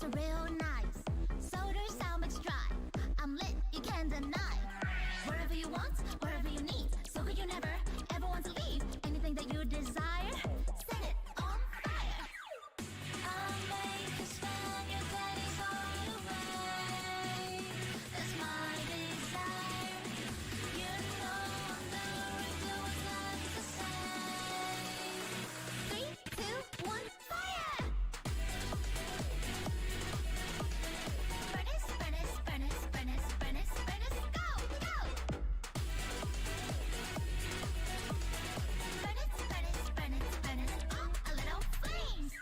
snacks are real nice. Soda's how much dry. I'm lit, you can't deny. Wherever you want, wherever you need. So good you never ever want to leave. Anything that you desire, set it on fire. I'll make you spend your days all away. That's my desire. You know I'm never doing that to say. 3, 2, 1, fire! Furnace, furnace, furnace, furnace, furnace, furnace, go, go! Furnace, furnace, furnace, furnace, oh, a little flames.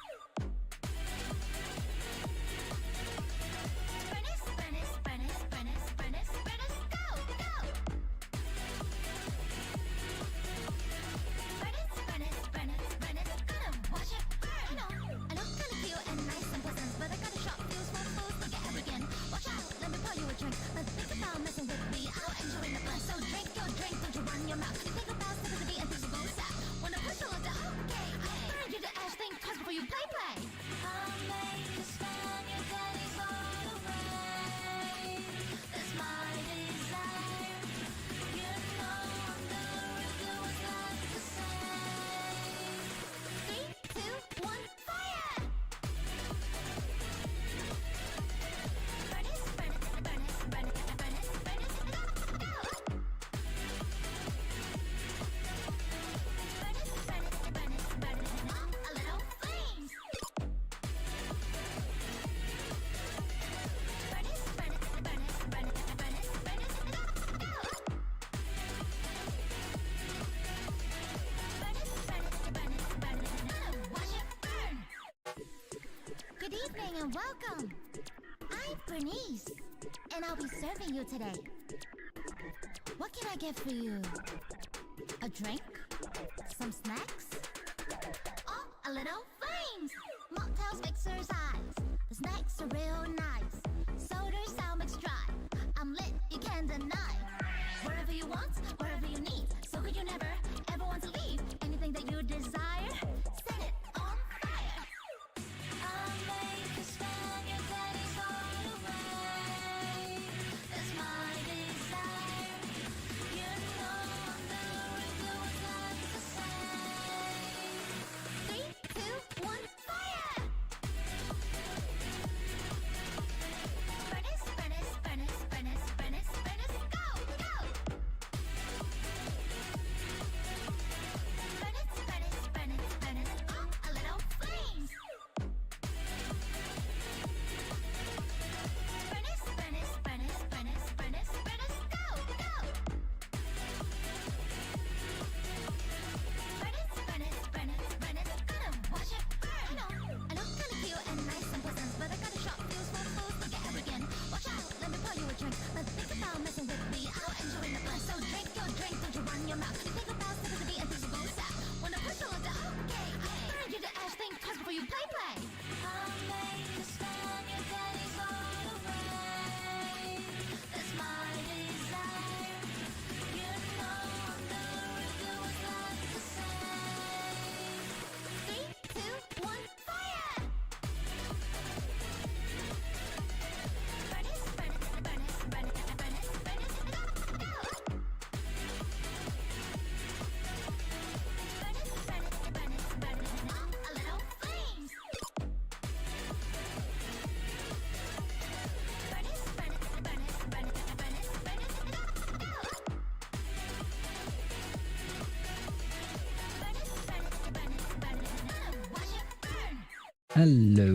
Furnace, furnace, furnace, furnace, furnace, furnace, go, go! Furnace, furnace, furnace, furnace, gonna watch it burn. I look kinda cute and nice and pleasant, but I got a short fuse for fools to get arrogant. Watch out, let me pour you a drink. But think about messing with me, I'll enjoy the fun. So drink your drink, don't you run your mouth. You think about stepping to be and things will go south. When I push all of the okay, burn you to ash, think twice before you play. I'll make you spend your days all away. That's my desire. You know I'm never doing that to say. 3, 2, 1, fire! Furnace, furnace, furnace, furnace, furnace, furnace, go, go! Furnace, furnace, furnace, furnace, oh, a little flames. Furnace, furnace, furnace, furnace, furnace, furnace, go, go! Furnace, furnace, furnace, furnace, gonna watch it burn. Good evening and welcome. I'm Bernice, and I'll be serving you today. What can I get for you? A drink? Some snacks? Oh, a little flames! Mocktails, mixers, eyes. The snacks are real nice. Soda's how much dry. I'm lit, you can't deny. Wherever you want, wherever you need. So good you never ever want to leave. Anything that you desire, set it on fire. I'll make you spend your days all away. That's my desire. You know I'm never doing that to say. 3, 2, 1, fire! Furnace, furnace, furnace, furnace, furnace, furnace, go, go! Furnace, furnace, furnace, furnace, oh, a little flames. Furnace, furnace, furnace, furnace, furnace, furnace, go, go! Furnace, furnace, furnace, furnace, gonna watch it burn. I look kinda cute and nice and pleasant, but I got a short fuse for fools to get arrogant. Watch out, let me pour you a drink. But think about messing with me, I'll enjoy the fun. So drink your drink, don't you run your mouth. You think about stepping to be and things will go south. When I push all of the okay, burn you to ash, think twice before you play. I'll make you spend your days all away. That's my desire. You know I'm never doing that to say. 3, 2, 1, fire! Furnace, furnace, furnace, furnace, furnace, furnace, go, go! Furnace, furnace, furnace, furnace, oh, a little flames. Furnace, furnace, furnace, furnace, furnace, furnace, go, go! Furnace, furnace, furnace, furnace, gonna watch it burn. Hello,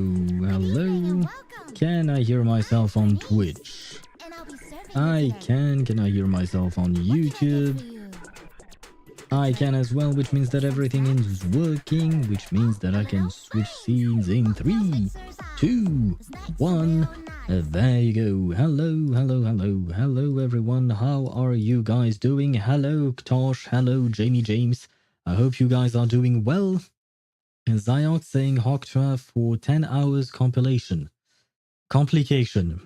hello. Welcome. Can I hear myself on Twitch? And I'll be serving you I today. can. Can I hear myself on What can I get YouTube? for you? I can as well, which means that everything is working, which means that I can switch scenes in 3, 2, 1. There you go. Hello, hello, hello, hello everyone. How are you guys doing? Hello, Tosh. Hello, Jamie James. I hope you guys are doing well. Zyok saying Hoktra for 10 hours compilation. Complication.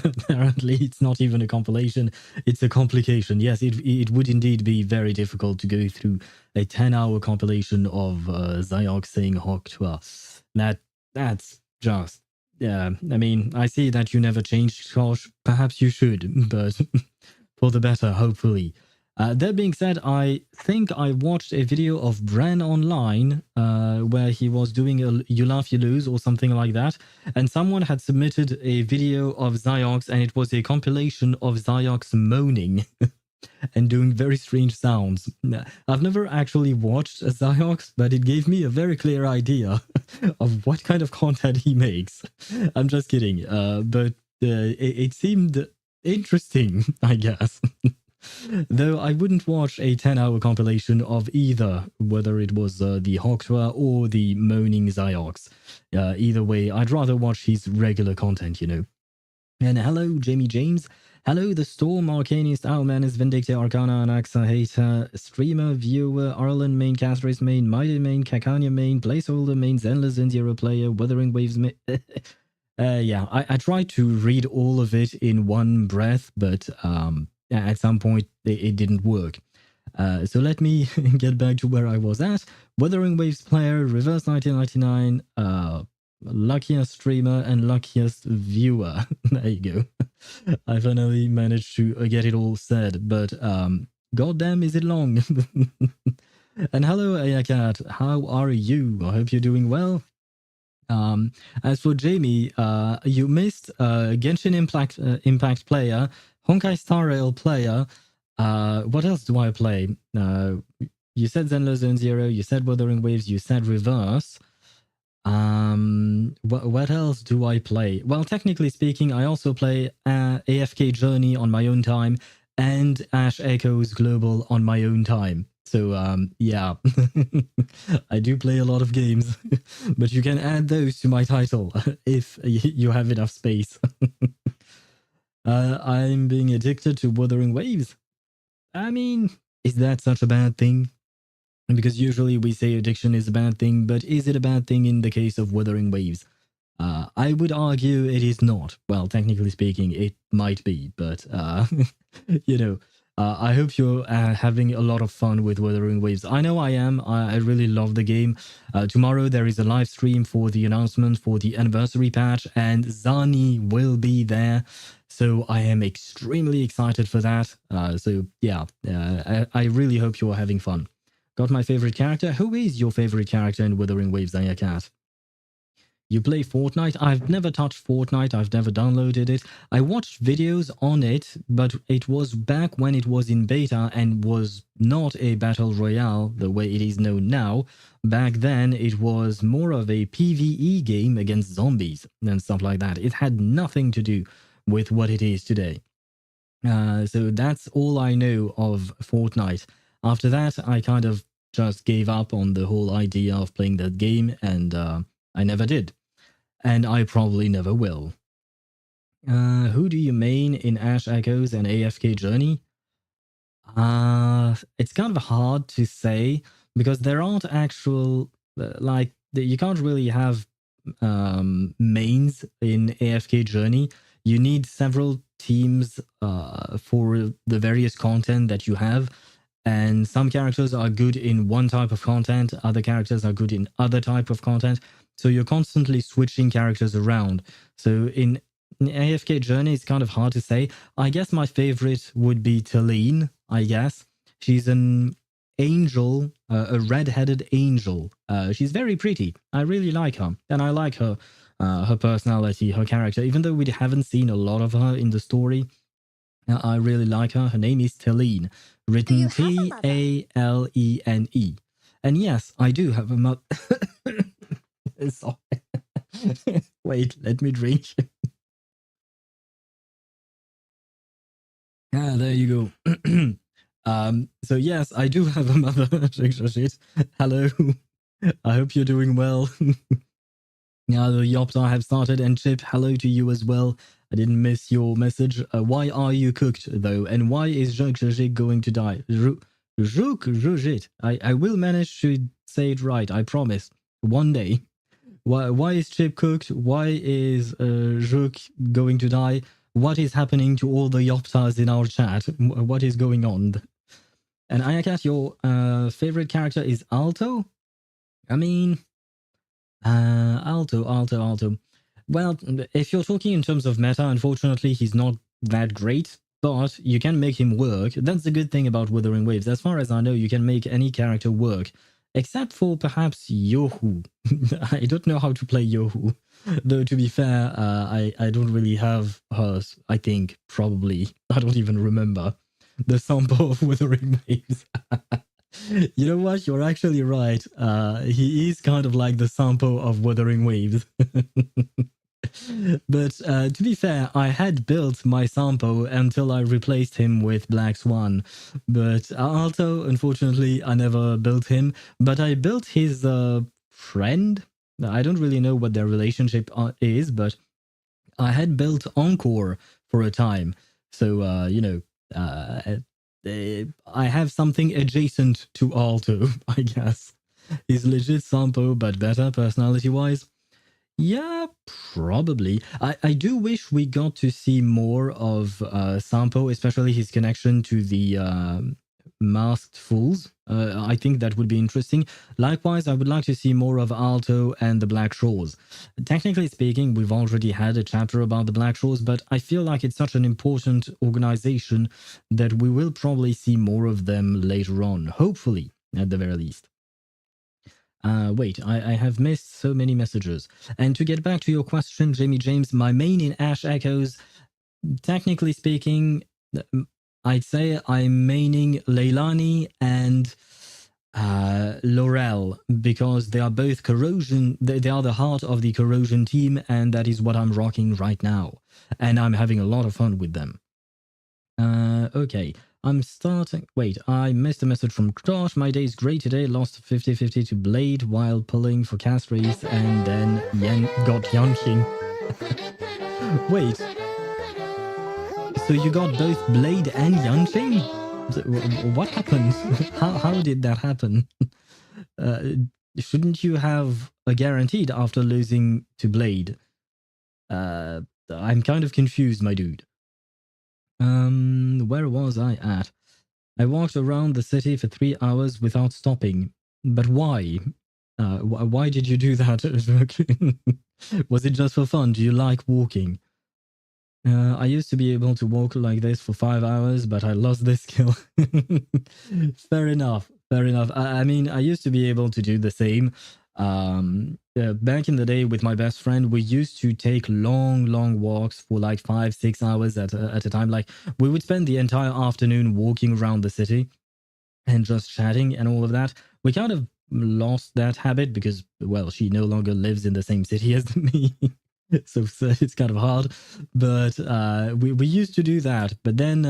Apparently it's not even a compilation, it's a complication. Yes, it would indeed be very difficult to go through a 10-hour compilation of Zyok saying Hoktra. That's just yeah, I mean, I see that you never changed, Josh. Perhaps you should, but for the better, hopefully. That being said, I think I watched a video of Bran online where he was doing a You Laugh, You Lose or something like that. And someone had submitted a video of Ziox, and it was a compilation of Ziox moaning and doing very strange sounds. I've never actually watched Ziox, but it gave me a very clear idea of what kind of content he makes. I'm just kidding, but it seemed interesting, I guess. Though I wouldn't watch a 10-hour compilation of either, whether it was the Hoktua or the Moaning Ziox. Either way, I'd rather watch his regular content, you know. And hello, Jamie James. Hello, The Storm, Arcanist, Owlmanus, Vindicta, Arcana, Anaxa, Hater, Streamer, Viewer, Arlen main, Castris main, Mighty main, Kakanya main, Placeholder main, Zenless Zone Zero player, Wuthering Waves main. Yeah, I tried to read all of it in one breath, but at some point it didn't work. So let me get back to where I was at. Wuthering Waves player, Reverse 1999, luckiest streamer and luckiest viewer. There you go. I finally managed to get it all said, but goddamn is it long. And hello, Ayakat, how are you? I hope you're doing well. As for Jamie, you missed Genshin Impact player, Honkai Star Rail player. What else do I play? You said Zenless Zone Zero, you said Wuthering Waves, you said Reverse. What else do I play? Well, technically speaking, I also play AFK Journey on my own time and Ash Echoes Global on my own time. So, yeah, I do play a lot of games, but you can add those to my title if you have enough space. I'm being addicted to Wuthering Waves. I mean, is that such a bad thing? Because usually we say addiction is a bad thing, but is it a bad thing in the case of Wuthering Waves? I would argue it is not. Well, technically speaking, it might be, but, you know, I hope you're having a lot of fun with Wuthering Waves. I know I am. I really love the game. Tomorrow there is a live stream for the announcement for the anniversary patch, and Zani will be there. So I am extremely excited for that. So yeah, I really hope you're having fun. Got my favorite character. Who is your favorite character in Wuthering Waves, Ayakat? You play Fortnite? I've never touched Fortnite. I've never downloaded it. I watched videos on it, but it was back when it was in beta and was not a battle royale the way it is known now. Back then, it was more of a PvE game against zombies and stuff like that. It had nothing to do with what it is today. So that's all I know of Fortnite. After that, I kind of just gave up on the whole idea of playing that game, and I never did. And I probably never will. Who do you main in Ash Echoes and AFK Journey? It's kind of hard to say because there aren't actual, like, you can't really have mains in AFK Journey. You need several teams for the various content that you have. And some characters are good in one type of content, other characters are good in other type of content. So you're constantly switching characters around. So in AFK Journey, it's kind of hard to say. I guess my favorite would be Talene, I guess. She's an angel, a red-headed angel. She's very pretty. I really like her. And I like her personality, her character. Even though we haven't seen a lot of her in the story, I really like her. Her name is Talene, written Talene. And yes, I do have a mother. Sorry. Wait, let me drink. There you go. So yes, I do have a mother. Hello. I hope you're doing well. Yeah, the Yoptar have started, and Chip, hello to you as well. I didn't miss your message. Why are you cooked, though? And why is Jojit going to die? Jojit. I will manage to say it right, I promise. One day. Why is Chip cooked? Why is Juk going to die? What is happening to all the Yoptars in our chat? What is going on? And Ayakat, your favorite character is Alto? I mean... Alto. Well, if you're talking in terms of meta, unfortunately, he's not that great, but you can make him work. That's the good thing about Wuthering Waves. As far as I know, you can make any character work, except for perhaps Yohu. I don't know how to play Yohu. Though, to be fair, I don't really have hers, I think, probably. I don't even remember the sample of Wuthering Waves. You know what? You're actually right. He is kind of like the sample of Wuthering Waves. But to be fair, I had built my Sampo until I replaced him with Black Swan. But Alto, unfortunately, I never built him. But I built his friend. I don't really know what their relationship is, but I had built Encore for a time. So, I have something adjacent to Alto, I guess. He's legit Sampo, but better personality-wise. Yeah, probably. I do wish we got to see more of Sampo, especially his connection to the masked fools. I think that would be interesting. Likewise, I would like to see more of Alto and the Black Shores. Technically speaking, we've already had a chapter about the Black Shores, but I feel like it's such an important organization that we will probably see more of them later on, hopefully, at the very least. Wait, I have missed so many messages. And to get back to your question, Jamie James, my main in Ash Echoes, technically speaking, I'd say I'm maining Leilani and Laurel because they are both corrosion. They are the heart of the corrosion team, and that is what I'm rocking right now. And I'm having a lot of fun with them. Okay. I'm starting. Wait, I missed a message from Josh. My day is great today. Lost 50-50 to Blade while pulling for cast race and then got Yanqing. Wait. So you got both Blade and Yanqing? What happened? How did that happen? Shouldn't you have a guaranteed after losing to Blade? I'm kind of confused, my dude. Where was I at? I walked around the city for 3 hours without stopping. But why? Why did you do that? Was it just for fun? Do you like walking? I used to be able to walk like this for 5 hours, but I lost this skill. Fair enough. Fair enough. I mean, I used to be able to do the same. Back in the day with my best friend, we used to take long walks for like 5-6 hours at a time. Like we would spend the entire afternoon walking around the city and just chatting and all of that. We kind of lost that habit because, well, she no longer lives in the same city as me. So it's kind of hard, but we used to do that. But then,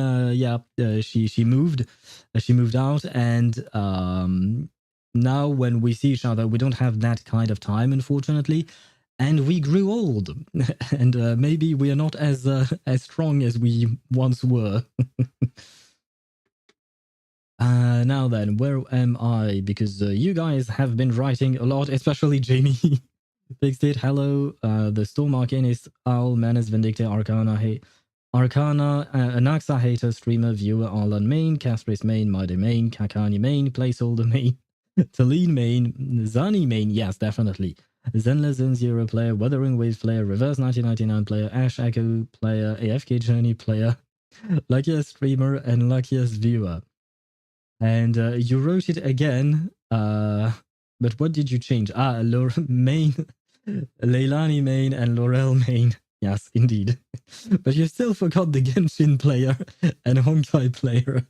she moved out, and now when we see each other, we don't have that kind of time, unfortunately, and we grew old, and maybe we are not as strong as we once were. Now then, where am I? Because you guys have been writing a lot, especially Jamie. Fixed it. Hello. The Storm Arcanist, Owl, Manus, Vindicta, Arcana, Anaxa, Hater, Streamer, Viewer, Arlan main, Castris main, Mide main, Kakani main, Placeholder main, Talene main, Zani main, yes, definitely. Zenless Zone Zero player, Wuthering Waves player, Reverse 1999 player, Ash Echo player, AFK Journey player, Luckiest Streamer, and Luckiest Viewer. And you wrote it again, but what did you change? Main, Leilani main, and Laurel main. Yes, indeed. But you still forgot the Genshin player and Honkai player.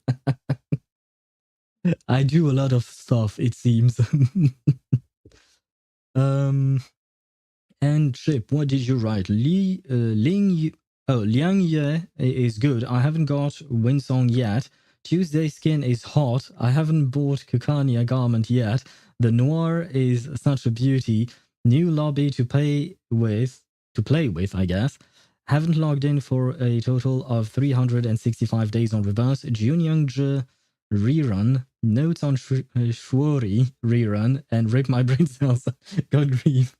I do a lot of stuff, it seems. And Chip, what did you write? Liang Ye is good. I haven't got Winsong yet. Tuesday Skin is hot. I haven't bought Kukania garment yet. The Noir is such a beauty. New lobby to play with, I guess. Haven't logged in for a total of 365 days on Reverse. Junyoungji rerun. Notes on Shuori rerun. And rip my brain cells. God grief.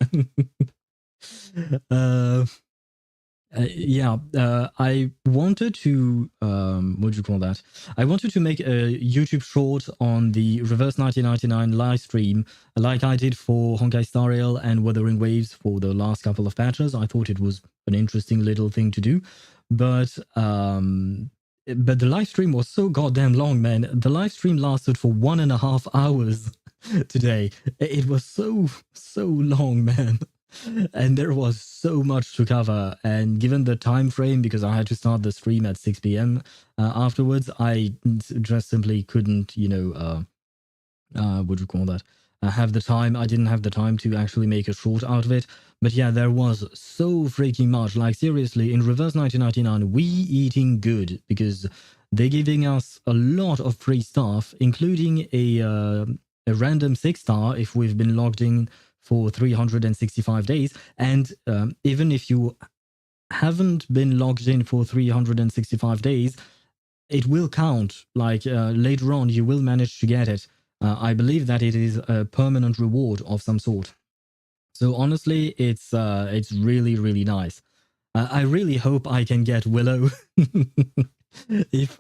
I wanted to what do you call that? I wanted to make a YouTube short on the Reverse 1999 live stream, like I did for Honkai Star Rail and Wuthering Waves for the last couple of patches. I thought it was an interesting little thing to do, but the live stream was so goddamn long, man. The live stream lasted for 1.5 hours today. It was so long, man. And there was so much to cover, and given the time frame, because I had to start the stream at 6 p.m. Afterwards, I just simply couldn't, what do you call that? Have the time. I didn't have the time to actually make a short out of it. But yeah, there was so freaking much. Like seriously, in Reverse 1999, we eating good because they're giving us a lot of free stuff, including a random 6-star if we've been logged in for 365 days. And even if you haven't been logged in for 365 days, it will count. Like later on, you will manage to get it. I believe that it is a permanent reward of some sort. So honestly, it's really, really nice. I really hope I can get Willow. If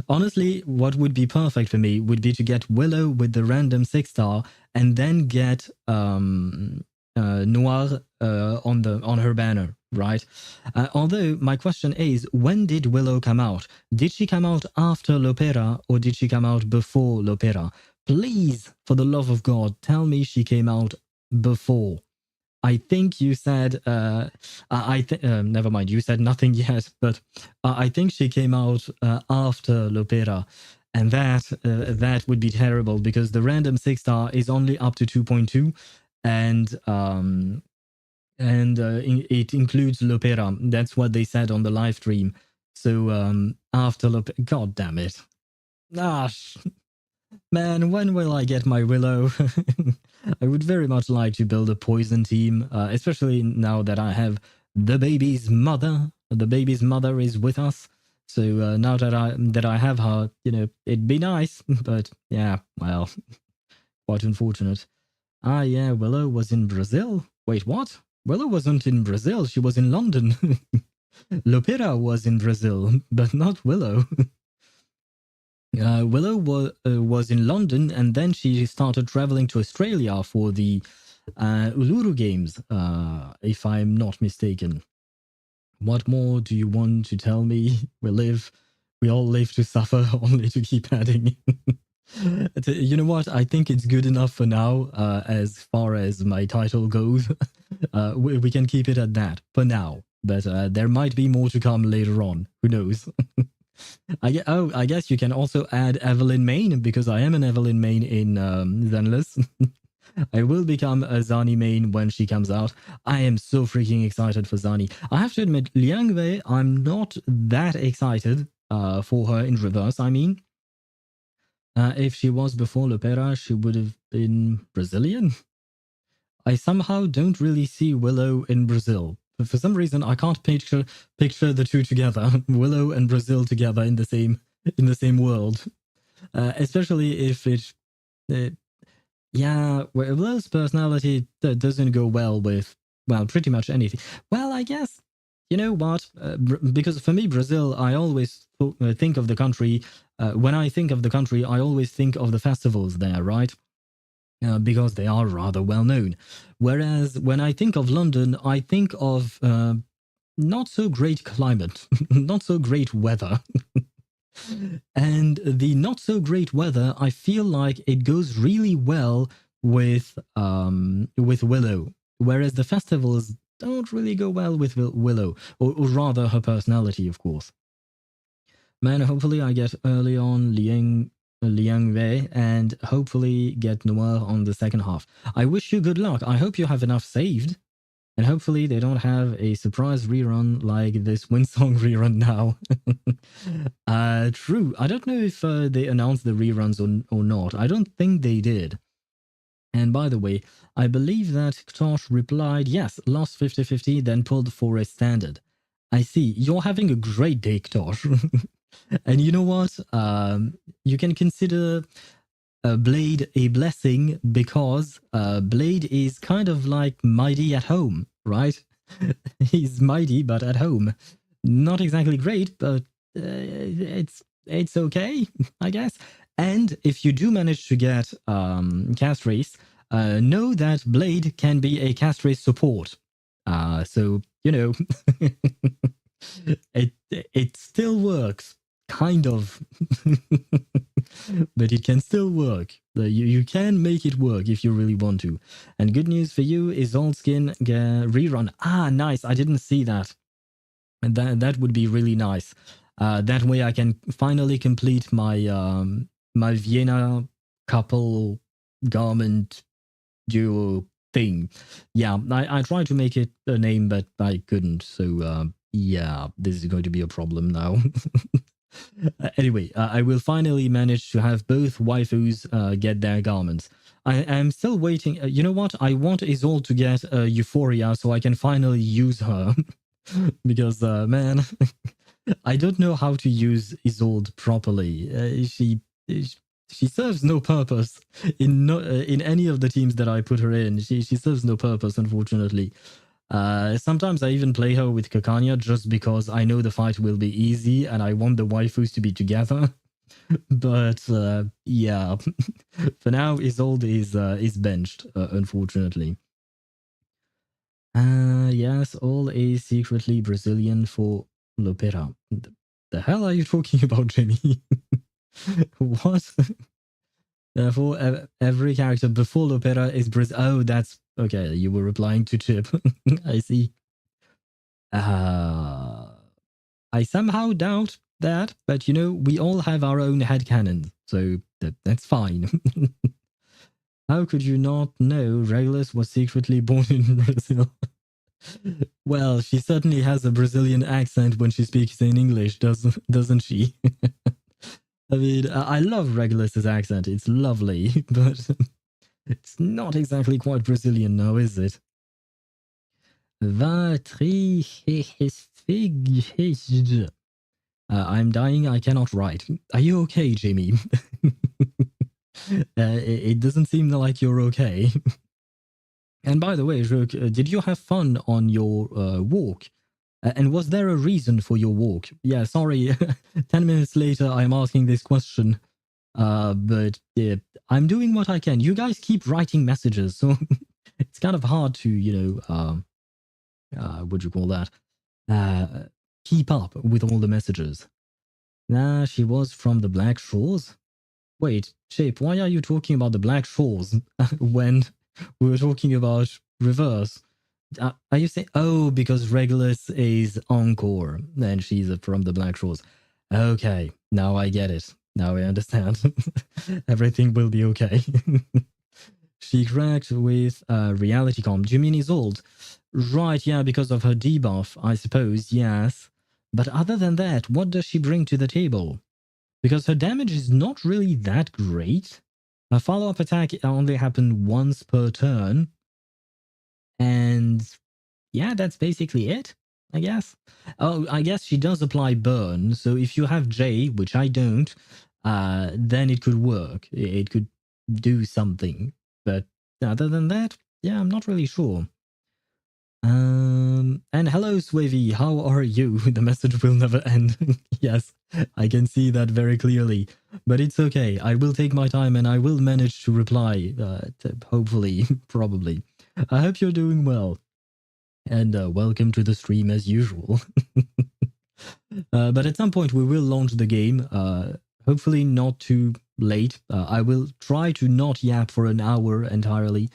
honestly, what would be perfect for me would be to get Willow with the random 6-star and then get Noir on her banner, right? Although my question is, when did Willow come out? Did she come out after Lopera or did she come out before Lopera? Please, for the love of God, tell me she came out before. I think you said, never mind, you said nothing yet, but I think she came out after Lopera. And that would be terrible because the random 6-star is only up to 2.2, and it includes Lopera. That's what they said on the live stream. So after Lopera, god damn it. Man, when will I get my Willow? I would very much like to build a poison team, especially now that I have the baby's mother. The baby's mother is with us. So now that I have her, it'd be nice. But yeah, well, quite unfortunate. Ah, yeah, Willow was in Brazil. Wait, what? Willow wasn't in Brazil. She was in London. Lopera was in Brazil, but not Willow. Willow was in London, and then she started traveling to Australia for the Uluru Games, if I'm not mistaken. What more do you want to tell me? We all live to suffer, only to keep adding. You know what? I think it's good enough for now, as far as my title goes. We can keep it at that for now, but there might be more to come later on. Who knows? I guess you can also add Evelyn main, because I am an Evelyn main in Zenless. I will become a Zani main when she comes out. I am so freaking excited for Zani. I have to admit, Liang Wei, I'm not that excited for her in reverse, I mean. If she was before Lopera, she would have been Brazilian. I somehow don't really see Willow in Brazil. For some reason, I can't picture the two together, Willow and Brazil together in the same world. Especially if Willow's personality doesn't go well with pretty much anything. Well, I guess you know what? Because for me, Brazil, I always think of the country. When I think of the country, I always think of the festivals there, right? Because they are rather well known. Whereas when I think of London, I think of not so great climate, not so great weather. And the not so great weather, I feel like it goes really well with Willow, whereas the festivals don't really go well with Willow, or rather her personality, of course. Man, hopefully I get early on Liang Wei, and hopefully get Noir on the second half. I wish you good luck. I hope you have enough saved, and hopefully they don't have a surprise rerun like this Winsong rerun now. True. I don't know if they announced the reruns or not. I don't think they did. And by the way, I believe that Ktosh replied, yes, lost 50-50, then pulled for a standard. I see. You're having a great day, Ktosh. And you know what? You can consider Blade a blessing, because Blade is kind of like Mighty at home, right? He's mighty, but at home, not exactly great, but it's okay, I guess. And if you do manage to get cast race, know that Blade can be a cast race support. So you know, it still works, kind of, but it can still work. You can make it work if you really want to. And good news for you is Old Skin rerun. Ah, nice! I didn't see that. That would be really nice. That way I can finally complete my my Vienna couple garment duo thing. Yeah, I tried to make it a name, but I couldn't. So yeah, this is going to be a problem now. Anyway, I will finally manage to have both waifus get their garments. I am still waiting. You know what? I want Isolde to get Euphoria so I can finally use her. Because, man, I don't know how to use Isolde properly. She serves no purpose in any of the teams that I put her in. She serves no purpose, unfortunately. Sometimes I even play her with Kakanya just because I know the fight will be easy and I want the waifus to be together. But yeah, for now Isolde is benched, unfortunately. Yes, all is secretly Brazilian for Lopera. The hell are you talking about, Jimmy? What? Therefore, every character before Lopera is Brazil. Oh, that's okay. You were replying to Chip. I see. I somehow doubt that, but you know, we all have our own headcanon, so that's fine. How could you not know Regulus was secretly born in Brazil? Well, she certainly has a Brazilian accent when she speaks in English, doesn't she? I mean, I love Regulus's accent. It's lovely, but it's not exactly quite Brazilian now, is it? I'm dying. I cannot write. Are you okay, Jamie? It doesn't seem like you're okay. And by the way, Rook, did you have fun on your walk? And was there a reason for your walk? Yeah, sorry. 10 minutes later, I'm asking this question. But I'm doing what I can. You guys keep writing messages, so it's kind of hard to, you know, what do you call that? Keep up with all the messages. Nah, she was from the Black Shores. Wait, Chip, why are you talking about the Black Shores when we were talking about reverse? Are you saying, oh, because Regulus is Encore and she's from the Black Shores? Okay, now I get it. Now I understand. Everything will be okay. She cracked with reality comp. Do you mean Isolde? Right, yeah, because of her debuff, I suppose, yes. But other than that, what does she bring to the table? Because her damage is not really that great. Her follow-up attack only happened once per turn. And yeah, that's basically it, I guess. Oh, I guess she does apply burn. So if you have J, which I don't, then it could work. It could do something. But other than that, yeah, I'm not really sure. And hello, Swavy, how are you? The message will never end. Yes, I can see that very clearly. But it's okay. I will take my time and I will manage to reply. Hopefully, probably. I hope you're doing well. And welcome to the stream as usual. But at some point we will launch the game. Hopefully not too late. I will try to not yap for an hour entirely.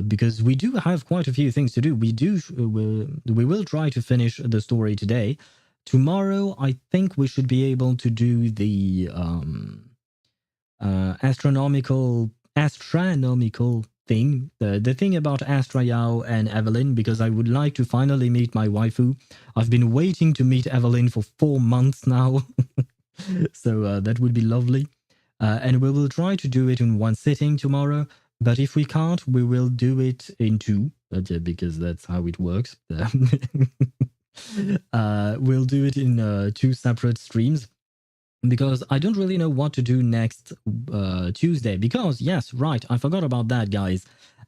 Because we do have quite a few things to do. We will try to finish the story today. Tomorrow, I think we should be able to do the astronomical thing, the thing about Astra Yao and Evelyn, because I would like to finally meet my waifu. I've been waiting to meet Evelyn for 4 months now, so that would be lovely. And we will try to do it in one sitting tomorrow. But if we can't, we will do it in two, because that's how it works. We'll do it in 2 separate streams, because I don't really know what to do next Tuesday. Because, yes, right, I forgot about that, guys.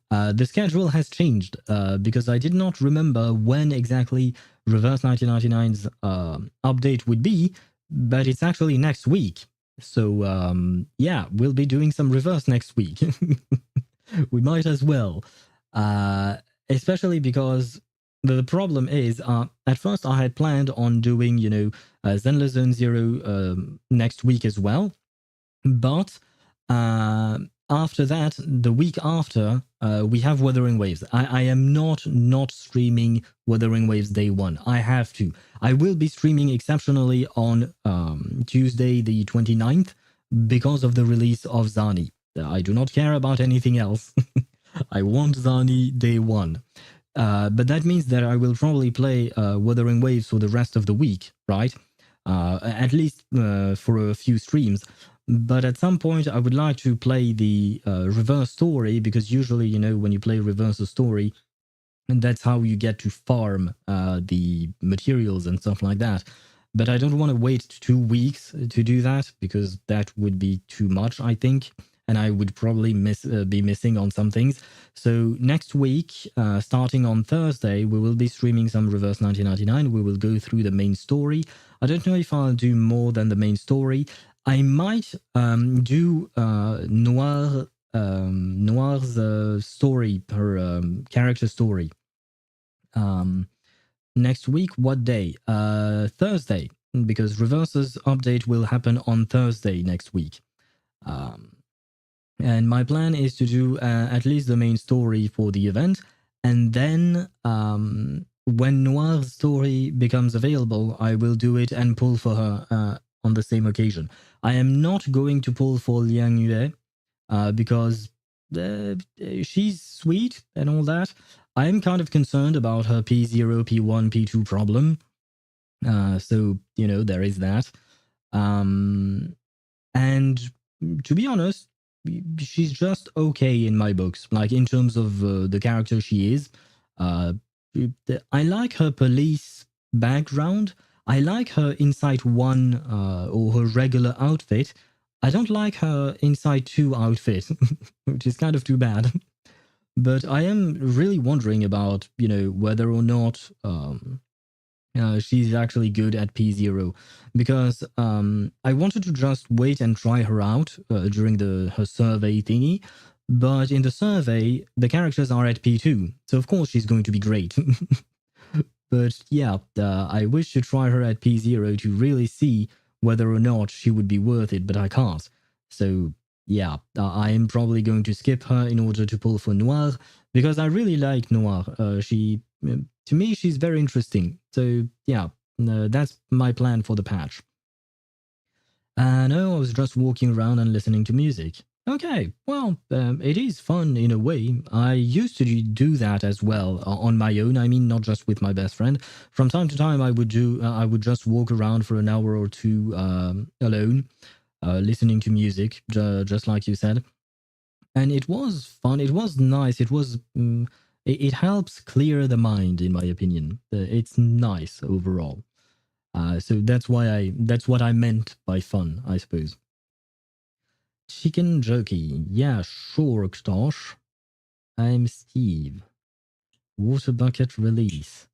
The schedule has changed because I did not remember when exactly Reverse 1999's update would be, but it's actually next week. So yeah, we'll be doing some Reverse next week. We might as well, especially because the problem is, at first I had planned on doing, Zenless Zone Zero next week as well, but after that, the week after, we have Wuthering Waves. I am not streaming Wuthering Waves day one. I have to. I will be streaming exceptionally on Tuesday the 29th because of the release of Zani. I do not care about anything else. I want Zani day one. But that means that I will probably play Wuthering Waves for the rest of the week, right? At least for a few streams. But at some point, I would like to play the reverse story, because usually, when you play reverse story, and that's how you get to farm the materials and stuff like that. But I don't want to wait 2 weeks to do that, because that would be too much, I think. And I would probably be missing on some things. So next week, starting on Thursday, we will be streaming some Reverse 1999. We will go through the main story. I don't know if I'll do more than the main story. I might do Noir's story, her character story. Next week, what day? Thursday, because Reverse's update will happen on Thursday next week. And my plan is to do at least the main story for the event, and then when Noir's story becomes available, I will do it and pull for her on the same occasion. I am not going to pull for Liang Yue because she's sweet and all that. I am kind of concerned about her P0, P1, P2 problem. So, there is that. And to be honest, she's just okay in my books, like in terms of the character she is. I like her police background. I like her Insight 1 or her regular outfit. I don't like her Insight 2 outfit, which is kind of too bad. But I am really wondering about, whether or not she's actually good at P0, because I wanted to just wait and try her out during her survey thingy, but in the survey, the characters are at P2, so of course she's going to be great. But yeah, I wish to try her at P0 to really see whether or not she would be worth it, but I can't. So yeah, I am probably going to skip her in order to pull for Noir, because I really like Noir. To me, she's very interesting. So yeah, that's my plan for the patch. No, I was just walking around and listening to music. Okay, well, it is fun in a way. I used to do that as well on my own. I mean, not just with my best friend. From time to time, I would just walk around for an hour or two alone, listening to music, just like you said. And it was fun. It was nice. It was. It helps clear the mind, in my opinion. It's nice overall. So that's what I meant by fun, I suppose. Chicken jerky. Yeah, sure, Ktosh. I'm Steve. Water bucket release.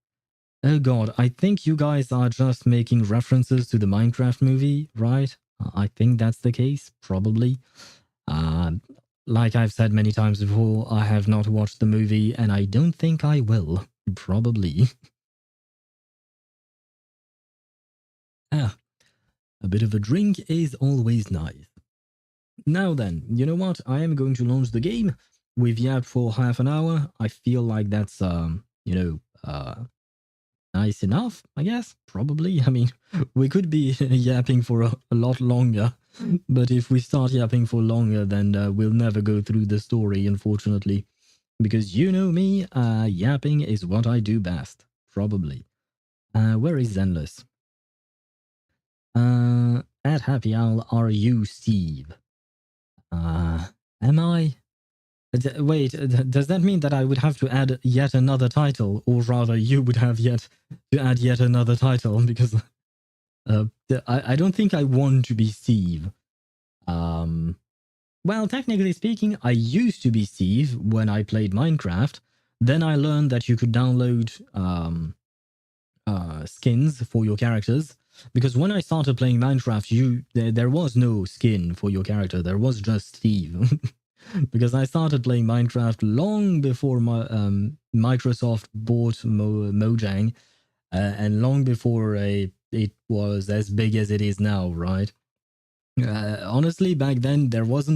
Oh god, I think you guys are just making references to the Minecraft movie, right? I think that's the case, probably. Like I've said many times before, I have not watched the movie, and I don't think I will. Probably. A bit of a drink is always nice. Now then, you know what? I am going to launch the game. We've yapped for half an hour. I feel like that's, nice enough, I guess. Probably. I mean, we could be yapping for a lot longer. But if we start yapping for longer, then we'll never go through the story, unfortunately. Because you know me, yapping is what I do best. Probably. Where is Zenless? At Happy Owl, are you Steve? Am I? Wait, does that mean that I would have to add yet another title? Or rather, you would have yet to add yet another title? Because I don't think I want to be Steve. well, technically speaking, I used to be Steve when I played Minecraft. Then I learned that you could download skins for your characters. Because when I started playing Minecraft, there was no skin for your character. There was just Steve. Because I started playing Minecraft long before Microsoft bought Mojang, and long before it was as big as it is now, right? Honestly, back then there was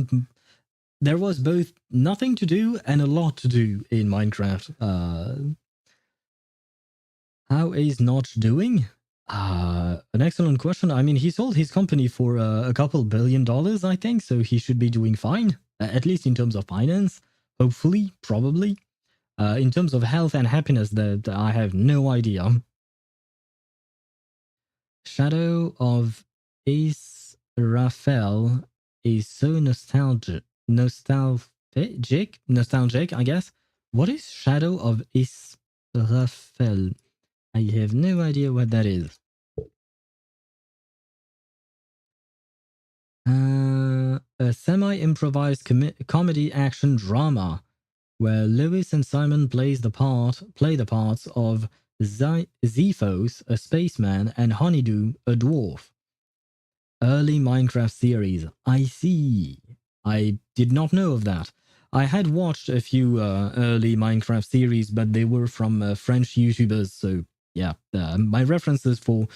both nothing to do and a lot to do in Minecraft. How is Notch doing? An excellent question. I mean, he sold his company for a couple $1 billion, I think, so he should be doing fine, at least in terms of finance. Hopefully, probably. In terms of health and happiness, that I have no idea. Shadow of Israfel is so nostalgic, I guess. What is Shadow of Israfel? I have no idea what that is. A semi-improvised comedy action drama where Lewis and Simon play the parts of Zephos, a spaceman, and Honeydew, a dwarf. Early Minecraft series. I see. I did not know of that. I had watched a few early Minecraft series, but they were from French YouTubers, so yeah. My references for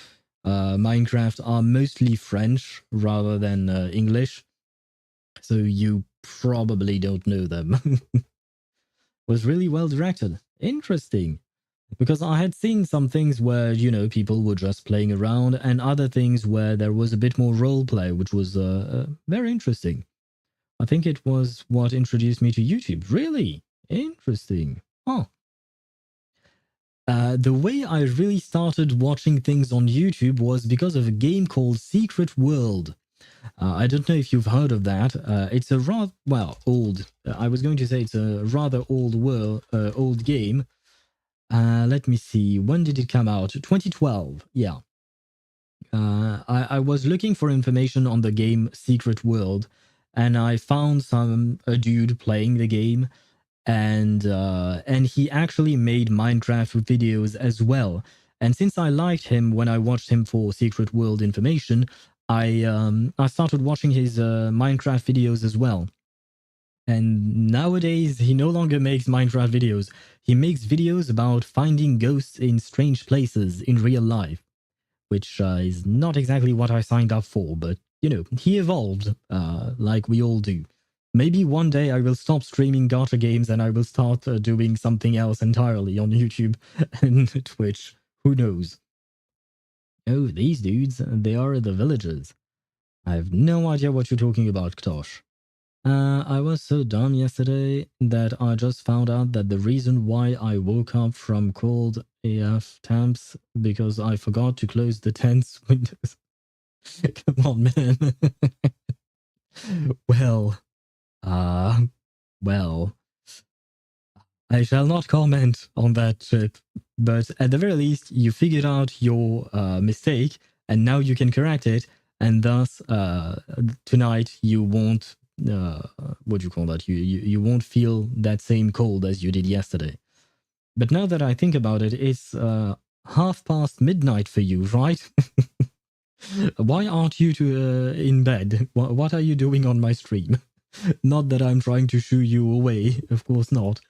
Minecraft are mostly French rather than English, so you probably don't know them. Was really well directed. Interesting. Because I had seen some things where, people were just playing around, and other things where there was a bit more roleplay, which was very interesting. I think it was what introduced me to YouTube. Really? Interesting. Huh. The way I really started watching things on YouTube was because of a game called Secret World. I don't know if you've heard of that. It's a rather, old. I was going to say it's a rather old game. Let me see. When did it come out? 2012. Yeah. I was looking for information on the game Secret World, and I found a dude playing the game, and he actually made Minecraft videos as well. And since I liked him when I watched him for Secret World information, I started watching his Minecraft videos as well. And nowadays, he no longer makes Minecraft videos. He makes videos about finding ghosts in strange places in real life, which is not exactly what I signed up for, but, he evolved, like we all do. Maybe one day I will stop streaming gacha games and I will start doing something else entirely on YouTube and Twitch. Who knows? Oh, these dudes, they are the villagers. I have no idea what you're talking about, Ktosh. I was so dumb yesterday that I just found out that the reason why I woke up from cold AF temps because I forgot to close the tent's windows. Come on, man. well, I shall not comment on that trip, but at the very least, you figured out your mistake, and now you can correct it, and thus, tonight you won't what do you call that? You won't feel that same cold as you did yesterday. But now that I think about it, it's midnight for you, right? Why aren't you in bed? What are you doing on my stream? Not that I'm trying to shoo you away, of course not.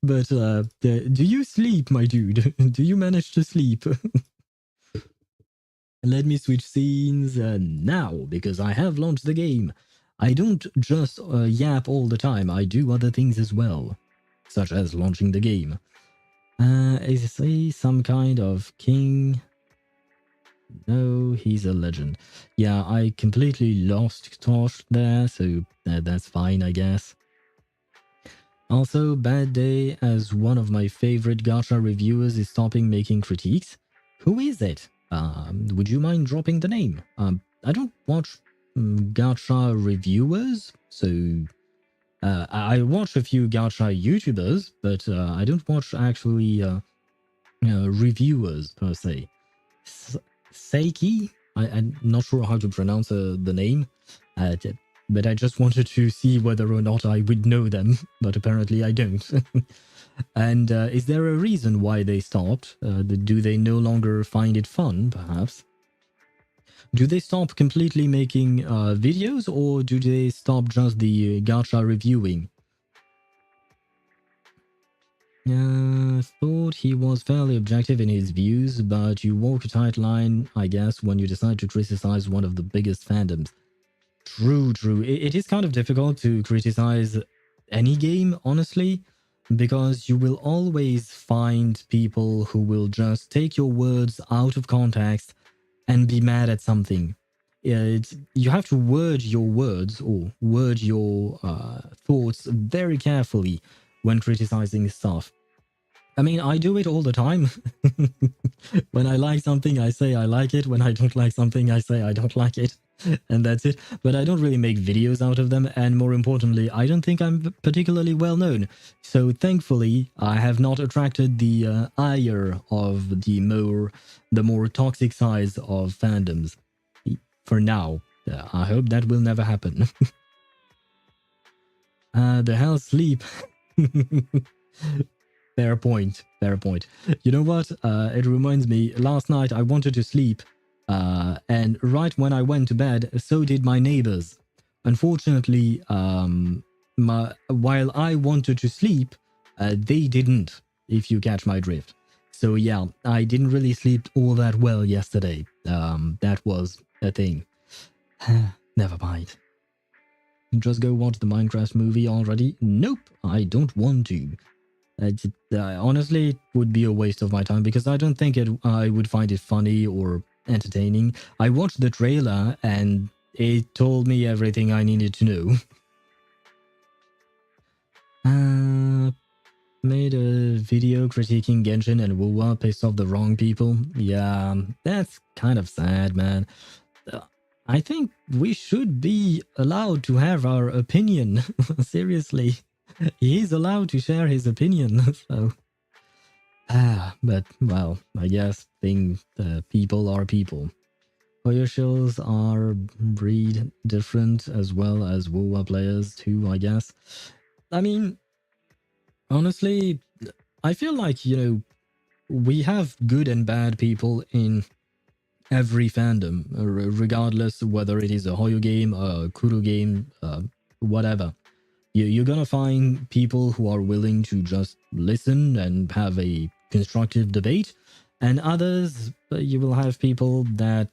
But do you sleep, my dude? Do you manage to sleep? Let me switch scenes now, because I have launched the game. I don't just yap all the time, I do other things as well, such as launching the game. Is he some kind of king? No, he's a legend. Yeah, I completely lost Tosh there, so that's fine, I guess. Also, Bad Day, as one of my favorite gacha reviewers, is stopping making critiques. Who is it? Would you mind dropping the name? I don't watch gacha reviewers, so I watch a few gacha YouTubers, but I don't watch actually reviewers per se. Seiki? I'm not sure how to pronounce the name. but I just wanted to see whether or not I would know them, but apparently I don't. And is there a reason why they stopped? Do they no longer find it fun, perhaps? Do they stop completely making videos, or do they stop just the gacha reviewing? Thought he was fairly objective in his views, but you walk a tight line, I guess, when you decide to criticize one of the biggest fandoms. True, true. It is kind of difficult to criticize any game, honestly, because you will always find people who will just take your words out of context and be mad at something. You have to word your words or word your thoughts very carefully when criticizing stuff. I mean, I do it all the time. When I like something, I say I like it. When I don't like something, I say I don't like it. And that's it. But I don't really make videos out of them. And more importantly, I don't think I'm particularly well known. So thankfully, I have not attracted the ire of the more toxic sides of fandoms. For now. I hope that will never happen. The hell sleep. Fair point. Fair point. You know what? It reminds me, last night I wanted to sleep, and right when I went to bed, so did my neighbors. Unfortunately, while I wanted to sleep, they didn't, if you catch my drift. So yeah, I didn't really sleep all that well yesterday. That was a thing. Never mind. Just go watch the Minecraft movie already? Nope, I don't want to. Honestly, it would be a waste of my time because I don't think I would find it funny or entertaining. I watched the trailer and it told me everything I needed to know. Made a video critiquing Genshin and Wuwa, pissed off the wrong people. Yeah, that's kind of sad, man. I think we should be allowed to have our opinion. Seriously. He's allowed to share his opinion, so... but, well, I guess people are people. HoYoVerse are breed different as well as WoWa players too, I guess. I mean, honestly, I feel like, we have good and bad people in every fandom, regardless whether it is a Hoyo game, a Kuru game, whatever. You're gonna find people who are willing to just listen and have a constructive debate, and others, you will have people that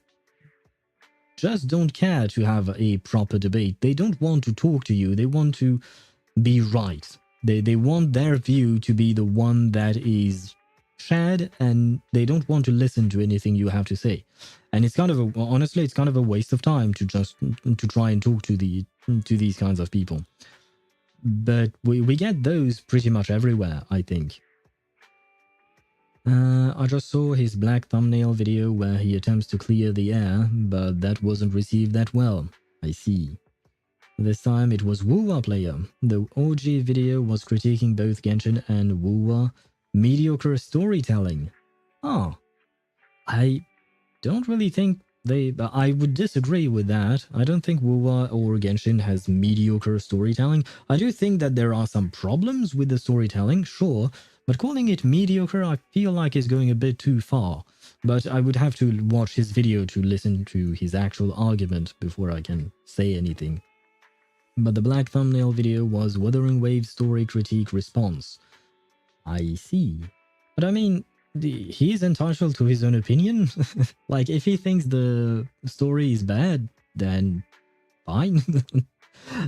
just don't care to have a proper debate. They don't want to talk to you. They want to be right. They want their view to be the one that is shared, and they don't want to listen to anything you have to say. And it's kind of honestly, it's kind of a waste of time to try and talk to these kinds of people. But we get those pretty much everywhere, I think. I just saw his black thumbnail video where he attempts to clear the air, but that wasn't received that well. I see. This time it was Wuwa player. The OG video was critiquing both Genshin and Wuwa. Mediocre storytelling. Oh. I don't really think I would disagree with that. I don't think Wuwa or Genshin has mediocre storytelling. I do think that there are some problems with the storytelling, sure, but calling it mediocre I feel like is going a bit too far. But I would have to watch his video to listen to his actual argument before I can say anything. But the black thumbnail video was Wuthering Wave's story critique response. I see. But I mean, he's entitled to his own opinion. Like, if he thinks the story is bad, then fine.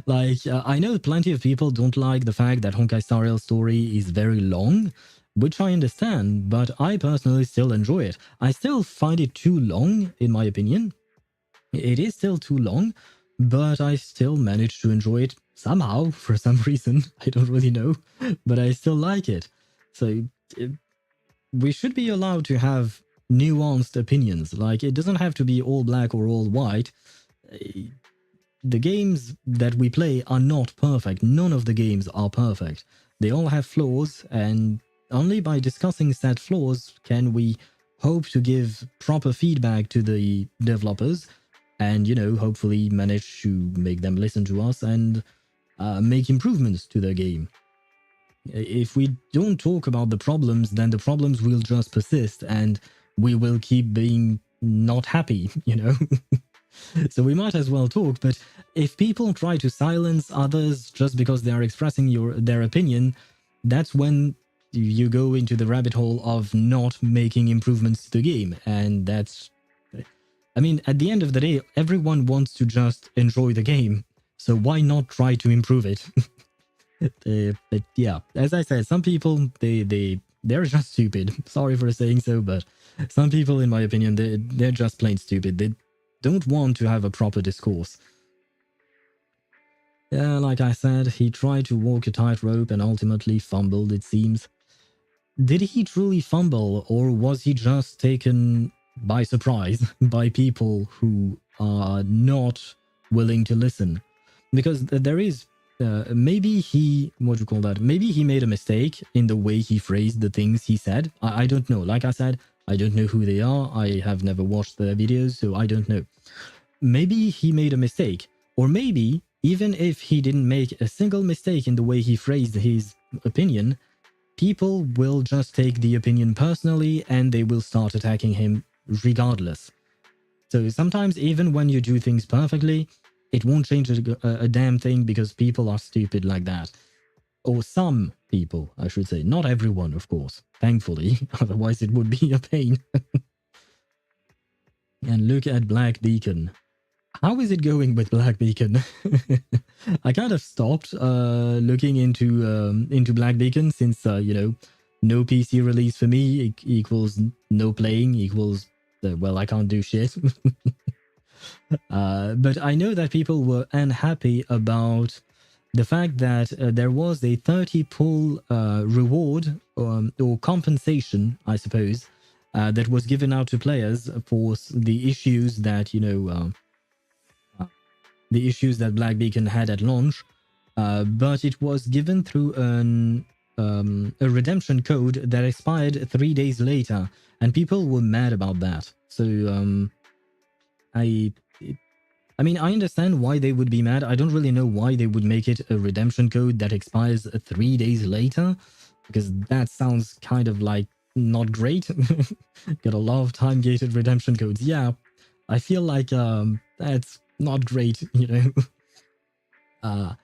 Like, I know plenty of people don't like the fact that Honkai Star Rail's story is very long, which I understand, but I personally still enjoy it. I still find it too long, in my opinion. It is still too long, but I still manage to enjoy it somehow, for some reason. I don't really know, but I still like it. So... we should be allowed to have nuanced opinions. Like, it doesn't have to be all black or all white. The games that we play are not perfect. None of the games are perfect. They all have flaws, and only by discussing said flaws can we hope to give proper feedback to the developers and, you know, hopefully manage to make them listen to us and make improvements to their game. If we don't talk about the problems, then the problems will just persist and we will keep being not happy, you know? So we might as well talk, but if people try to silence others just because they are expressing their opinion, that's when you go into the rabbit hole of not making improvements to the game. And that's... I mean, at the end of the day, everyone wants to just enjoy the game. So why not try to improve it? But yeah, as I said, some people, they're just stupid. Sorry for saying so, but some people, in my opinion, they're just plain stupid. They don't want to have a proper discourse. Yeah, like I said, he tried to walk a tightrope and ultimately fumbled, it seems. Did he truly fumble, or was he just taken by surprise by people who are not willing to listen? Because there is... maybe he... what do you call that? Maybe he made a mistake in the way he phrased the things he said. I don't know. Like I said, I don't know who they are. I have never watched their videos, so I don't know. Maybe he made a mistake. Or maybe, even if he didn't make a single mistake in the way he phrased his opinion, people will just take the opinion personally and they will start attacking him regardless. So sometimes even when you do things perfectly, it won't change a damn thing because people are stupid like that. Or some people, I should say. Not everyone, of course. Thankfully. Otherwise it would be a pain. And look at Black Beacon. How is it going with Black Beacon? I kind of stopped looking into Black Beacon since, you know, no PC release for me equals no playing equals, well, I can't do shit. But I know that people were unhappy about the fact that there was a 30 pull reward or compensation, I suppose, that was given out to players for the issues that, you know, the issues that Black Beacon had at launch, but it was given through a redemption code that expired 3 days later, and people were mad about that. So I mean, I understand why they would be mad. I don't really know why they would make it a redemption code that expires 3 days later, because that sounds kind of like not great. Gotta love time-gated redemption codes. Yeah, I feel like that's not great, you know.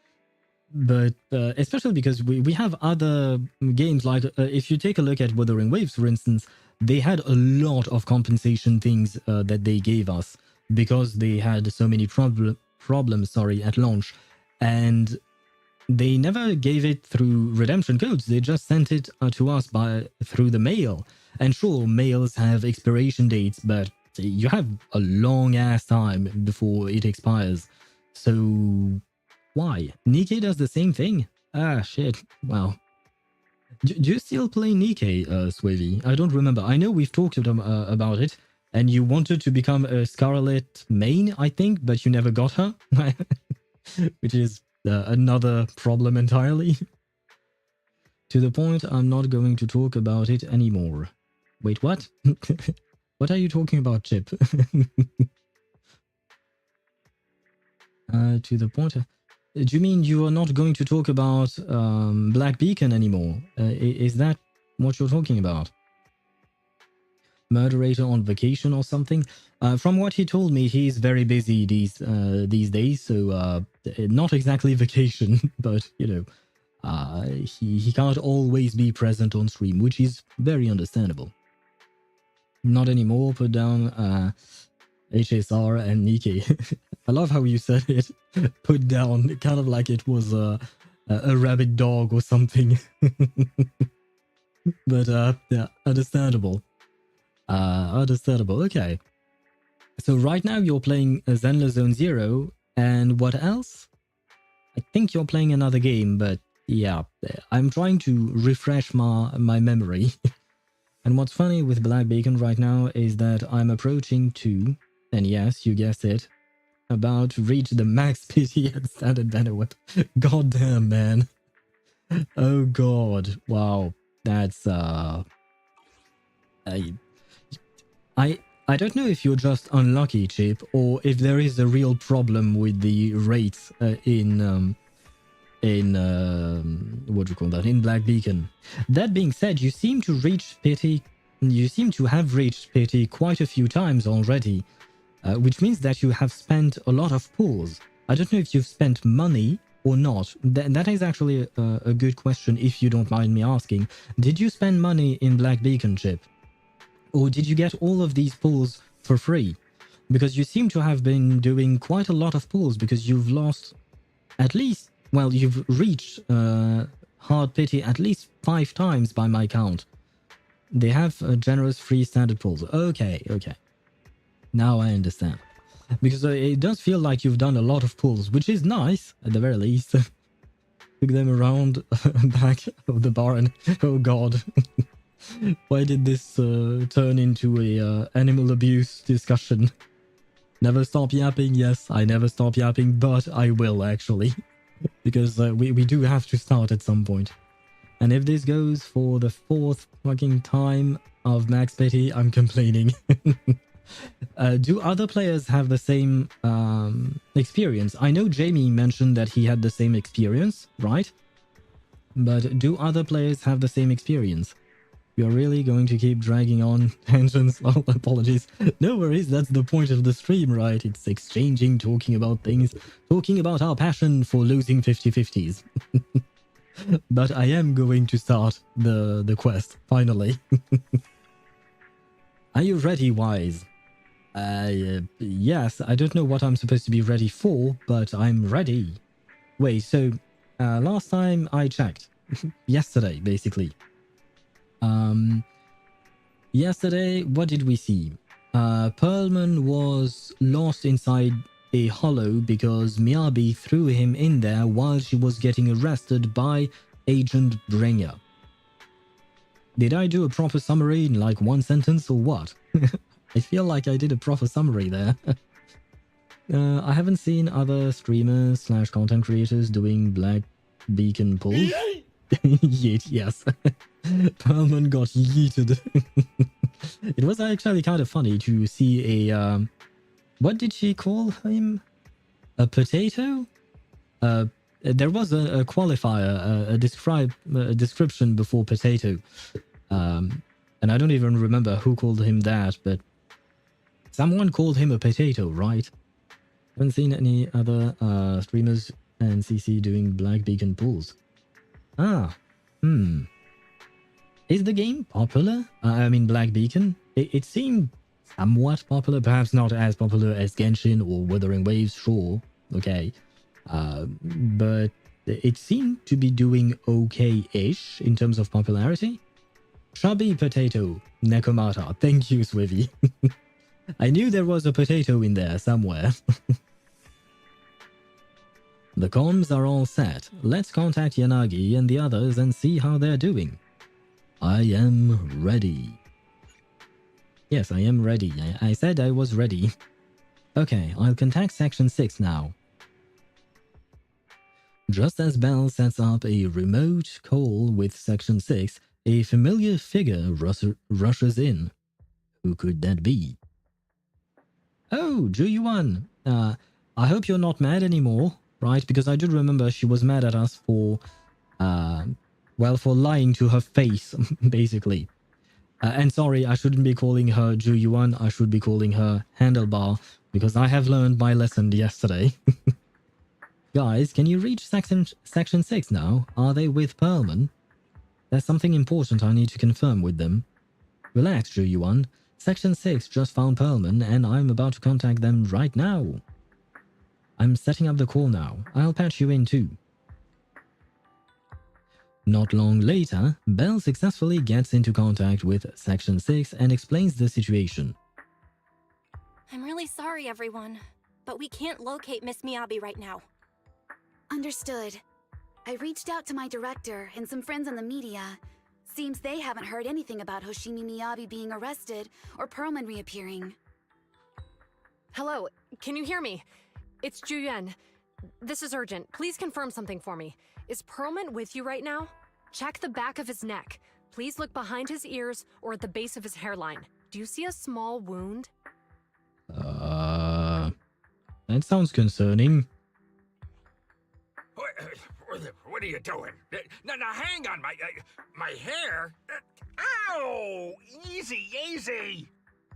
But especially because we have other games like if you take a look at Wuthering Waves, for instance, they had a lot of compensation things that they gave us because they had so many problems at launch, and they never gave it through redemption codes. They just sent it to us through the mail. And sure, mails have expiration dates, but you have a long ass time before it expires. So why? Nikkei does the same thing? Ah, shit. Wow. Do you still play Nikkei, Swavy? I don't remember. I know we've talked about it, and you wanted to become a Scarlet main, I think, but you never got her, which is another problem entirely. To the point, I'm not going to talk about it anymore. Wait, what? What are you talking about, Chip? To the point... do you mean you are not going to talk about Black Beacon anymore? Is that what you're talking about? Moderator on vacation or something? From what he told me, he's very busy these days, so not exactly vacation, but you know, he can't always be present on stream, which is very understandable. Not anymore. Put down HSR and Nikkei. I love how you said it. Put down, kind of like it was a rabid dog or something. But yeah, understandable. Understandable. Okay. So right now you're playing Zenless Zone Zero, and what else? I think you're playing another game, but yeah, I'm trying to refresh my memory. And what's funny with Black Beacon right now is that I'm approaching to, and yes, you guessed it, about to reach the max pity and standard bandwidth. God damn, man. Oh god. Wow. That's I I don't know if you're just unlucky, Chip, or if there is a real problem with the rates in what do you call that, in Black Beacon. That being said, you seem to have reached pity quite a few times already, which means that you have spent a lot of pools. I don't know if you've spent money or not. That is actually a good question, if you don't mind me asking. Did you spend money in Black Beacon, Chip? Or did you get all of these pools for free? Because you seem to have been doing quite a lot of pools, because you've lost at least, well, you've reached hard pity at least 5 times by my count. They have generous free standard pools. Okay. Now I understand. Because it does feel like you've done a lot of pulls, which is nice, at the very least. Took them around back of the barn. Oh god. Why did this turn into a animal abuse discussion? Never stop yapping. Yes, I never stop yapping, but I will actually. Because we do have to start at some point. And if this goes for the 4th fucking time of Max Pity, I'm complaining. Do other players have the same experience? I know Jamie mentioned that he had the same experience, right? But do other players have the same experience? You're really going to keep dragging on tangents? Oh, apologies. No worries, that's the point of the stream, right? It's exchanging, talking about things, talking about our passion for losing 50-50s. But I am going to start the quest, finally. Are you ready, Wise? Yes, I don't know what I'm supposed to be ready for, but I'm ready. Wait, so, last time I checked, yesterday, basically. Yesterday, what did we see? Perlman was lost inside a hollow because Miyabi threw him in there while she was getting arrested by Agent Bringer. Did I do a proper summary in like 1 sentence or what? I feel like I did a proper summary there. I haven't seen other streamers / content creators doing Black Beacon pulls. Yeet, yes. Perlman got yeeted. It was actually kind of funny to see a... what did she call him? A potato? There was a qualifier, a description before potato. And I don't even remember who called him that, but someone called him a potato, right? Haven't seen any other streamers and CC doing Black Beacon pulls. Is the game popular? I mean, Black Beacon? It seemed somewhat popular, perhaps not as popular as Genshin or Wuthering Waves, sure, okay. But it seemed to be doing okay-ish in terms of popularity. Chubby Potato, Nekomata, thank you, Swivy. I knew there was a potato in there somewhere. The comms are all set. Let's contact Yanagi and the others and see how they're doing. I am ready. Yes, I am ready. I said I was ready. Okay, I'll contact Section 6 now. Just as Belle sets up a remote call with Section 6, a familiar figure rushes in. Who could that be? Oh, Ju-Yuan. I hope you're not mad anymore, right? Because I do remember she was mad at us for, well, for lying to her face, basically. And sorry, I shouldn't be calling her Ju-Yuan. I should be calling her Handlebar, because I have learned my lesson yesterday. Guys, can you reach Section 6 now? Are they with Perlman? There's something important I need to confirm with them. Relax, Ju-Yuan. Section 6 just found Perlman, and I'm about to contact them right now. I'm setting up the call now. I'll patch you in too. Not long later, Belle successfully gets into contact with Section 6 and explains the situation. I'm really sorry, everyone, but we can't locate Miss Miyabi right now. Understood. I reached out to my director and some friends in the media. Seems they haven't heard anything about Hoshimi Miyabi being arrested or Perlman reappearing. Hello, can you hear me? It's Ju-Yuan. This is urgent. Please confirm something for me. Is Perlman with you right now? Check the back of his neck. Please look behind his ears or at the base of his hairline. Do you see a small wound? That sounds concerning. What are you doing? Now, hang on, my hair. Ow! Easy, easy.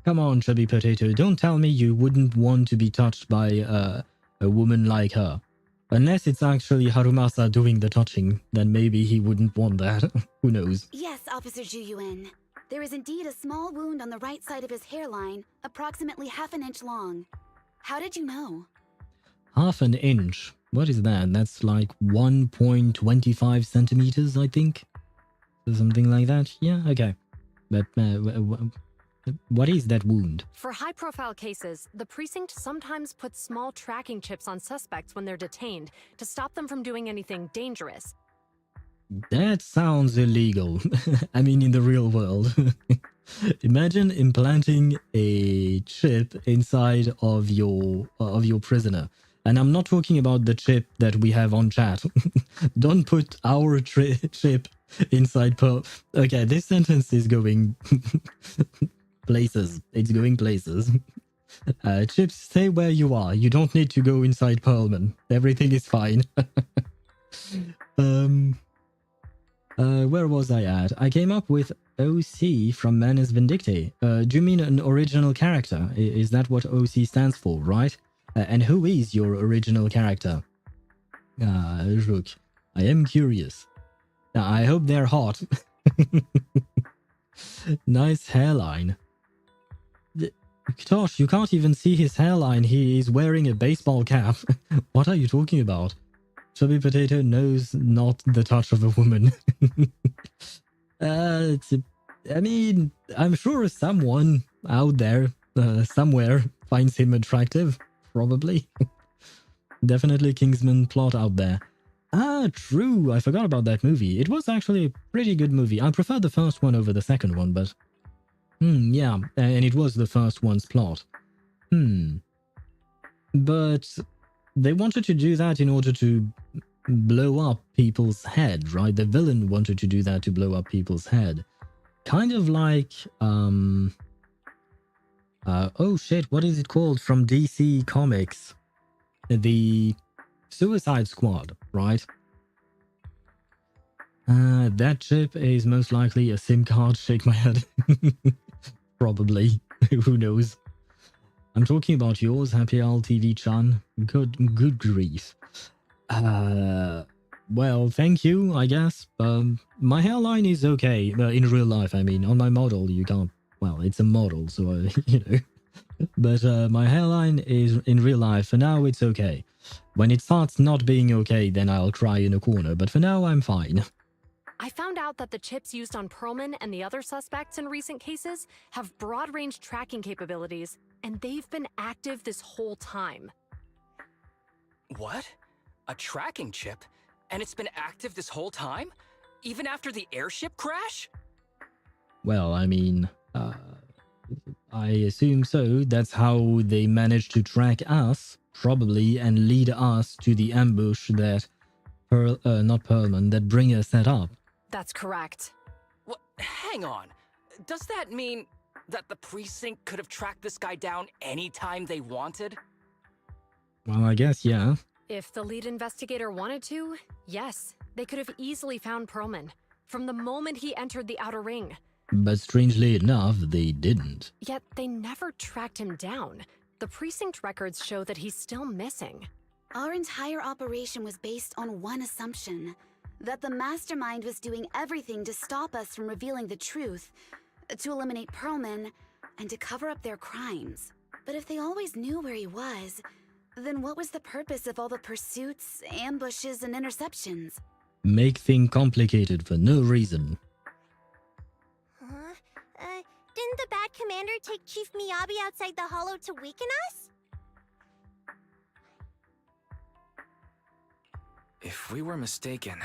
Come on, Chubby Potato, don't tell me you wouldn't want to be touched by a woman like her. Unless it's actually Harumasa doing the touching, then maybe he wouldn't want that. Who knows? Yes, Officer Juyuan. There is indeed a small wound on the right side of his hairline, approximately half an inch long. How did you know? Half an inch. What is that? That's like 1.25 centimeters, I think. Or something like that. Yeah, okay. But what is that wound? For high-profile cases, the precinct sometimes puts small tracking chips on suspects when they're detained to stop them from doing anything dangerous. That sounds illegal. I mean, in the real world. Imagine implanting a chip inside of your prisoner. And I'm not talking about the chip that we have on chat. Don't put our chip inside Okay, this sentence is going places. It's going places. Chips, stay where you are. You don't need to go inside Pearlman. Everything is fine. Where was I at? I came up with OC from Manus Vindicte. Do you mean an original character? Is that what OC stands for, right? And who is your original character? Rook, I am curious. I hope they're hot. Nice hairline. Gosh, you can't even see his hairline. He is wearing a baseball cap. What are you talking about? Chubby Potato knows not the touch of a woman. I mean, I'm sure someone out there, somewhere, finds him attractive. Probably. Definitely Kingsman plot out there. Ah, true. I forgot about that movie. It was actually a pretty good movie. I prefer the first one over the second one, but... yeah, and it was the first one's plot. But they wanted to do that in order to blow up people's head, right? The villain wanted to do that to blow up people's head. Kind of like, oh shit, what is it called from DC Comics? The Suicide Squad, right? That chip is most likely a SIM card. Shake my head. Probably. Who knows? I'm talking about yours, Happy Owl TV-chan. Good grief. Well, thank you, I guess. My hairline is okay. In real life, I mean. On my model, you can't... Well, it's a model, so, you know. But my hairline is in real life. For now, it's okay. When it starts not being okay, then I'll cry in a corner. But for now, I'm fine. I found out that the chips used on Perlman and the other suspects in recent cases have broad-range tracking capabilities, and they've been active this whole time. What? A tracking chip? And it's been active this whole time? Even after the airship crash? Well, I mean, I assume so. That's how they managed to track us, probably, and lead us to the ambush that not Perlman, that Bringer set up. That's correct. What? Hang on. Does that mean that the precinct could have tracked this guy down anytime they wanted? Well, I guess, yeah. If the lead investigator wanted to, yes, they could have easily found Perlman from the moment he entered the outer ring. But strangely enough, they didn't. Yet they never tracked him down. The precinct records show that he's still missing. Our entire operation was based on one assumption, that the mastermind was doing everything to stop us from revealing the truth, to eliminate Perlman, and to cover up their crimes. But if they always knew where he was, then what was the purpose of all the pursuits, ambushes, and interceptions? Make things complicated for no reason. Didn't the bad commander take Chief Miyabi outside the hollow to weaken us? If we were mistaken,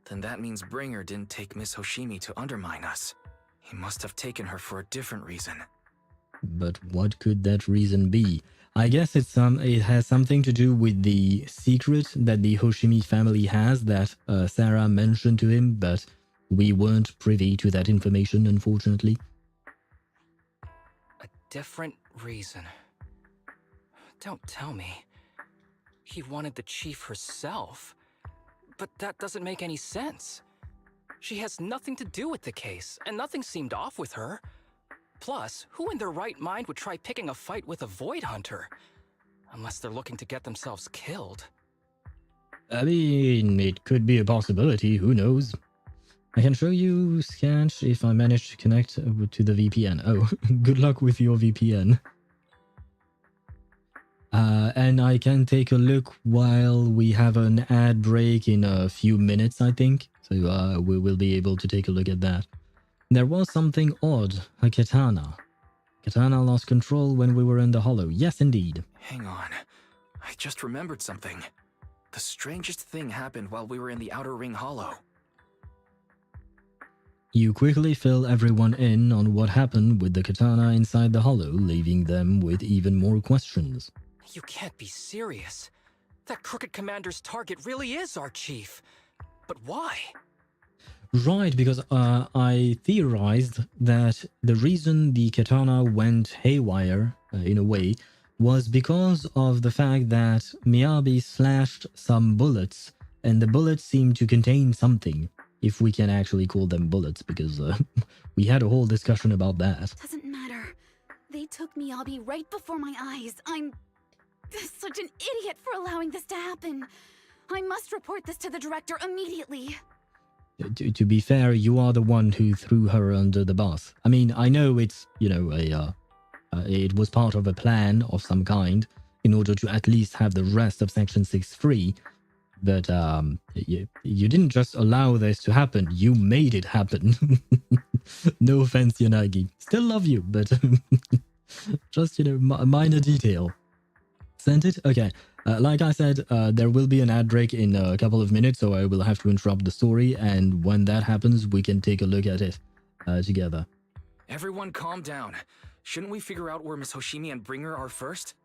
then that means Bringer didn't take Miss Hoshimi to undermine us. He must have taken her for a different reason. But what could that reason be? I guess it has something to do with the secret that the Hoshimi family has that Sarah mentioned to him, but we weren't privy to that information, unfortunately. A different reason. Don't tell me. He wanted the chief herself. But that doesn't make any sense. She has nothing to do with the case, and nothing seemed off with her. Plus, who in their right mind would try picking a fight with a Void Hunter? Unless they're looking to get themselves killed. I mean, it could be a possibility, who knows? I can show you Sketch if I manage to connect to the VPN. Oh, good luck with your VPN. And I can take a look while we have an ad break in a few minutes, I think. So we will be able to take a look at that. There was something odd. A katana. Katana lost control when we were in the hollow. Yes, indeed. Hang on. I just remembered something. The strangest thing happened while we were in the Outer Ring Hollow. You quickly fill everyone in on what happened with the katana inside the hollow, leaving them with even more questions. You can't be serious. That crooked commander's target really is our chief. But why? Right, because I theorized that the reason the katana went haywire, in a way, was because of the fact that Miyabi slashed some bullets, and the bullets seemed to contain something, if we can actually call them bullets, because we had a whole discussion about that. Doesn't matter. They took Miyabi right before my eyes. I'm such an idiot for allowing this to happen. I must report this to the director immediately. To be fair, you are the one who threw her under the bus. I mean, I know it's, you know, it was part of a plan of some kind in order to at least have the rest of Section 6 free. But you didn't just allow this to happen. You made it happen. No offense, Yanagi. Still love you, but just, you know, minor detail. Sent it? Okay. Like I said, there will be an ad break in a couple of minutes, so I will have to interrupt the story, and when that happens, we can take a look at it together. Everyone calm down. Shouldn't we figure out where Miss Hoshimi and Bringer are first?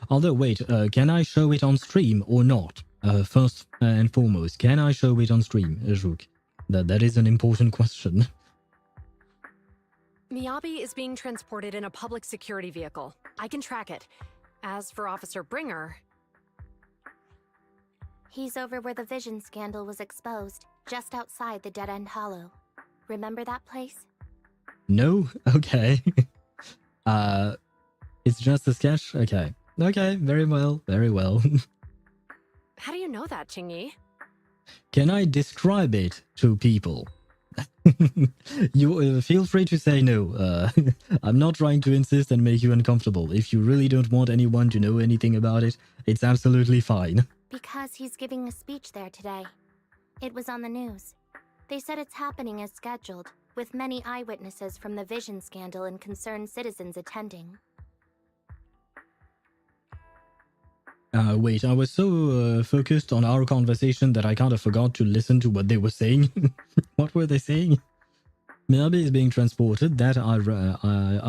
Although, wait, can I show it on stream or not? First and foremost, can I show it on stream, Juk? That is an important question. Miyabi is being transported in a public security vehicle. I can track it. As for Officer Bringer... He's over where the vision scandal was exposed, just outside the Dead End Hollow. Remember that place? No? Okay. It's just a sketch? Okay. Okay, very well, very well. How do you know that, Qingyi? Can I describe it to people? You feel free to say no. I'm not trying to insist and make you uncomfortable. If you really don't want anyone to know anything about it, it's absolutely fine. Because he's giving a speech there today. It was on the news. They said it's happening as scheduled, with many eyewitnesses from the vision scandal and concerned citizens attending. Wait, I was so focused on our conversation that I kind of forgot to listen to what they were saying. What were they saying? Miyabi is being transported, that I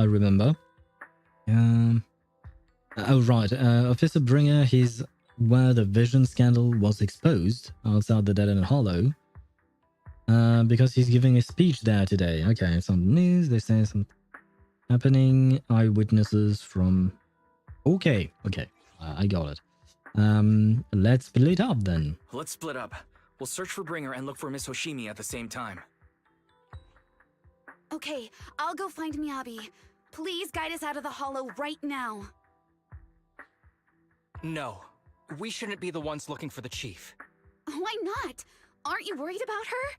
remember. Oh, right. Officer Bringer, he's where the vision scandal was exposed, outside the Dead End Hollow. Because he's giving a speech there today. Okay, it's on the news, they say some happening, eyewitnesses from... Okay, I got it. Let's split up then. Let's split up. We'll search for Bringer and look for Miss Hoshimi at the same time. Okay, I'll go find Miyabi. Please guide us out of the hollow right now. No. We shouldn't be the ones looking for the chief. Why not? Aren't you worried about her?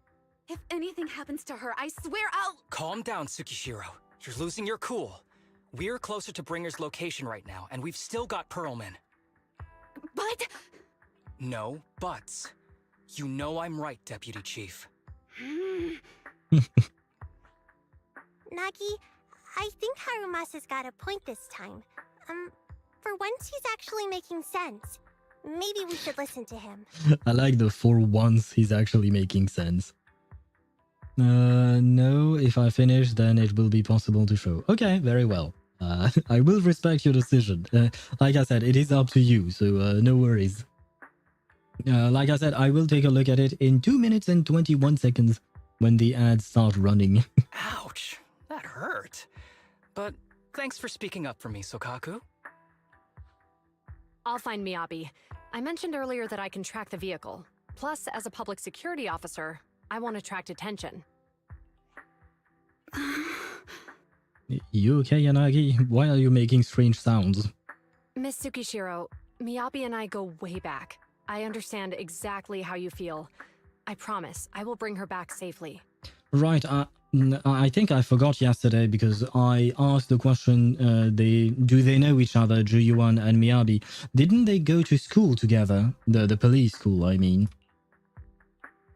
If anything happens to her, I swear I'll... Calm down, Tsukishiro. You're losing your cool. We're closer to Bringer's location right now, and we've still got Pearlman. But... No buts. You know I'm right, Deputy Chief. Nagi, I think Harumasa's got a point this time. For once he's actually making sense. Maybe we should listen to him. I like the for once he's actually making sense. No, if I finish, then it will be possible to show. Okay, very well. I will respect your decision. Like I said, it is up to you, so no worries. Like I said, I will take a look at it in 2 minutes and 21 seconds when the ads start running. Ouch, that hurt. But thanks for speaking up for me, Sokaku. I'll find Miyabi. I mentioned earlier that I can track the vehicle. Plus, as a public security officer, I want to attract attention. You okay, Yanagi? Why are you making strange sounds? Miss Tsukishiro, Miyabi and I go way back. I understand exactly how you feel. I promise, I will bring her back safely. Right, I think I forgot yesterday because I asked the question, do they know each other, Juyuan and Miyabi? Didn't they go to school together? The police school, I mean.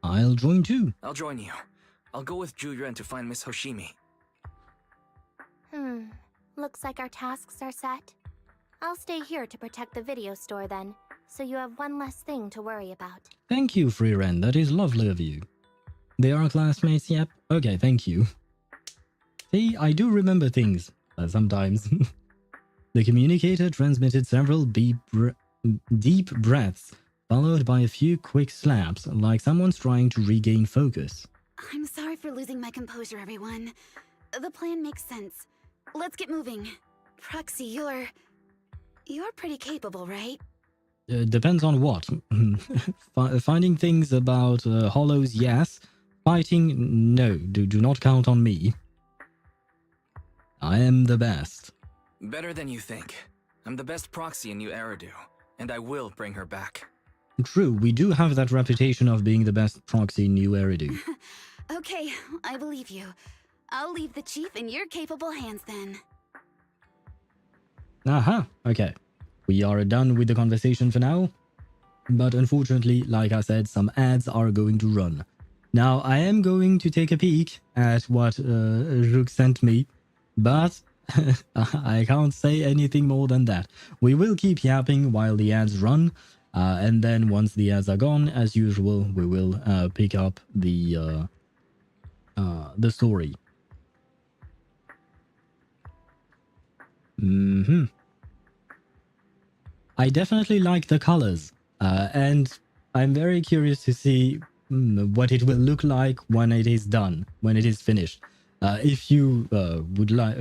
I'll join too. I'll join you. I'll go with Juyuan to find Miss Hoshimi. Looks like our tasks are set. I'll stay here to protect the video store then, so you have one less thing to worry about. Thank you, Freeren. That is lovely of you. They are classmates, yep. Okay, thank you. See, I do remember things, sometimes. The communicator transmitted several deep breaths, followed by a few quick slaps, like someone's trying to regain focus. I'm sorry for losing my composure, everyone. The plan makes sense. Let's get moving. Proxy, you're pretty capable, right? Depends on what. Finding things about hollows, yes. Fighting, no. Do not count on me. I am the best. Better than you think. I'm the best proxy in New Eridu, and I will bring her back. True, we do have that reputation of being the best proxy in New Eridu. Okay, I believe you. I'll leave the chief in your capable hands then. Aha, okay. We are done with the conversation for now. But unfortunately, like I said, some ads are going to run. Now, I am going to take a peek at what Rook sent me, but I can't say anything more than that. We will keep yapping while the ads run, and then once the ads are gone, as usual, we will pick up the story. I definitely like the colors, and I'm very curious to see what it will look like when it is done, when it is finished. If you would like,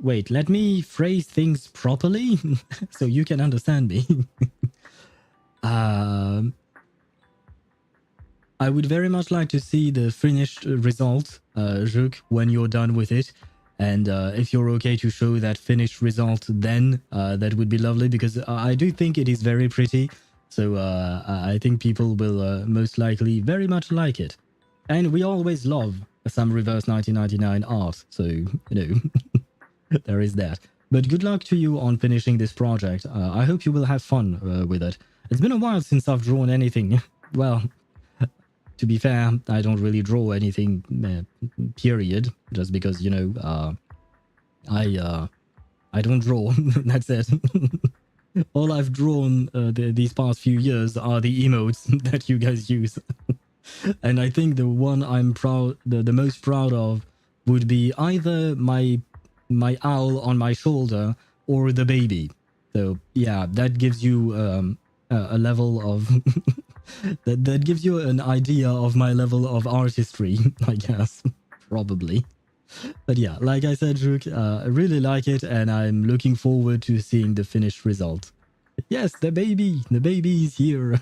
wait, let me phrase things properly so you can understand me. I would very much like to see the finished result, Juk, when you're done with it. And if you're okay to show that finished result then, that would be lovely, because I do think it is very pretty. So I think people will most likely very much like it. And we always love some reverse 1999 art, so, you know, there is that. But good luck to you on finishing this project. I hope you will have fun with it. It's been a while since I've drawn anything. Well, to be fair, I don't really draw anything, period, just because, you know, I don't draw. That's it. All I've drawn these past few years are the emotes that you guys use. And I think the one I'm proud, the most proud of would be either my owl on my shoulder or the baby. So yeah, that gives you a level of that gives you an idea of my level of artistry, I guess, probably. But yeah, like I said, Juk, I really like it, and I'm looking forward to seeing the finished result. Yes, the baby is here.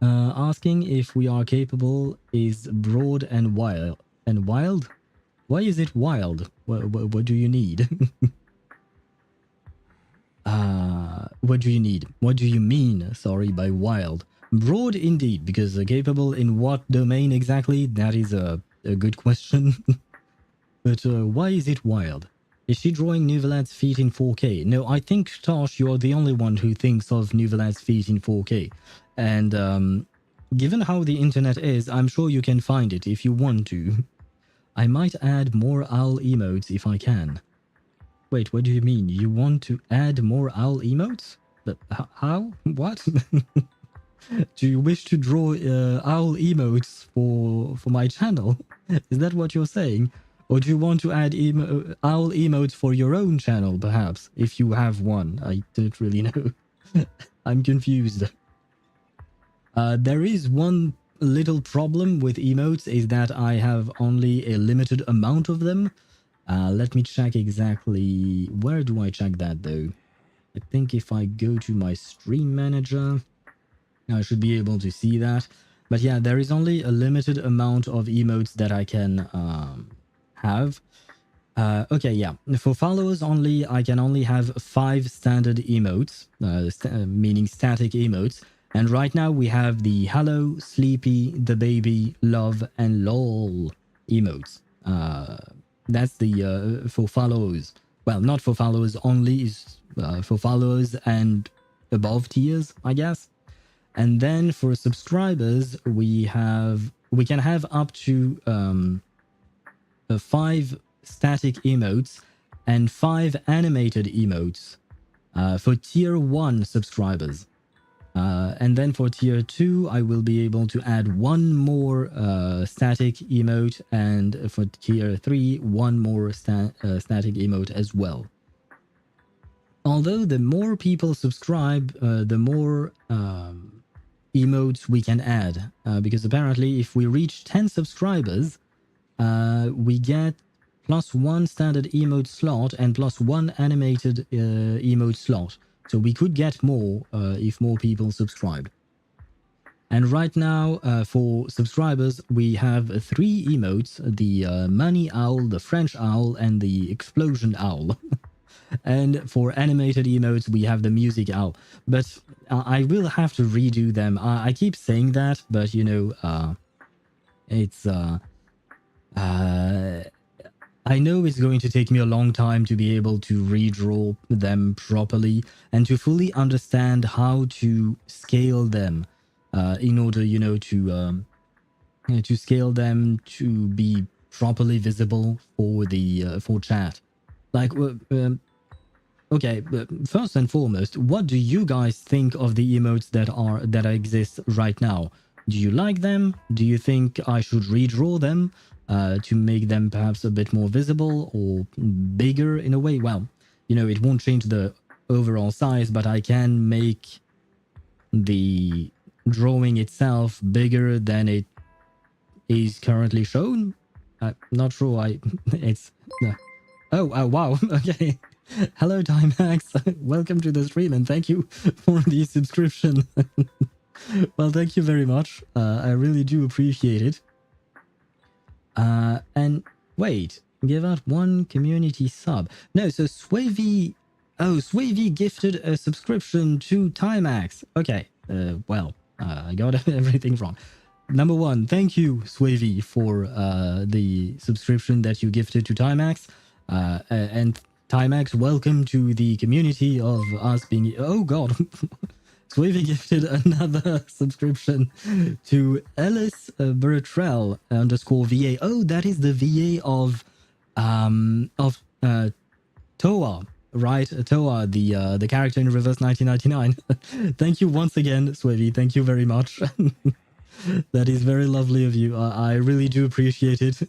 Asking if we are capable is broad and wild. And wild? Why is it wild? What do you need? What do you need? What do you mean, sorry, by wild? Broad indeed, because capable in what domain exactly? That is a good question. But why is it wild? Is she drawing Nouvelad's feet in 4K? No, I think, Tosh, you're the only one who thinks of Nouvelad's feet in 4K. And given how the internet is, I'm sure you can find it if you want to. I might add more owl emotes if I can. Wait, what do you mean? You want to add more owl emotes? But how? What? Do you wish to draw owl emotes for my channel? Is that what you're saying? Or do you want to add owl emotes for your own channel, perhaps? If you have one. I don't really know. I'm confused. There is one little problem with emotes, is that I have only a limited amount of them. Let me check exactly. Where do I check that though? I think if I go to my stream manager, I should be able to see that. But yeah, there is only a limited amount of emotes that I can have. Okay, yeah. For followers only, I can only have 5 standard emotes, meaning static emotes. And right now we have the hello, sleepy, the baby, love, and lol emotes. That's the for followers. Well, not for followers only, is for followers and above tiers, I guess. And then for subscribers, we can have up to 5 static emotes and 5 animated emotes for tier 1 subscribers. And then for tier 2, I will be able to add 1 more static emote, and for tier 3, 1 more static emote as well. Although the more people subscribe, the more emotes we can add, because apparently if we reach 10 subscribers, we get +1 standard emote slot and +1 animated emote slot. So we could get more if more people subscribe. And right now, for subscribers, we have 3 emotes: the money owl, the French owl, and the explosion owl. And for animated emotes, we have the music owl. But I will have to redo them. I keep saying that, but you know, it's... I know it's going to take me a long time to be able to redraw them properly and to fully understand how to scale them in order, you know, to scale them to be properly visible for the for chat. Like, okay, first and foremost, what do you guys think of the emotes that exist right now? Do you like them? Do you think I should redraw them to make them perhaps a bit more visible or bigger in a way? Well, you know, it won't change the overall size, but I can make the drawing itself bigger than it is currently shown. I'm not sure. It's oh wow. Okay. Hello, Timex. Welcome to the stream, and thank you for the subscription. Well, thank you very much. I really do appreciate it. And wait, give out 1 community sub. No, so Swavy... Oh, Swavy gifted a subscription to Timex. Okay, well, I got everything wrong. Number 1, thank you, Swavy, for the subscription that you gifted to Timex. And Timex, welcome to the community of us being... Oh, God. Swavy gifted another subscription to Ellis Bertrell _VA. Oh, that is the VA of Toa, right? Toa, the character in Reverse 1999. Thank you once again, Swavy. Thank you very much. That is very lovely of you. I really do appreciate it.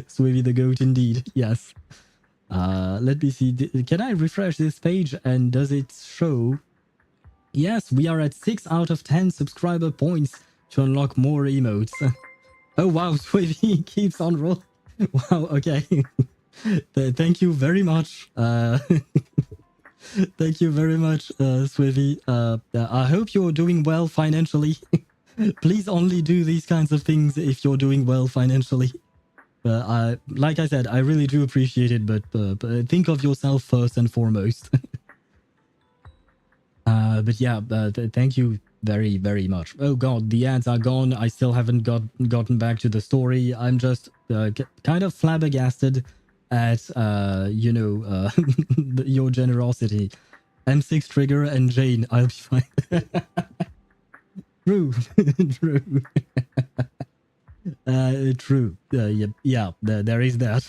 Swavy the goat indeed. Yes. Let me see. Can I refresh this page and does it show? Yes, we are at 6 out of 10 subscriber points to unlock more emotes. Oh wow, Swavy keeps on rolling. Wow, okay. Thank you very much. Thank you very much, Swavy. I hope you're doing well financially. Please only do these kinds of things if you're doing well financially. Like I said, I really do appreciate it, but think of yourself first and foremost. But yeah, thank you very, very much. Oh god, the ads are gone. I still haven't gotten back to the story. I'm just kind of flabbergasted at, you know, your generosity. M6 Trigger and Jane, I'll be fine. True, true. True. Yeah, there is that.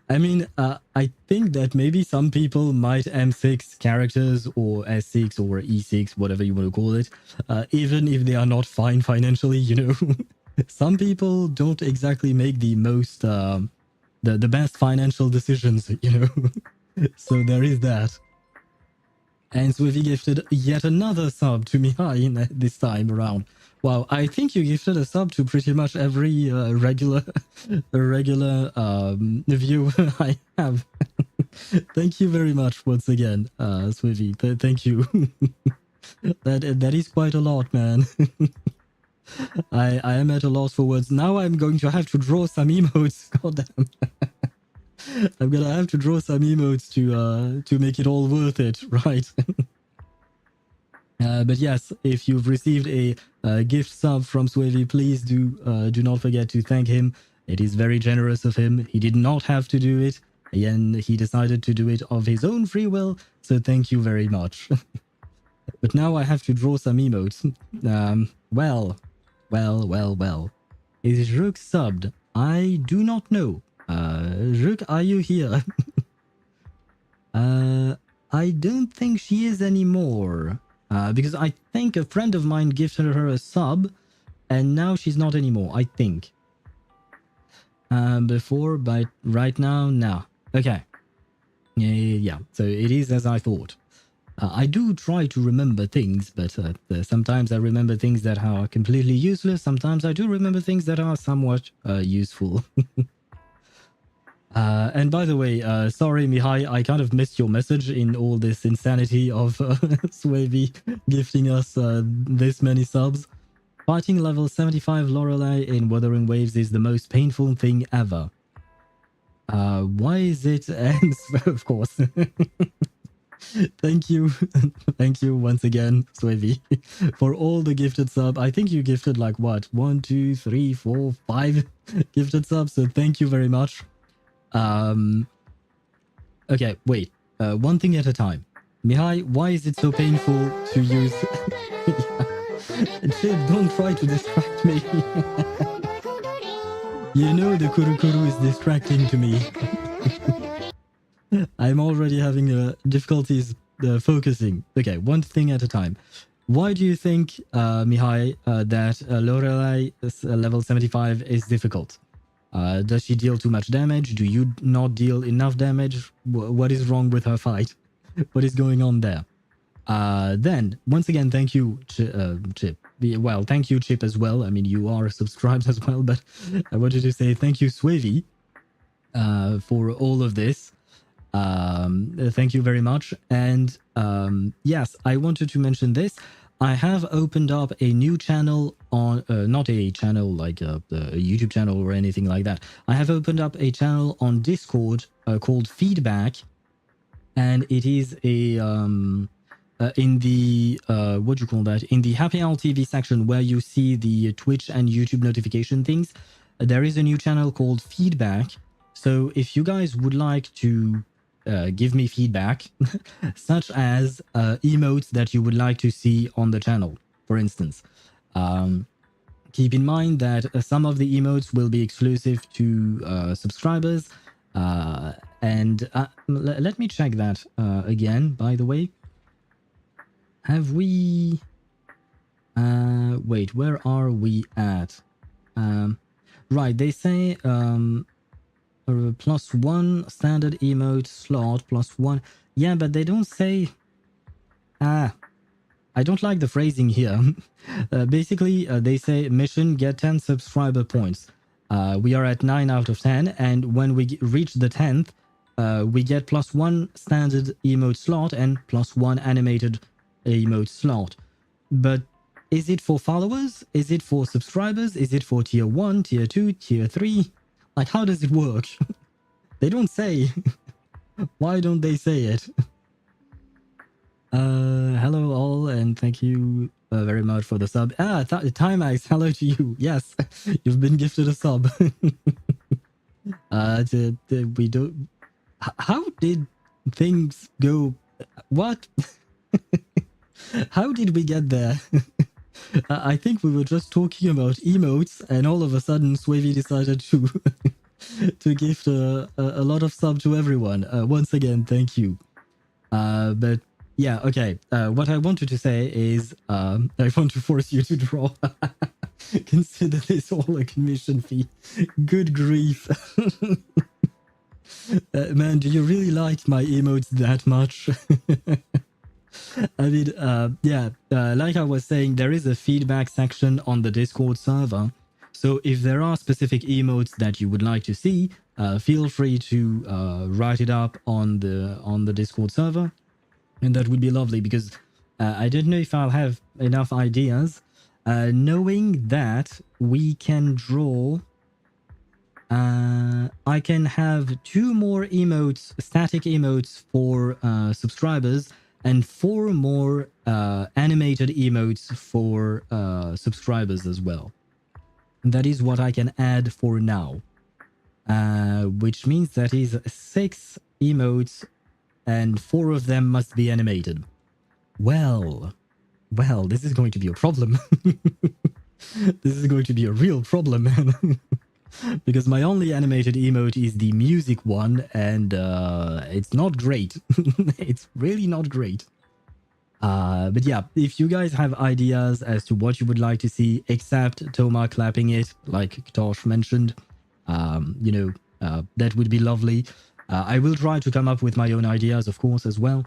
I mean, I think that maybe some people might M6 characters or S6 or E6, whatever you want to call it, even if they are not fine financially, you know. Some people don't exactly make the most, the best financial decisions, you know. So there is that. And Swivy gifted yet another sub to Mihai this time around. Wow, I think you gifted a sub to pretty much every regular view I have. Thank you very much once again, Swivy. Thank you. that is quite a lot, man. I am at a loss for words. Now I'm going to have to draw some emotes. Goddamn. I'm gonna have to draw some emotes to make it all worth it, right? But yes, if you've received a gift sub from Swavy, please do not forget to thank him. It is very generous of him. He did not have to do it, and he decided to do it of his own free will. So thank you very much. But now I have to draw some emotes. Well. Is Rook subbed? I do not know. Rook, are you here? I don't think she is anymore. Because I think a friend of mine gifted her a sub, and now she's not anymore, I think. Before, but right now, no. Okay. Yeah, so it is as I thought. I do try to remember things, but sometimes I remember things that are completely useless. Sometimes I do remember things that are somewhat useful. And by the way, sorry, Mihai, I kind of missed your message in all this insanity of Swavy gifting us this many subs. Fighting level 75 Lorelei in Wuthering Waves is the most painful thing ever. Why is it? And of course. Thank you. Thank you once again, Swavy, for all the gifted sub. I think you gifted like what? 1, 2, 3, 4, 5 gifted subs. So thank you very much. Okay, wait. One thing at a time. Mihai, why is it so painful to use... Chip, don't try to distract me. You know the Kurukuru is distracting to me. I'm already having difficulties focusing. Okay, one thing at a time. Why do you think, Mihai, that Lorelei level 75 is difficult? Does she deal too much damage? Do you not deal enough damage? What is wrong with her fight? What is going on there? Then, once again, thank you, Chip. Well, thank you, Chip, as well. I mean, you are subscribed as well, but I wanted to say thank you, Swavy, for all of this. Thank you very much. And yes, I wanted to mention this. I have opened up a new channel on, not a channel like a YouTube channel or anything like that. I have opened up a channel on Discord called Feedback. And it is a, in the, what do you call that? In the Happy Hour TV section where you see the Twitch and YouTube notification things, there is a new channel called Feedback. So if you guys would like to give me feedback, such as emotes that you would like to see on the channel, for instance. Keep in mind that some of the emotes will be exclusive to subscribers. And let me check that again, by the way. Have we... wait, where are we at? Right, they say... +1 standard emote slot, +1. Yeah, but they don't say... I don't like the phrasing here. Basically, they say mission get 10 subscriber points. We are at 9 out of 10, and when we reach the 10th, we get +1 standard emote slot and +1 animated emote slot. But is it for followers? Is it for subscribers? Is it for tier 1, tier 2, tier 3? Like, how does it work? They don't say. Why don't they say it? Hello all, and thank you very much for the sub. Timex, hello to you. Yes, you've been gifted a sub. We don't... How did things go? What? How did we get there? I think we were just talking about emotes, and all of a sudden Swavy decided to to gift a lot of sub to everyone. Once again, thank you. But yeah, okay. What I wanted to say is I want to force you to draw. Consider this all a commission fee. Good grief. Man, do you really like my emotes that much? I mean, like I was saying, there is a feedback section on the Discord server. So if there are specific emotes that you would like to see, feel free to write it up on the Discord server, and that would be lovely because I don't know if I'll have enough ideas. Knowing that we can draw, I can have 2 more emotes, static emotes for subscribers, and 4 more animated emotes for subscribers as well. That is what I can add for now, which means that is 6 emotes, and 4 of them must be animated. Well, this is going to be a problem. This is going to be a real problem, man. Because my only animated emote is the music one, and it's not great. It's really not great. But yeah, if you guys have ideas as to what you would like to see, except Toma clapping it, like Tosh mentioned, that would be lovely. I will try to come up with my own ideas, of course, as well.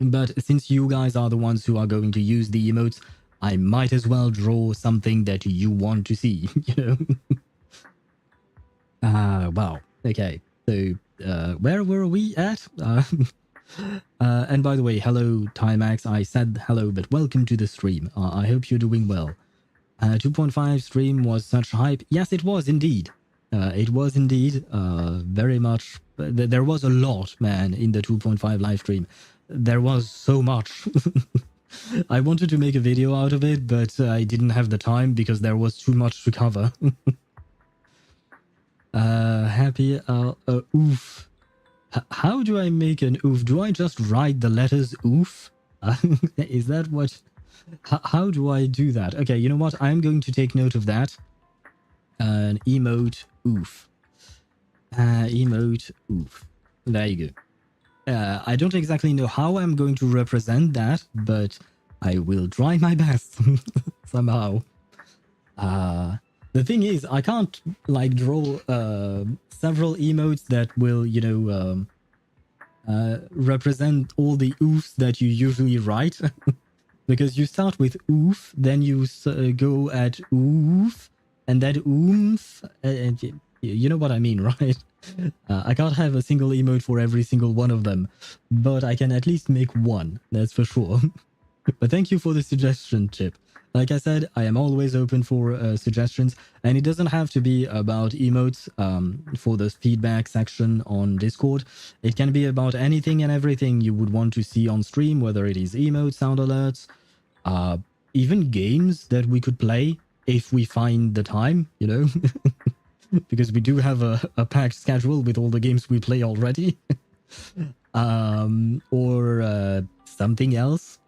But since you guys are the ones who are going to use the emotes, I might as well draw something that you want to see, you know? Wow. Okay. So, where were we at? And by the way, hello, Timax. I said hello, but welcome to the stream. I hope you're doing well. 2.5 stream was such hype. Yes, it was indeed. It was indeed very much. There was a lot, man, in the 2.5 live stream. There was so much. I wanted to make a video out of it, but I didn't have the time because there was too much to cover. Happy oof. How do I make an oof? Do I just write the letters oof? Is that what... How do I do that? Okay, you know what? I'm going to take note of that. An emote oof. Emote oof. There you go. I don't exactly know how I'm going to represent that, but I will try my best somehow. The thing is, I can't like draw several emotes that will, you know, represent all the oofs that you usually write. Because you start with oof, then you go at oof, and then oomph, and you know what I mean, right? I can't have a single emote for every single one of them, but I can at least make one, that's for sure. But thank you for the suggestion, Chip. Like I said, I am always open for suggestions, and it doesn't have to be about emotes for the feedback section on Discord. It can be about anything and everything you would want to see on stream, whether it is emotes, sound alerts, even games that we could play if we find the time, you know? Because we do have a packed schedule with all the games we play already. Or something else.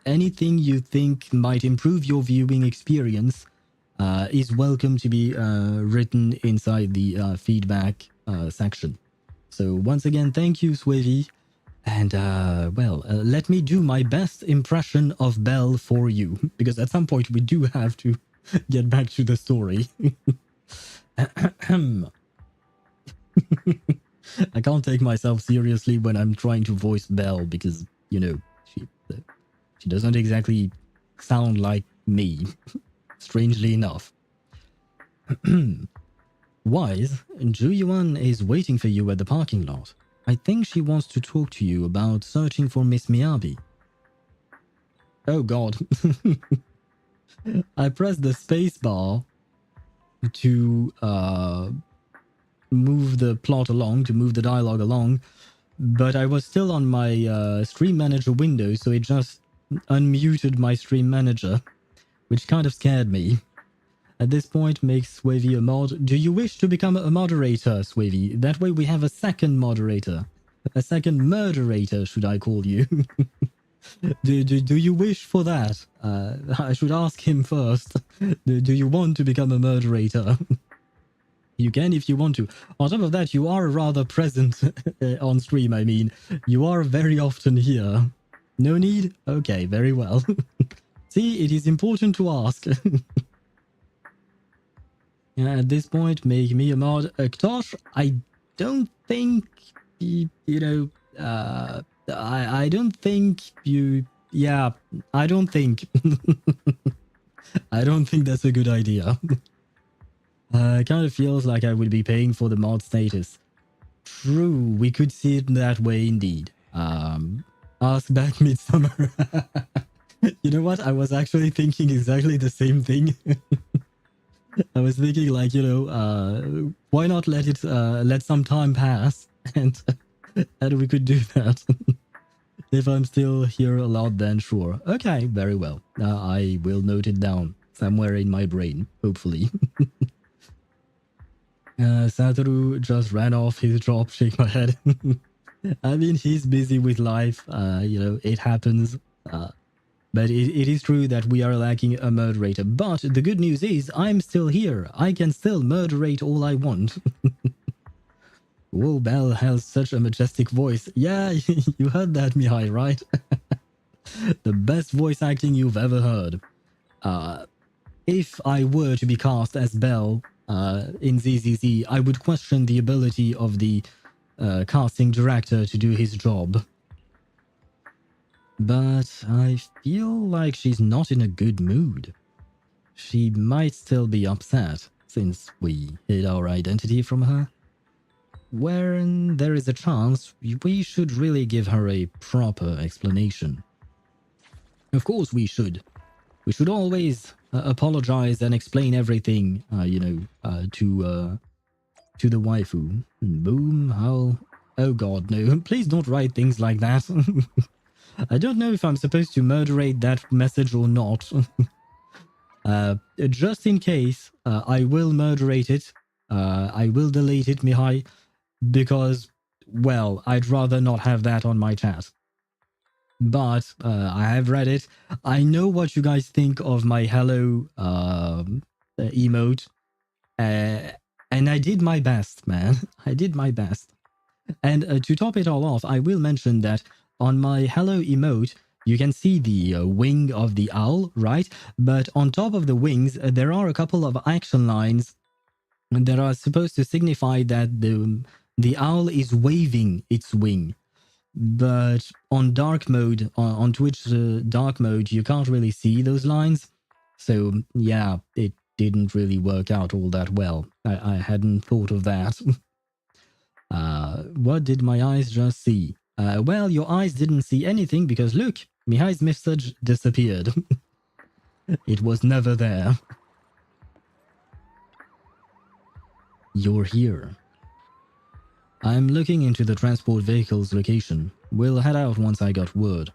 Anything you think might improve your viewing experience is welcome to be written inside the feedback section. So once again, thank you, Swavy. And, let me do my best impression of Belle for you, because at some point we do have to get back to the story. I can't take myself seriously when I'm trying to voice Belle, because, you know, she doesn't exactly sound like me, strangely enough. Wise, Ju-Yuan is waiting for you at the parking lot. I think she wants to talk to you about searching for Miss Miyabi. Oh god. I pressed the space bar to move the plot along, to move the dialogue along, but I was still on my stream manager window, so it just unmuted my stream manager, which kind of scared me. At this point, make Swavy a mod. Do you wish to become a moderator, Swavy? That way we have a second moderator. A second murderator, should I call you? do you wish for that? I should ask him first. Do you want to become a murderator? You can if you want to. On top of that, you are rather present on stream, I mean. You are very often here. No need? Okay, very well. See, it is important to ask. At this point, make me a mod. Ktosh, I don't think, I don't think you... Yeah, I don't think... I don't think that's a good idea. It kind of feels like I would be paying for the mod status. True, we could see it that way indeed. Ask back Midsummer. You know what? I was actually thinking exactly the same thing. I was thinking like, you know, why not let some time pass and we could do that. If I'm still here allowed, then sure. Okay, very well. I will note it down somewhere in my brain, hopefully. Satoru just ran off his job, shake my head. I mean, he's busy with life, you know, it happens. But it is true that we are lacking a murderator. But the good news is, I'm still here. I can still murderate all I want. Whoa, Belle has such a majestic voice. Yeah, you heard that, Mihai, right? The best voice acting you've ever heard. If I were to be cast as Belle in ZZZ, I would question the ability of the casting director to do his job. But I feel like she's not in a good mood. She might still be upset, since we hid our identity from her. When there is a chance, we should really give her a proper explanation. Of course we should. We should always apologize and explain everything, you know, to the waifu. Boom, how... Oh god, no. Please don't write things like that. I don't know if I'm supposed to murderate that message or not. Just in case, I will murderate it. I will delete it, Mihai, because, well, I'd rather not have that on my chat. But I have read it. I know what you guys think of my hello emote. And I did my best, man. I did my best. And to top it all off, I will mention that on my hello emote, you can see the wing of the owl, right? But on top of the wings, there are a couple of action lines that are supposed to signify that the owl is waving its wing. But on dark mode, on Twitch dark mode, you can't really see those lines. So yeah, it didn't really work out all that well. I hadn't thought of that. What did my eyes just see? Well, your eyes didn't see anything because look, Mihai's message disappeared. It was never there. You're here. I'm looking into the transport vehicle's location. We'll head out once I got word.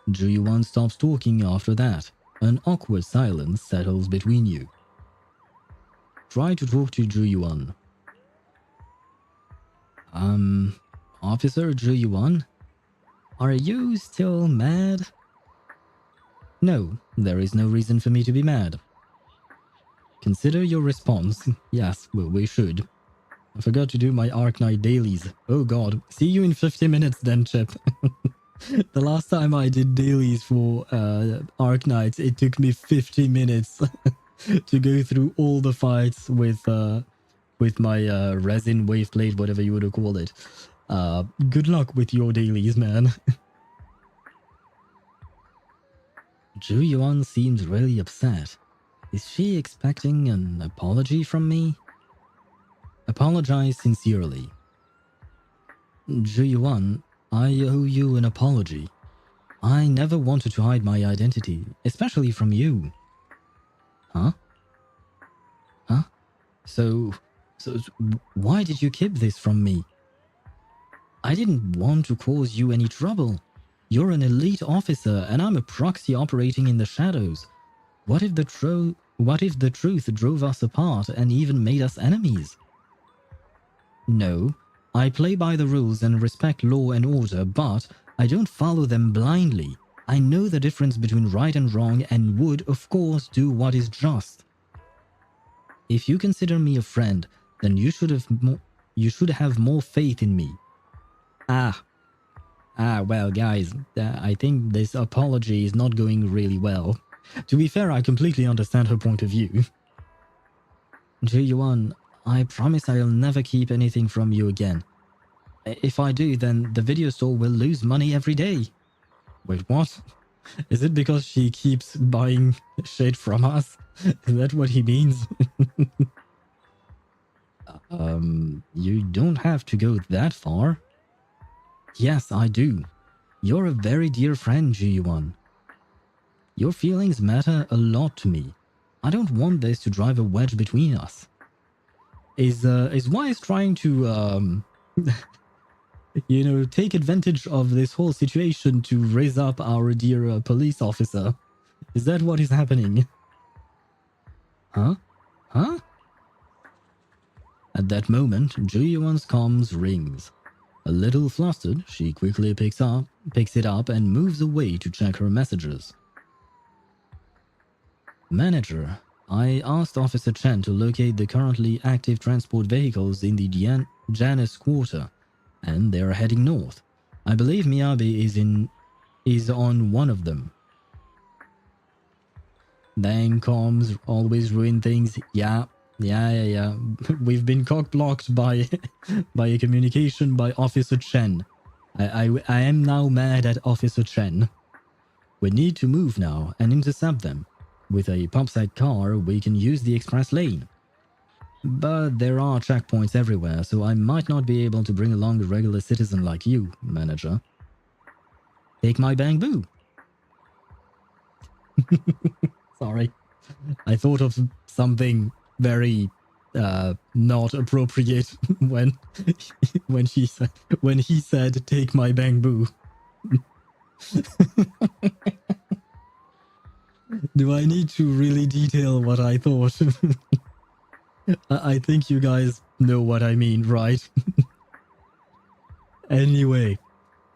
Ju-Yuan stops talking after that. An awkward silence settles between you. Try to talk to Ju-Yuan. Officer Ju-Yuan? Are you still mad? No, there is no reason for me to be mad. Consider your response. Yes, well, we should. I forgot to do my Arknight dailies. Oh god. See you in 50 minutes then, Chip. The last time I did dailies for Arknights, it took me 50 minutes to go through all the fights with my resin waveplate, whatever you would call it. Good luck with your dailies, man. Ju-Yuan seems really upset. Is she expecting an apology from me? Apologize sincerely. Ju-Yuan, I owe you an apology. I never wanted to hide my identity, especially from you. Huh? Huh? So why did you keep this from me? I didn't want to cause you any trouble. You're an elite officer and I'm a proxy operating in the shadows. What if the truth drove us apart and even made us enemies? No, I play by the rules and respect law and order, but I don't follow them blindly. I know the difference between right and wrong and would, of course, do what is just. If you consider me a friend, then you should have more faith in me. Well, guys, I think this apology is not going really well. To be fair, I completely understand her point of view. Ju-Yuan, I promise I'll never keep anything from you again. If I do, then the video store will lose money every day. Wait, what? Is it because she keeps buying shit from us? Is that what he means? You don't have to go that far. Yes, I do. You're a very dear friend, Ji-Yuan. Your feelings matter a lot to me. I don't want this to drive a wedge between us. Is Wise trying to, you know, take advantage of this whole situation to raise up our dear police officer? Is that what is happening? Huh? Huh? At that moment, Ju-Yuan's comms rings. A little flustered, she quickly picks it up and moves away to check her messages. Manager, I asked Officer Chen to locate the currently active transport vehicles in the Janus quarter, and they are heading north. I believe Miyabi is on one of them. Dang, comms always ruin things. Yeah. We've been cock-blocked by a communication by Officer Chen. I am now mad at Officer Chen. We need to move now and intercept them. With a PopSec car, we can use the express lane. But there are checkpoints everywhere, so I might not be able to bring along a regular citizen like you, Manager. Take my bamboo. Sorry. I thought of something very not appropriate when he said take my bamboo. Do I need to really detail what I thought? I think you guys know what I mean, right? Anyway,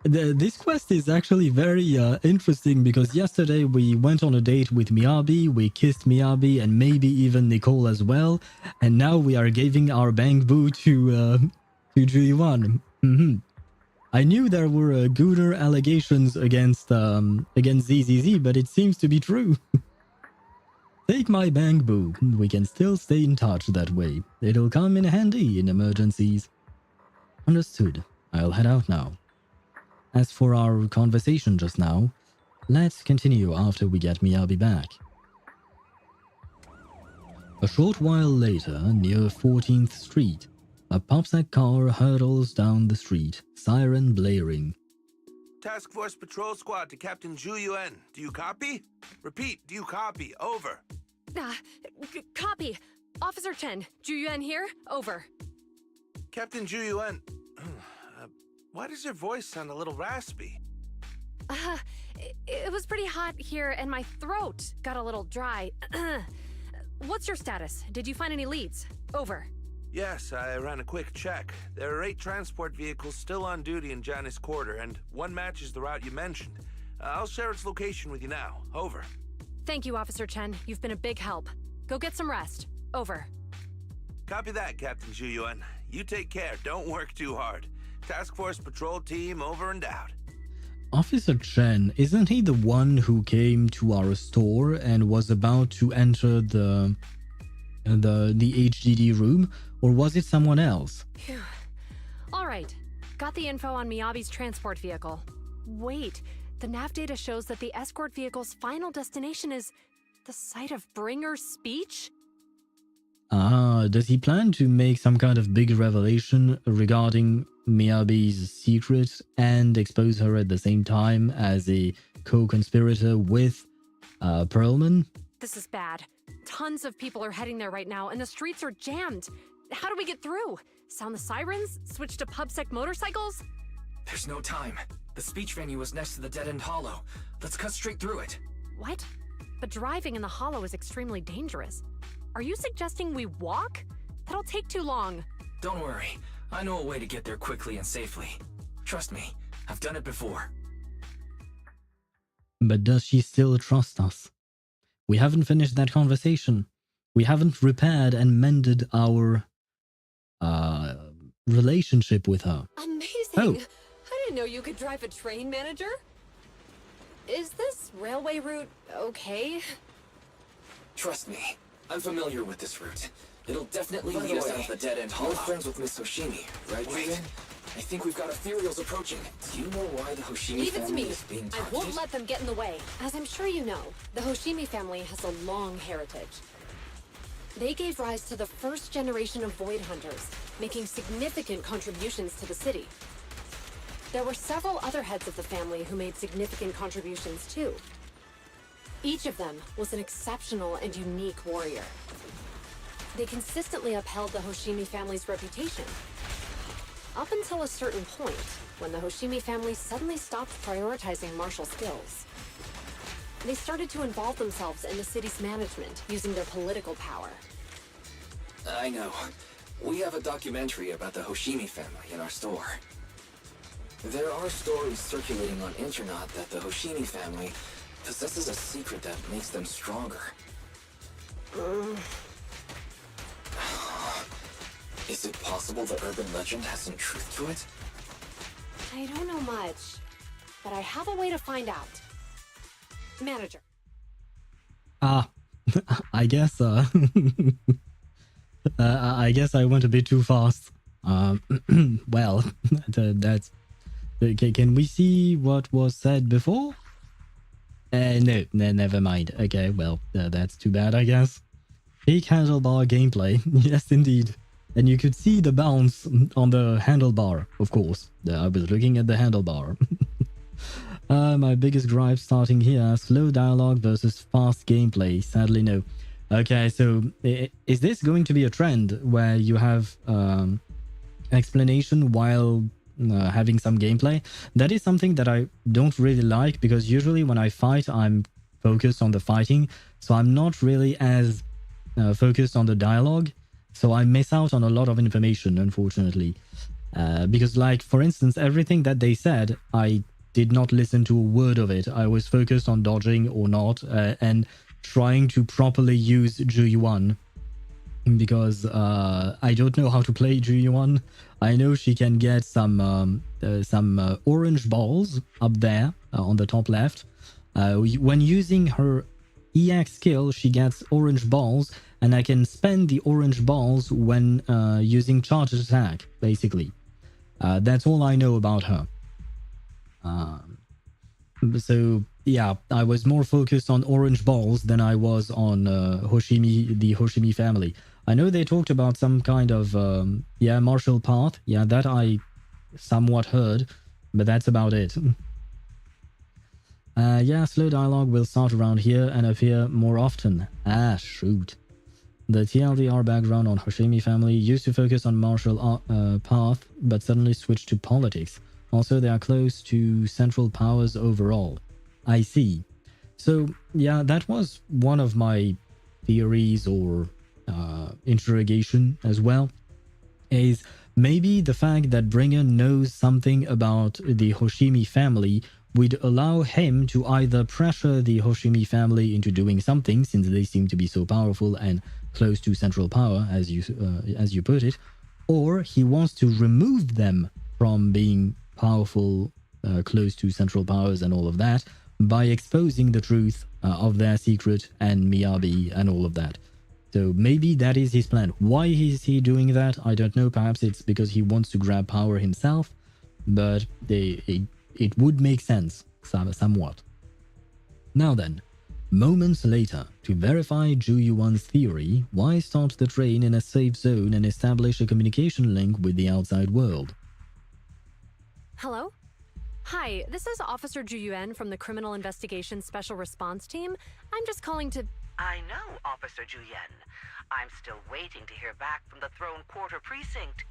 this quest is actually very interesting because yesterday we went on a date with Miyabi, we kissed Miyabi and maybe even Nicole as well, and now we are giving our bamboo to Ju-Yuan. I knew there were gooder allegations against ZZZ, but it seems to be true. Take my bamboo. We can still stay in touch that way. It'll come in handy in emergencies. Understood. I'll head out now. As for our conversation just now, let's continue after we get Miyabi back. A short while later, near 14th Street, a PopSec car hurtles down the street, siren blaring. Task Force Patrol Squad to Captain Ju-Yuan. Do you copy? Repeat, do you copy? Over. Copy. Officer Chen, Ju-Yuan here. Over. Captain Ju-Yuan, why does your voice sound a little raspy? It was pretty hot here and my throat got a little dry. What's your status? Did you find any leads? Over. Yes, I ran a quick check. There are 8 transport vehicles still on duty in Janus Quarter, and one matches the route you mentioned. I'll share its location with you now. Over. Thank you, Officer Chen. You've been a big help. Go get some rest. Over. Copy that, Captain Ju-Yuan. You take care. Don't work too hard. Task Force Patrol Team over and out. Officer Chen, isn't he the one who came to our store and was about to enter the HDD room, or was it someone else? Phew. All right. Got the info on Miyabi's transport vehicle. Wait, the nav data shows that the escort vehicle's final destination is the site of Bringer's speech? Does he plan to make some kind of big revelation regarding Miyabi's secret and expose her at the same time as a co-conspirator with Perlman? This is bad. Tons of people are heading there right now, and the streets are jammed. How do we get through? Sound the sirens? Switch to PubSec motorcycles? There's no time. The speech venue is next to the dead-end hollow. Let's cut straight through it. What? But driving in the hollow is extremely dangerous. Are you suggesting we walk? That'll take too long. Don't worry. I know a way to get there quickly and safely. Trust me, I've done it before. But does she still trust us? We haven't finished that conversation. We haven't repaired and mended our relationship with her. Amazing! Oh. I didn't know you could drive a train, Manager. Is this railway route okay? Trust me, I'm familiar with this route. It'll definitely lead us out of the dead-end hollow. You're friends with Miss Hoshimi, right, Julian? I think we've got Ethereals approaching. Do you know why the Hoshimi Leave it to family me. is being I targeted? won't let them get in the way. As I'm sure you know, the Hoshimi family has a long heritage. They gave rise to the first generation of Void Hunters, making significant contributions to the city. There were several other heads of the family who made significant contributions too. Each of them was an exceptional and unique warrior. They consistently upheld the Hoshimi family's reputation. Up until a certain point, when the Hoshimi family suddenly stopped prioritizing martial skills. They started to involve themselves in the city's management, using their political power. I know. We have a documentary about the Hoshimi family in our store. There are stories circulating on internet that the Hoshimi family possesses a secret that makes them stronger. Is it possible the urban legend has some truth to it? I don't know much, but I have a way to find out. Manager. I guess, I guess I went a bit too fast. Well, that's... Okay, can we see what was said before? No, never mind. Okay, well, that's too bad, I guess. Peak handlebar gameplay. Yes, indeed. And you could see the bounce on the handlebar, of course. I was looking at the handlebar. My biggest gripe starting here. Slow dialogue versus fast gameplay. Sadly, no. Okay, so is this going to be a trend where you have explanation while having some gameplay? That is something that I don't really like, because usually when I fight, I'm focused on the fighting. So I'm not really as focused on the dialogue. So I miss out on a lot of information, unfortunately. Because, like, for instance, everything that they said, I did not listen to a word of it. I was focused on dodging or not, and trying to properly use Ju-Yuan. Because I don't know how to play Ju-Yuan. I know she can get some orange balls up there on the top left. When using her EX skill, she gets orange balls, and I can spend the orange balls when using charged attack, basically. That's all I know about her. So, yeah, I was more focused on orange balls than I was on the Hoshimi family. I know they talked about some kind of, martial path. Yeah, that I somewhat heard, but that's about it. Slow dialogue will start around here and appear more often. Shoot. The TLDR background on Hoshimi family used to focus on martial path, but suddenly switched to politics. Also, they are close to central powers overall. I see. So, yeah, that was one of my theories or interrogation as well, is maybe the fact that Bringer knows something about the Hoshimi family would allow him to either pressure the Hoshimi family into doing something, since they seem to be so powerful and close to central power, as you put it, or he wants to remove them from being powerful, close to central powers and all of that, by exposing the truth of their secret and Miyabi and all of that. So maybe that is his plan. Why is he doing that? I don't know. Perhaps it's because he wants to grab power himself, but it would make sense somewhat. Now then, moments later, to verify Ju-Yuan's theory, Wise stops the train in a safe zone and establish a communication link with the outside world. Hello? Hi, this is Officer Ju-Yuan from the Criminal Investigation Special Response Team. I'm just calling to... I know, Officer Ju-Yuan. I'm still waiting to hear back from the Throne Quarter Precinct.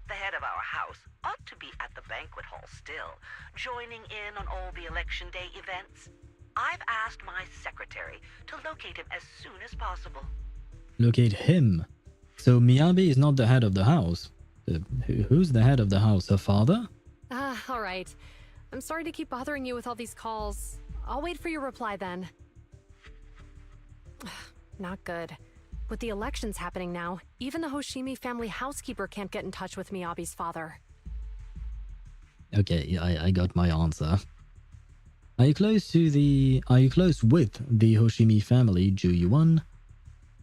The head of our house ought to be at the banquet hall still, joining in on all the Election Day events. I've asked my secretary to locate him as soon as possible. Locate him? So Miyabi is not the head of the house. Who's the head of the house? Her father? All right. I'm sorry to keep bothering you with all these calls. I'll wait for your reply then. Not good. With the elections happening now, even the Hoshimi family housekeeper can't get in touch with Miyabi's father. Okay, I got my answer. Are you close with the Hoshimi family, Ju-Yuan?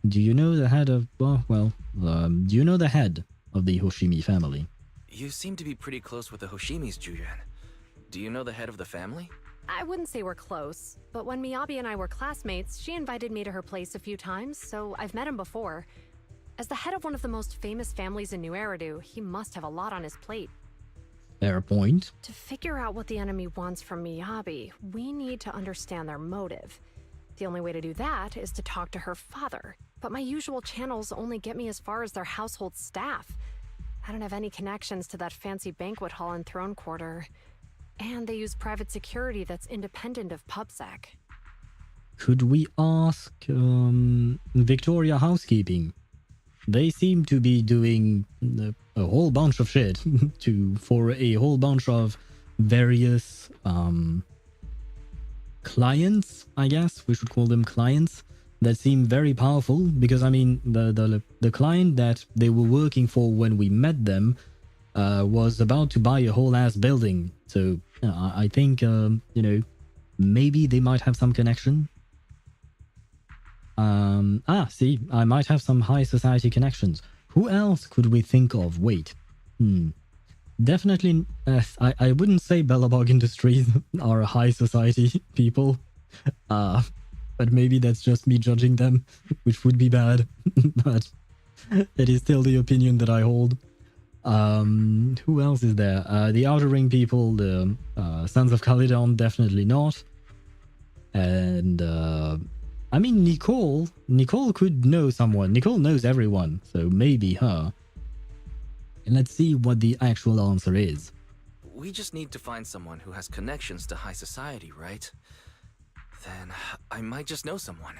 Do you know the head of... do you know the head of the Hoshimi family? You seem to be pretty close with the Hoshimis, Julian. Do you know the head of the family? I wouldn't say we're close, but when Miyabi and I were classmates, she invited me to her place a few times, so I've met him before. As the head of one of the most famous families in New Eridu, he must have a lot on his plate. Fair point. To figure out what the enemy wants from Miyabi, we need to understand their motive. The only way to do that is to talk to her father, but my usual channels only get me as far as their household staff. I don't have any connections to that fancy banquet hall and throne quarter. And they use private security that's independent of PubSec. Could we ask Victoria Housekeeping? They seem to be doing a whole bunch of shit for a whole bunch of various clients, I guess we should call them clients, that seem very powerful. Because I mean, the client that they were working for when we met them was about to buy a whole ass building. So I think maybe they might have some connection. See, I might have some high society connections. Who else could we think of? Wait. Definitely, I wouldn't say Bellabog Industries are high society people. But maybe that's just me judging them, which would be bad. But it is still the opinion that I hold. Who else is there? The Outer Ring people, the Sons of Calydon, definitely not. And I mean, Nicole could know someone. Nicole knows everyone, so maybe her. And let's see what the actual answer is. We just need to find someone who has connections to high society, right? Then I might just know someone.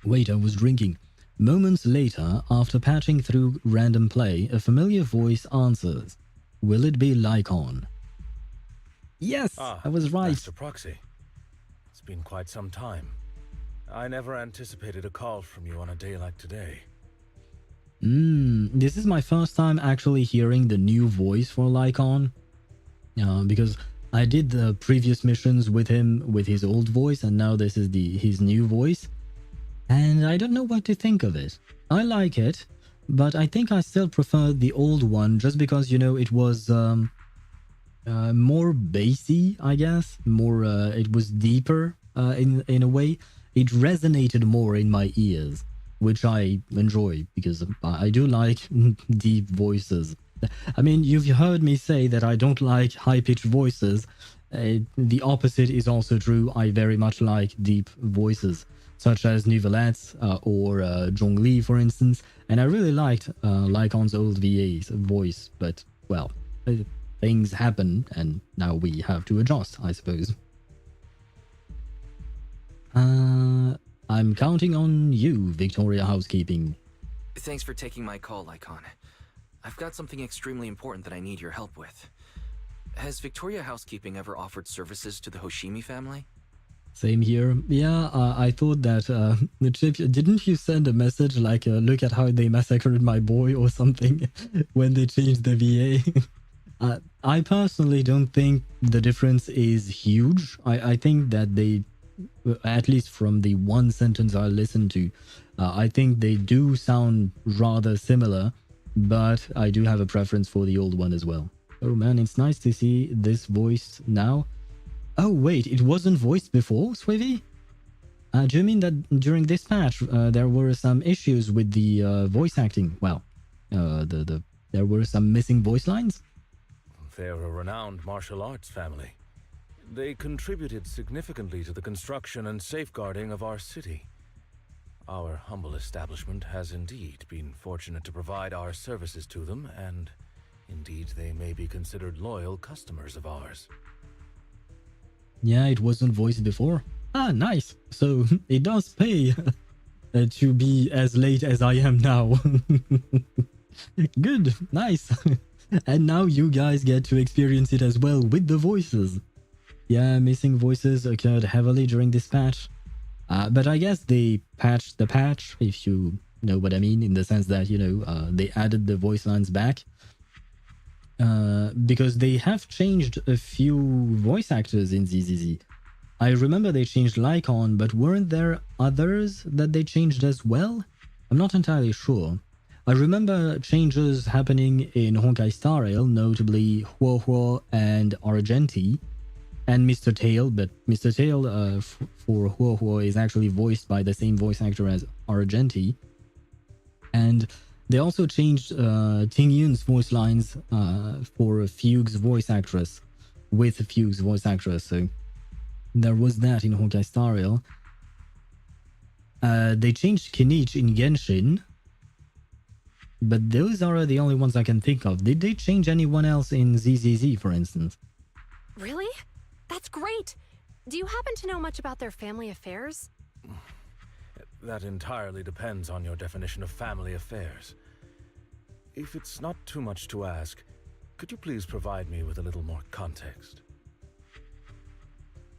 Wait, I was drinking. Moments later, after patching through random play, a familiar voice answers. Will it be Lycon? Yes, I was right. Master Proxy. It's been quite some time. I never anticipated a call from you on a day like today. This is my first time actually hearing the new voice for Lycon. Because I did the previous missions with him with his old voice, and now this is his new voice. And I don't know what to think of it. I like it, but I think I still prefer the old one just because, it was more bassy, I guess. More, it was deeper in a way. It resonated more in my ears, which I enjoy because I do like deep voices. I mean, you've heard me say that I don't like high-pitched voices. The opposite is also true. I very much like deep voices, such as Nouvelette's or Zhongli, for instance. And I really liked Lycon's old VA's voice, but, well, things happen, and now we have to adjust, I suppose. I'm counting on you, Victoria Housekeeping. Thanks for taking my call, Lycon. I've got something extremely important that I need your help with. Has Victoria Housekeeping ever offered services to the Hoshimi family? Same here. Yeah, I thought that, didn't you send a message like, look at how they massacred my boy or something when they changed the VA? I personally don't think the difference is huge. I think that they, at least from the one sentence I listened to, I think they do sound rather similar, but I do have a preference for the old one as well. Oh man, it's nice to see this voice now. Oh wait, it wasn't voiced before, Swivy? Do you mean that during this patch there were some issues with the voice acting? Well, there were some missing voice lines? They're a renowned martial arts family. They contributed significantly to the construction and safeguarding of our city. Our humble establishment has indeed been fortunate to provide our services to them, and indeed they may be considered loyal customers of ours. Yeah, it wasn't voiced before. Ah, nice. So it does pay to be as late as I am now. Good, nice. And now you guys get to experience it as well with the voices. Yeah, missing voices occurred heavily during this patch. But I guess they patched the patch, if you know what I mean, in the sense that, they added the voice lines back. Because they have changed a few voice actors in ZZZ. I remember they changed Lycon, but weren't there others that they changed as well? I'm not entirely sure. I remember changes happening in Honkai Star Rail, notably HoYo and Argenti, and Mr. Tail, but Mr. Tail for HoYo is actually voiced by the same voice actor as Argenti. And they also changed Ting Yun's voice lines for Fugue's voice actress, with Fugue's voice actress, so there was that in Honkai Star Rail. They changed Kinich in Genshin, but those are the only ones I can think of. Did they change anyone else in ZZZ, for instance? Really? That's great! Do you happen to know much about their family affairs? That entirely depends on your definition of family affairs. If it's not too much to ask, could you please provide me with a little more context?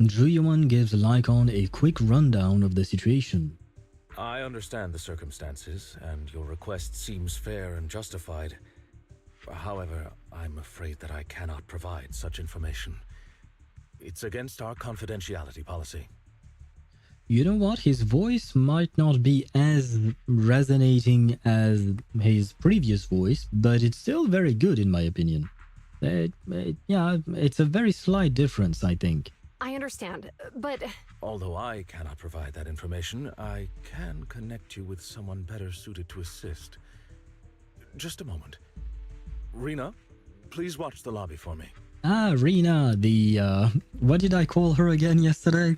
Zhu gives Lycon a quick rundown of the situation. I understand the circumstances, and your request seems fair and justified. However, I'm afraid that I cannot provide such information. It's against our confidentiality policy. You know what? His voice might not be as resonating as his previous voice, but it's still very good in my opinion. Yeah, it's a very slight difference, I think. I understand, but... Although I cannot provide that information, I can connect you with someone better suited to assist. Just a moment. Rena, please watch the lobby for me. Ah, Rena, the, what did I call her again yesterday?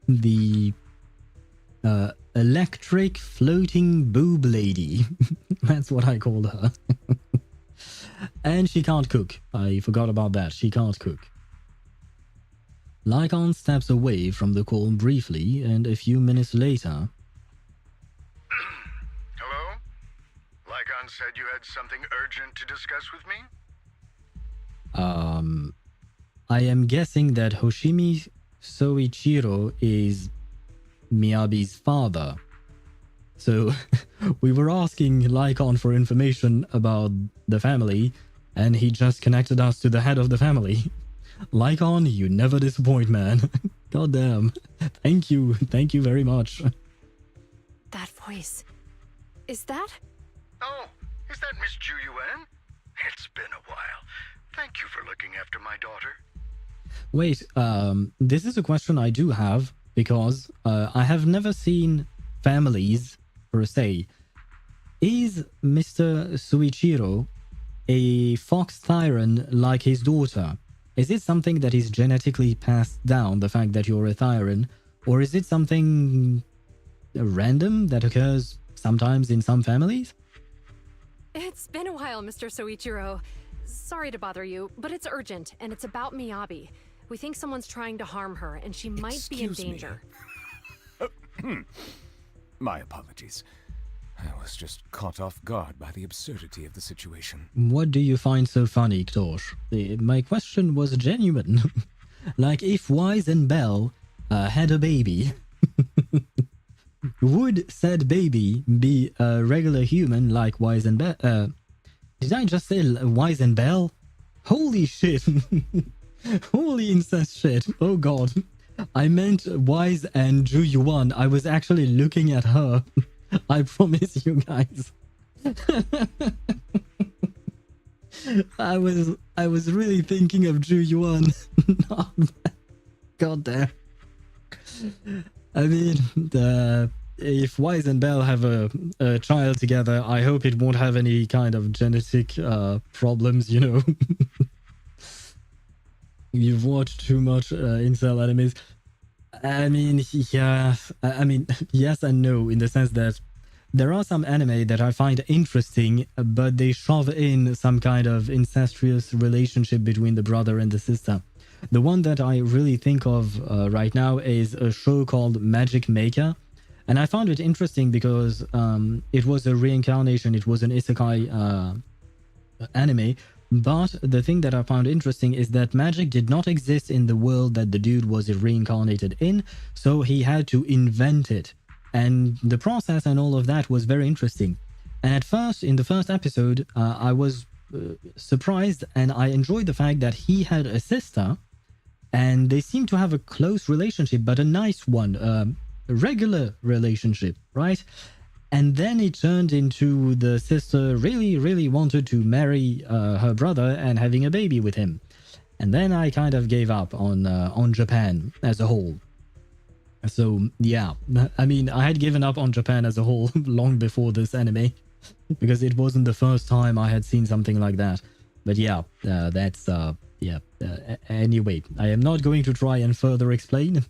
The, electric floating boob lady. That's what I called her. And she can't cook. I forgot about that. She can't cook. Lycon steps away from the call briefly, and a few minutes later... Hello? Lycon said you had something urgent to discuss with me? I am guessing that Hoshimi Soichiro is Miyabi's father. So, we were asking Lycon for information about the family, and he just connected us to the head of the family. Lycon, you never disappoint, man. Goddamn. Thank you very much. That voice... Is that... Oh, is that Miss Ju Yuan? It's been a while. Thank you for looking after my daughter. Wait, this is a question I do have, because I have never seen families, per se. Is Mr. Suichiro a fox Thyran like his daughter? Is it something that is genetically passed down, the fact that you're a Thyran, or is it something random that occurs sometimes in some families? It's been a while, Mr. Soichiro. Sorry to bother you, but it's urgent, and it's about Miyabi. We think someone's trying to harm her, and she might be in danger. My apologies. I was just caught off guard by the absurdity of the situation. What do you find so funny, Ktosh? My question was genuine. Like, if Wise and Belle had a baby, would said baby be a regular human like Wise and Belle? Did I just say Wise and Belle? Holy shit. Holy incest shit. Oh god. I meant Wise and Ju Yuan. I was actually looking at her. I promise you guys. I was really thinking of Ju Yuan. God damn. I mean, if Wise and Belle have a child together, I hope it won't have any kind of genetic problems, you know. You've watched too much incel animes. I mean, yeah, I mean, yes and no, in the sense that there are some anime that I find interesting, but they shove in some kind of incestuous relationship between the brother and the sister. The one that I really think of right now is a show called Magic Maker. And I found it interesting because it was a reincarnation, it was an isekai anime. But the thing that I found interesting is that magic did not exist in the world that the dude was reincarnated in, so he had to invent it. And the process and all of that was very interesting. And at first, in the first episode, I was surprised, and I enjoyed the fact that he had a sister, and they seemed to have a close relationship, but a nice one, a regular relationship, right? And then it turned into the sister really wanted to marry her brother and having a baby with him. And then I kind of gave up on Japan as a whole. So yeah, I mean, I had given up on Japan as a whole long before this anime, because it wasn't the first time I had seen something like that. But yeah, anyway, I am not going to try and further explain.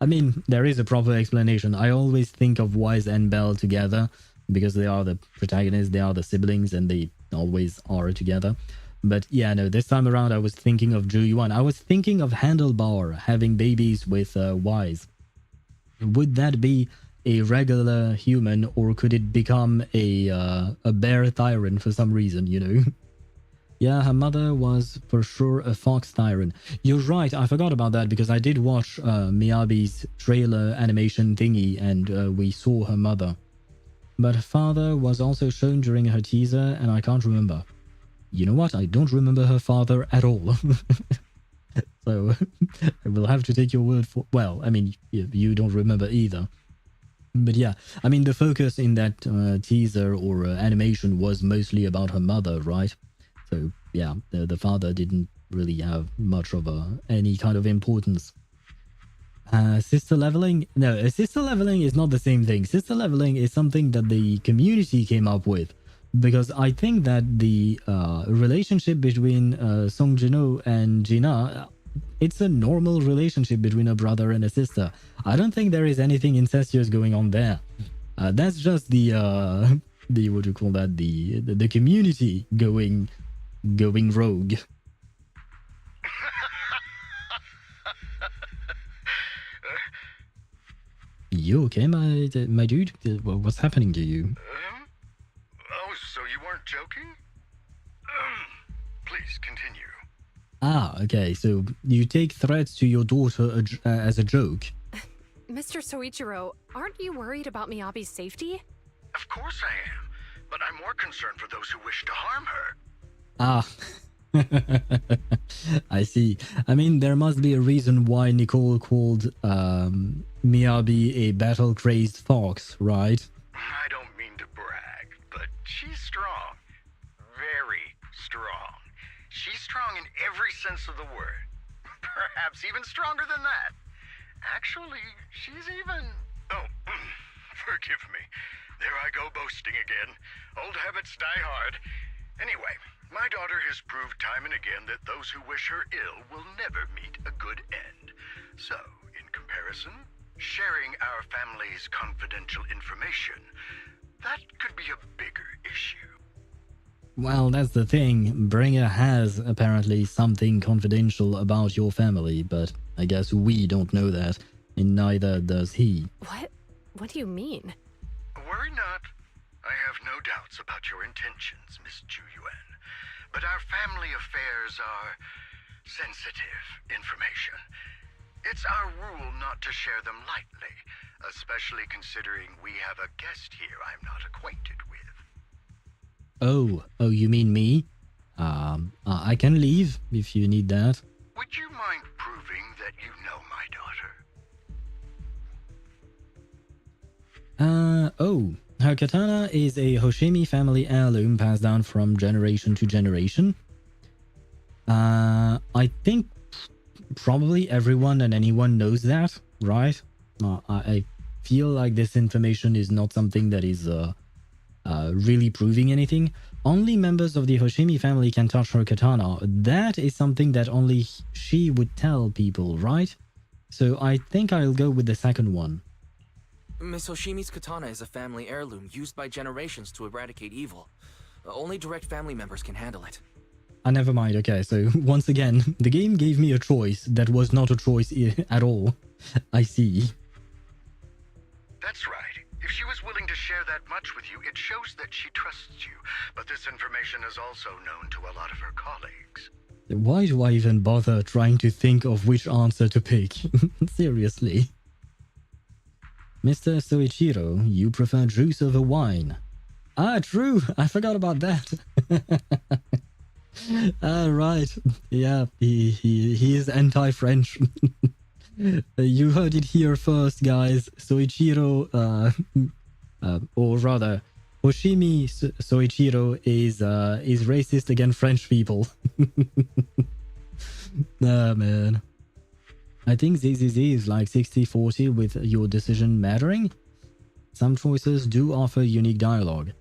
I mean, there is a proper explanation. I always think of Wise and Belle together because they are the protagonists, they are the siblings, and they always are together. But yeah, no, this time around I was thinking of Ju-Yuan. I was thinking of Handlebar having babies with Wise. Would that be a regular human, or could it become a bear tyrant for some reason, you know? Yeah, her mother was for sure a fox tyrant. You're right, I forgot about that because I did watch Miyabi's trailer animation thingy, and we saw her mother. But her father was also shown during her teaser, and I can't remember. You know what? I don't remember her father at all. So I will have to take your word for... Well, I mean, you don't remember either. But yeah, I mean, the focus in that teaser or animation was mostly about her mother, right? So yeah, the father didn't really have much of any kind of importance. Sister leveling? No, sister leveling is not the same thing. Sister leveling is something that the community came up with. Because I think that the relationship between Song Jin-ho and Jina, it's a normal relationship between a brother and a sister. I don't think there is anything incestuous going on there. That's just the what do you call that? The community going rogue. You okay, my dude? What's happening to you? Oh, so you weren't joking? Please continue. Ah, okay. So you take threats to your daughter as a joke. Mr. Soichiro, aren't you worried about Miyabi's safety? Of course I am, but I'm more concerned for those who wish to harm her. Ah. I see. I mean, there must be a reason why Nicole called Miyabi a battle-crazed fox, right? I don't mean to brag, but she's strong. Very strong. She's strong in every sense of the word. Perhaps even stronger than that. Actually, she's even... Oh, forgive me. There I go boasting again. Old habits die hard. Anyway, my daughter has proved time and again that those who wish her ill will never meet a good end. So, in comparison, sharing our family's confidential information, that could be a bigger issue. Well, that's the thing. Bringer has apparently something confidential about your family, but I guess we don't know that, and neither does he. What? What do you mean? Worry not. I have no doubts about your intentions, Miss Ju-Yuan. But our family affairs are sensitive information. It's our rule not to share them lightly, especially considering we have a guest here I'm not acquainted with. Oh, you mean me? I can leave if you need that. Would you mind proving that you know my daughter? Oh, her katana is a Hoshimi family heirloom passed down from generation to generation. I think probably everyone and anyone knows that, right? I feel like this information is not something that is really proving anything. Only members of the Hoshimi family can touch her katana. That is something that only she would tell people, right? So I think I'll go with the second one. Miss Hoshimi's katana is a family heirloom used by generations to eradicate evil. Only direct family members can handle it. Never mind. Okay, so once again, the game gave me a choice that was not a choice at all. I see. That's right. If she was willing to share that much with you, it shows that she trusts you. But this information is also known to a lot of her colleagues. Why do I even bother trying to think of which answer to pick? Seriously. Mr. Soichiro, you prefer juice over wine. Ah, true. I forgot about that. Right. Yeah, he is anti-French. You heard it here first, guys. Soichiro Or rather, Hoshimi Soichiro is racist against French people. Nah, man. I think ZZZ is like 60-40 with your decision mattering. Some choices do offer unique dialogue.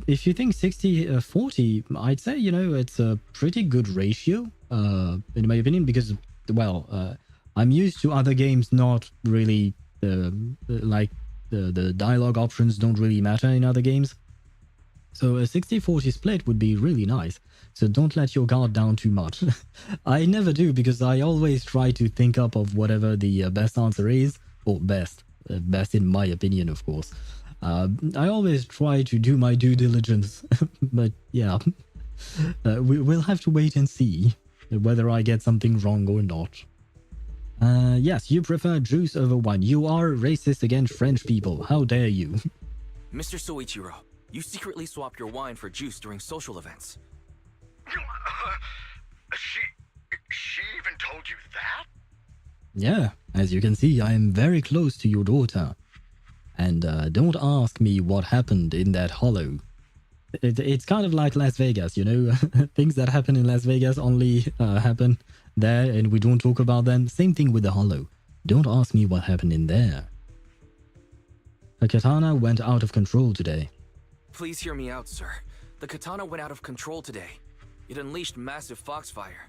If you think 60-40, I'd say, you know, it's a pretty good ratio, in my opinion, because, well, I'm used to other games not really, like, the dialogue options don't really matter in other games. So a 60-40 split would be really nice. So don't let your guard down too much. I never do, because I always try to think up of whatever the best answer is, or best in my opinion, of course. I always try to do my due diligence, but yeah, we'll have to wait and see whether I get something wrong or not. Yes, you prefer juice over wine. You are racist against French people. How dare you? Mr. Soichiro, you secretly swap your wine for juice during social events. She even told you that? Yeah, as you can see, I am very close to your daughter. And don't ask me what happened in that hollow. It's kind of like Las Vegas, you know? Things that happen in Las Vegas only happen there and we don't talk about them. Same thing with the hollow. Don't ask me what happened in there. A katana went out of control today. Please hear me out, sir. The katana went out of control today. It unleashed massive foxfire.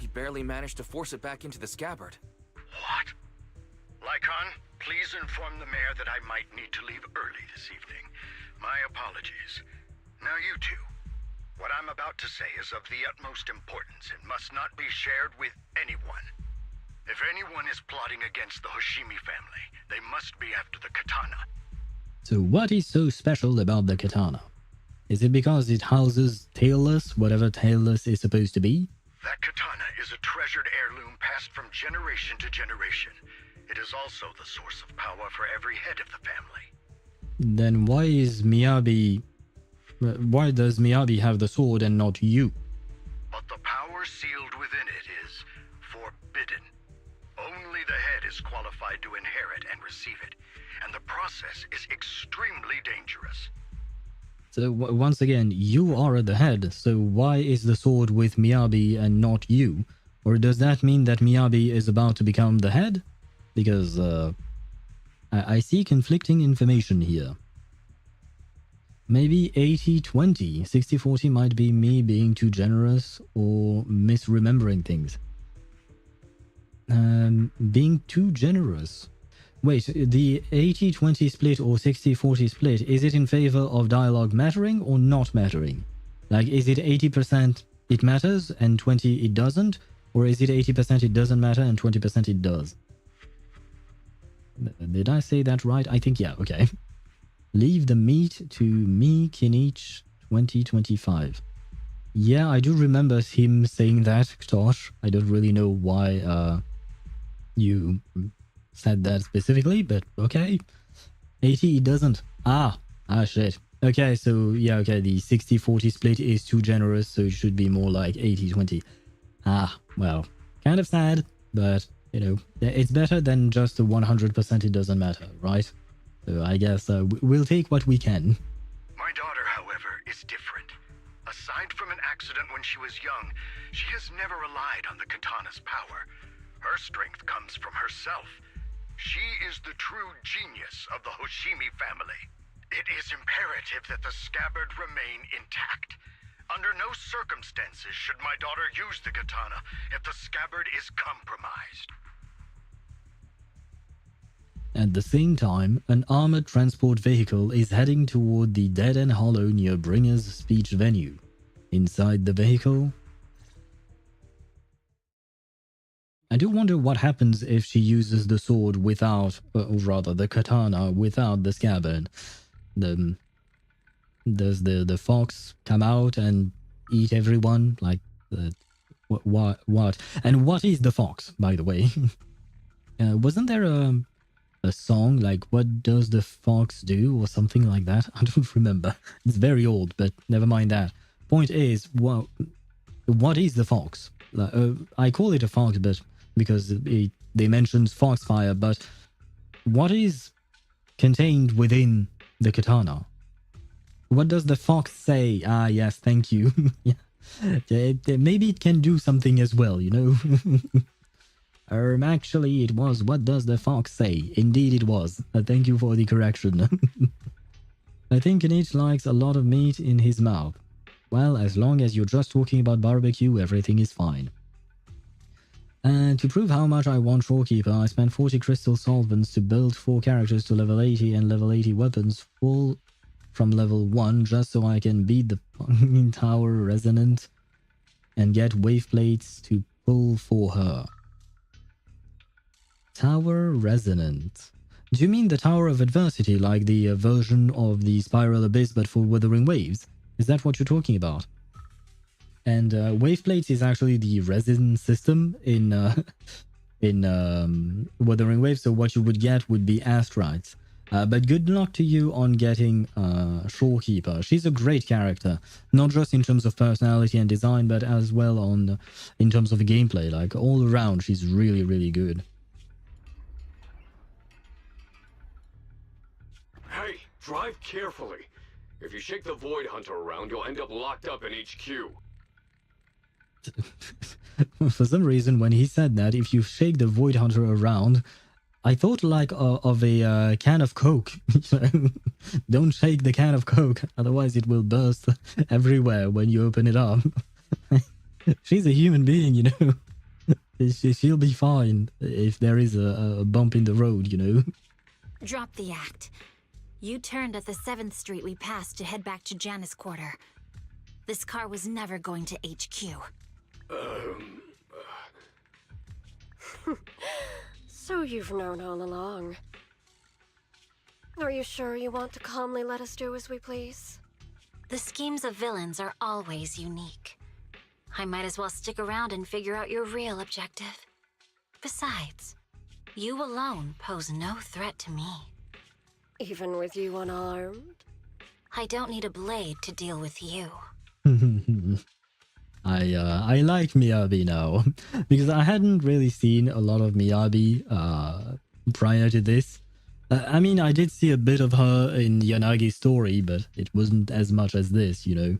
We barely managed to force it back into the scabbard. What? Lycon, please inform the mayor that I might need to leave early this evening. My apologies. Now you two. What I'm about to say is of the utmost importance and must not be shared with anyone. If anyone is plotting against the Hoshimi family, they must be after the katana. So what is so special about the katana? Is it because it houses tailless, whatever tailless is supposed to be? That katana is a treasured heirloom passed from generation to generation. It is also the source of power for every head of the family. Then why does Miyabi have the sword and not you? But the power sealed within it is forbidden. Only the head is qualified to inherit and receive it, and the process is extremely dangerous. So once again, you are at the head, so why is the sword with Miyabi and not you? Or does that mean that Miyabi is about to become the head? Because I see conflicting information here. Maybe 80-20, 60-40 might be me being too generous or misremembering things. Being too generous. Wait, the 80-20 split or 60-40 split, is it in favor of dialogue mattering or not mattering? Like, is it 80% it matters and 20 it doesn't? Or is it 80% it doesn't matter and 20% it does? Did I say that right? I think yeah, okay. Leave the meat to me, Kinich 2025. Yeah, I do remember him saying that, Tosh. I don't really know why you said that specifically, but okay. 80 it doesn't. Ah shit. Okay, so yeah, okay, the 60-40 split is too generous, so it should be more like 80-20. Well, kind of sad, but you know, it's better than just a 100% it doesn't matter, right? So I guess we'll take what we can. My daughter, however, is different. Aside from an accident when she was young, she has never relied on the katana's power. Her strength comes from herself. She is the true genius of the Hoshimi family. It is imperative that the scabbard remain intact. Under no circumstances should my daughter use the katana if the scabbard is compromised. At the same time, an armored transport vehicle is heading toward the dead end hollow near Bringer's speech venue. Inside the vehicle, I do wonder what happens if she uses the sword without, or rather the katana without the scabbard. Does the fox come out and eat everyone? Like, what? And what is the fox, by the way? Wasn't there a song like "What Does the Fox Do" or something like that? I don't remember. It's very old, but never mind that. Point is, well, what is the fox? I call it a fox, but because they mentioned foxfire, but what is contained within the katana. What does the fox say? Ah, yes, thank you. Yeah. Maybe it can do something as well, you know? Actually, it was, what does the fox say? Indeed it was. Thank you for the correction. I think Nate likes a lot of meat in his mouth. Well, as long as you're just talking about barbecue, everything is fine. And to prove how much I want Shorekeeper, I spent 40 crystal solvents to build 4 characters to level 80 and level 80 weapons full from level 1 just so I can beat the fucking Tower Resonant and get wave plates to pull for her. Tower Resonant. Do you mean the Tower of Adversity, like the version of the Spiral Abyss but for Withering Waves? Is that what you're talking about? And wave plates is actually the resin system in Withering Waves, so what you would get would be astrites. But good luck to you on getting Shorekeeper. She's a great character, not just in terms of personality and design, but as well in terms of gameplay. Like all around, she's really, really good. Hey, drive carefully. If you shake the Void Hunter around, you'll end up locked up in HQ. For some reason, when he said that, if you shake the Void Hunter around, I thought like of a can of Coke. Don't shake the can of Coke, otherwise it will burst everywhere when you open it up. She's a human being, you know. She'll be fine if there is a bump in the road, you know. Drop the act. You turned at the 7th Street we passed to head back to Janus Quarter. This car was never going to HQ. So you've known all along. Are you sure you want to calmly let us do as we please? The schemes of villains are always unique. I might as well stick around and figure out your real objective. Besides, you alone pose no threat to me. Even with you unarmed? I don't need a blade to deal with you. I like Miyabi now, because I hadn't really seen a lot of Miyabi prior to this. I mean, I did see a bit of her in Yanagi's story, but it wasn't as much as this, you know.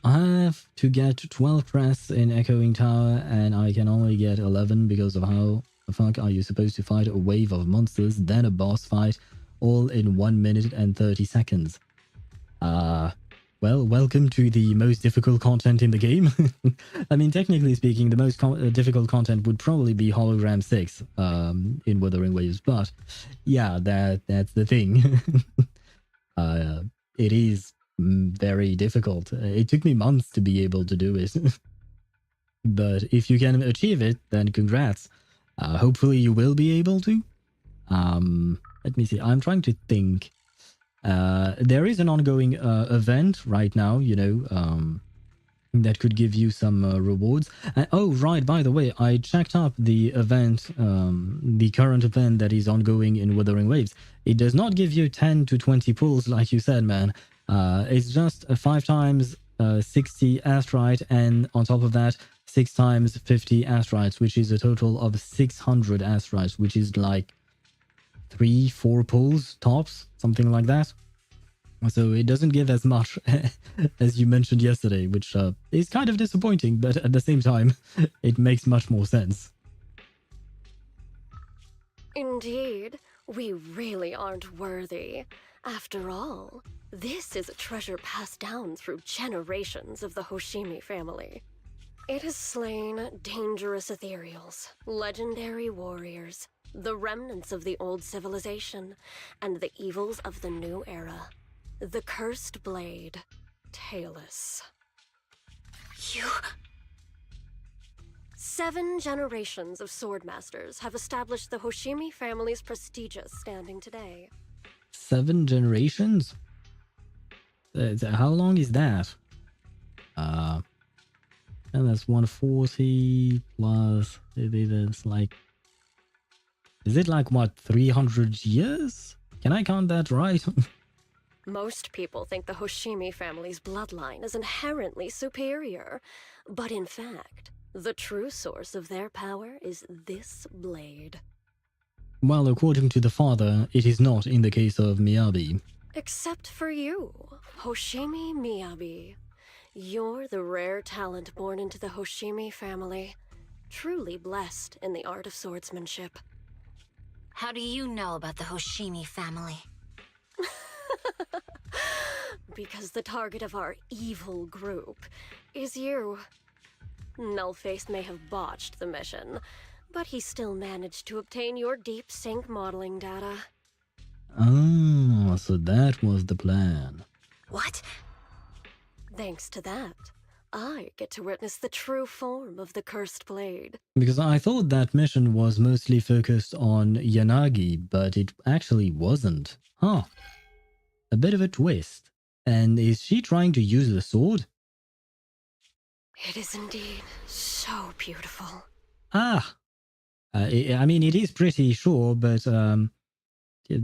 I have to get 12 crests in Echoing Tower, and I can only get 11 because of how the fuck are you supposed to fight a wave of monsters, then a boss fight, all in 1 minute and 30 seconds. Well, welcome to the most difficult content in the game. I mean, technically speaking, the most difficult content would probably be Hologram 6 in Wuthering Waves, but yeah, that's the thing. It is very difficult. It took me months to be able to do it. But if you can achieve it, then congrats. Hopefully you will be able to. Let me see. I'm trying to think. There is an ongoing event right now, you know, that could give you some rewards. Oh, right, by the way, I checked up the event, the current event that is ongoing in Wuthering Waves. It does not give you 10 to 20 pulls, like you said, man. It's just 5 times 60 astrite, and on top of that, 6 times 50 astrites, which is a total of 600 astrites, which is like 3-4 pulls tops, something like that. So it doesn't give as much as you mentioned yesterday, which is kind of disappointing, but at the same time, it makes much more sense. Indeed, we really aren't worthy. After all, this is a treasure passed down through generations of the Hoshimi family. It has slain dangerous Ethereals, legendary warriors, the remnants of the old civilization, and the evils of the new era. The cursed blade, Talus. You... 7 generations of swordmasters have established the Hoshimi family's prestigious standing today. 7 generations? How long is that? And that's 140 plus... It's like... Is it like, what, 300 years? Can I count that right? Most people think the Hoshimi family's bloodline is inherently superior, but in fact, the true source of their power is this blade. Well, according to the father, it is not in the case of Miyabi. Except for you, Hoshimi Miyabi. You're the rare talent born into the Hoshimi family. Truly blessed in the art of swordsmanship. How do you know about the Hoshimi family? Because the target of our evil group is you. Nullface may have botched the mission, but he still managed to obtain your deep sync modeling data. Ah, so that was the plan. What? Thanks to that, I get to witness the true form of the cursed blade. Because I thought that mission was mostly focused on Yanagi, but it actually wasn't. Huh. A bit of a twist. And is she trying to use the sword? It is indeed so beautiful. Ah! I mean, it is pretty sure, but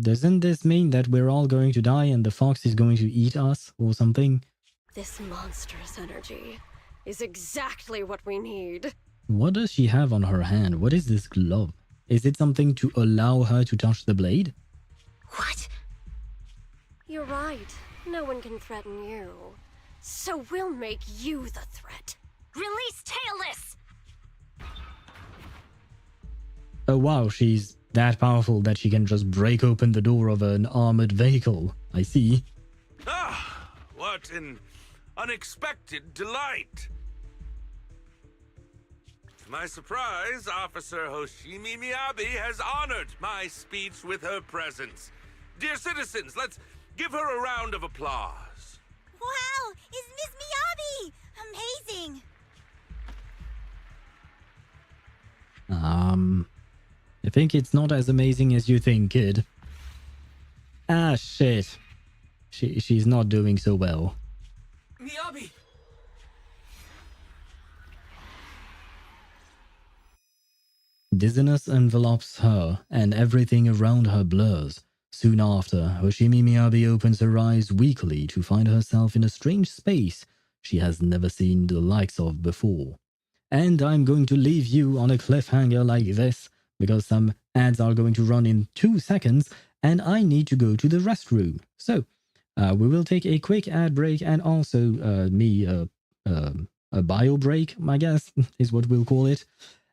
doesn't this mean that we're all going to die and the fox is going to eat us or something? This monstrous energy is exactly what we need. What does she have on her hand? What is this glove? Is it something to allow her to touch the blade? What? You're right. No one can threaten you. So we'll make you the threat. Release Tailless! Oh wow, she's that powerful that she can just break open the door of an armored vehicle. I see. Ah, what an unexpected delight. To my surprise, Officer Hoshimi Miyabi has honored my speech with her presence. Dear citizens, let's give her a round of applause. Wow! Is Miss Miyabi amazing? I think it's not as amazing as you think, kid. Ah, shit. She's not doing so well. Miyabi! Dizziness envelops her, and everything around her blurs. Soon after, Hoshimi Miyabi opens her eyes weakly to find herself in a strange space she has never seen the likes of before. And I'm going to leave you on a cliffhanger like this, because some ads are going to run in 2 seconds, and I need to go to the restroom. So, we will take a quick ad break, and also a bio break, I guess, is what we'll call it.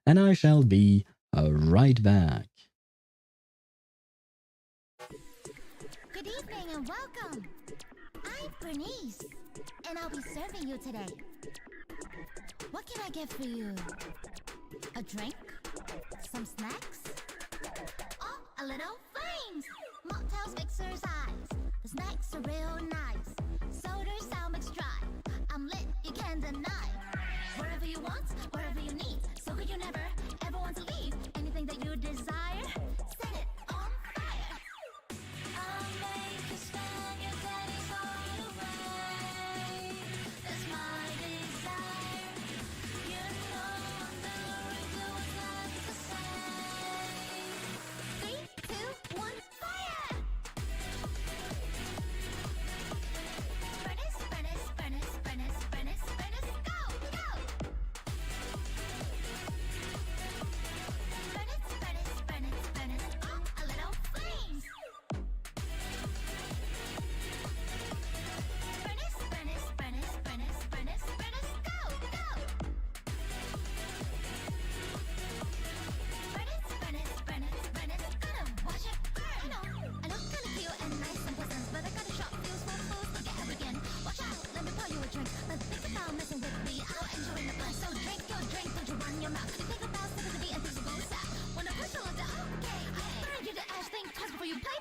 And I shall be right back. Good evening and welcome. I'm Bernice, and I'll be serving you today. What can I get for you? A drink? Some snacks? Oh, a little flames! Mocktails mixer's eyes. The snacks are real nice. Soda's sound mixed dry. I'm lit, you can't deny. Wherever you want, wherever you need. So good you never, ever want to leave. Anything that you desire, set it on fire. I'll make you spend your days all away. That's my desire. You know I'm gonna do what's left to say. 3, 2, 1, fire! Furnace, furnace, furnace, furnace, furnace, furnace, go, go! Furnace, furnace, furnace, furnace, oh, a little flames! Furnace, furnace, furnace, furnace, furnace, furnace, go, go! Furnace, furnace, furnace, furnace, gonna watch it burn! I look kinda cute and nice and pleasant, but I got a short fuse for fools to get up again. Watch out, let me pour you a drink. But think about messing with me, I'll enjoy the fun. So drink your drink, don't you run your mouth. Cause you think about sympathy and things will go south. When I push you on the okay, burn you to ash, think twice before you play.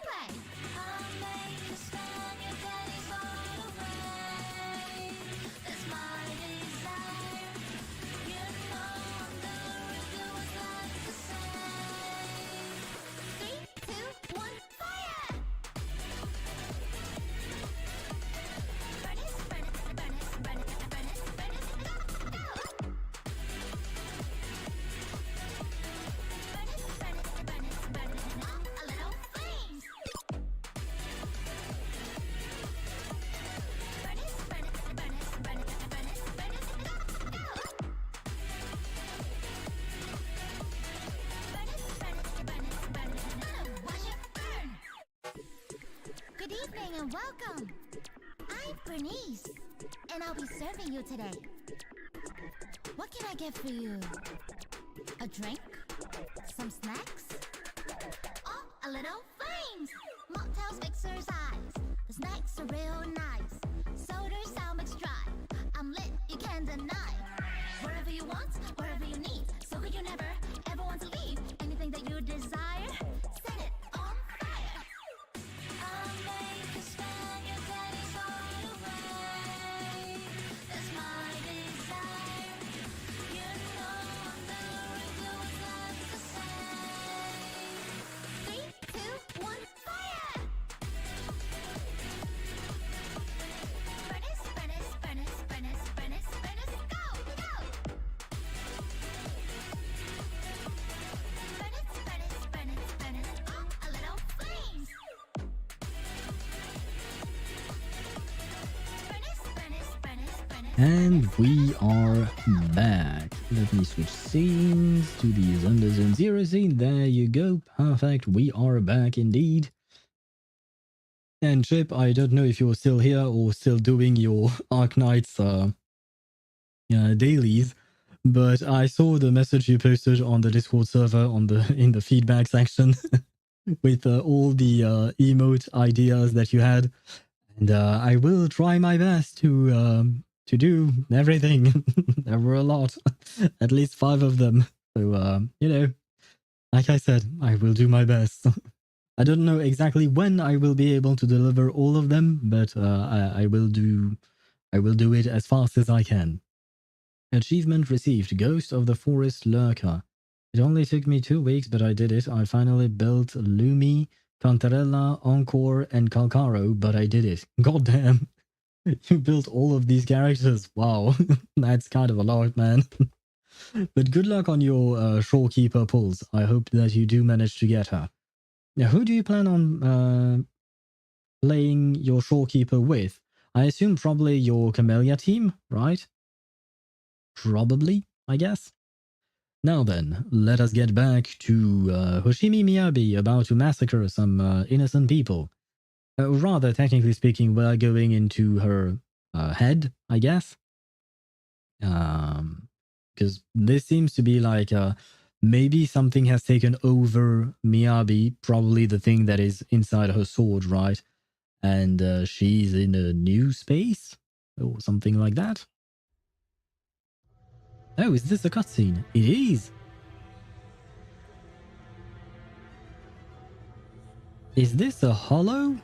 I'll make you spend your days all away. That's my desire. You know I'm gonna do what's left to say. 3, 2, 1, fire! Furnace, furnace, furnace, furnace, furnace, furnace, go, go! Furnace, furnace, furnace, furnace, oh, a little flames! evening and welcome. I'm Bernice, and I'll be serving you today. What can I get for you? A drink? Some snacks? Oh, a little flames! Mocktails exercise. The snacks are real nice. Soda's sound mixed dry. I'm lit, you can't deny. Wherever you want, wherever you need. So could you never, ever want to leave? Anything that you desire, set it on fire. I'll make a spell, your daddy's all away. That's my desire. You know I'm never do what God to say. 3, 2, 1, fire! Furnace, furnace, furnace, furnace, furnace, furnace, go, go! Furnace, furnace, furnace, furnace, oh, a little flames! Furnace, furnace, furnace, furnace. And we are back. Let me switch scenes to the Zenless Zone Zero scene. There you go. Perfect. We are back indeed. And Chip, I don't know if you're still here or still doing your Arknights dailies, but I saw the message you posted on the Discord server in the feedback section with all the emote ideas that you had, and I will try my best to do everything. There were a lot, at least 5 of them. So you know, like I said, I will do my best. I don't know exactly when I will be able to deliver all of them, but I will do it as fast as I can. Achievement received: Ghost of the Forest Lurker. It only took me 2 weeks, but I did it. I finally built Lumi, Cantarella, Encore, and Calcaro, but I did it. Goddamn. You built all of these characters. Wow. That's kind of a lot, man. But good luck on your Shorekeeper pulls. I hope that you do manage to get her. Now, who do you plan on playing your Shorekeeper with? I assume probably your Camellia team, right? Probably, I guess. Now then, let us get back to Hoshimi Miyabi about to massacre some innocent people. Rather, technically speaking, we're going into her head, I guess. Because this seems to be like maybe something has taken over Miyabi, probably the thing that is inside her sword, right? And she's in a new space or something like that. Oh, is this a cutscene? It is! Is this a holo?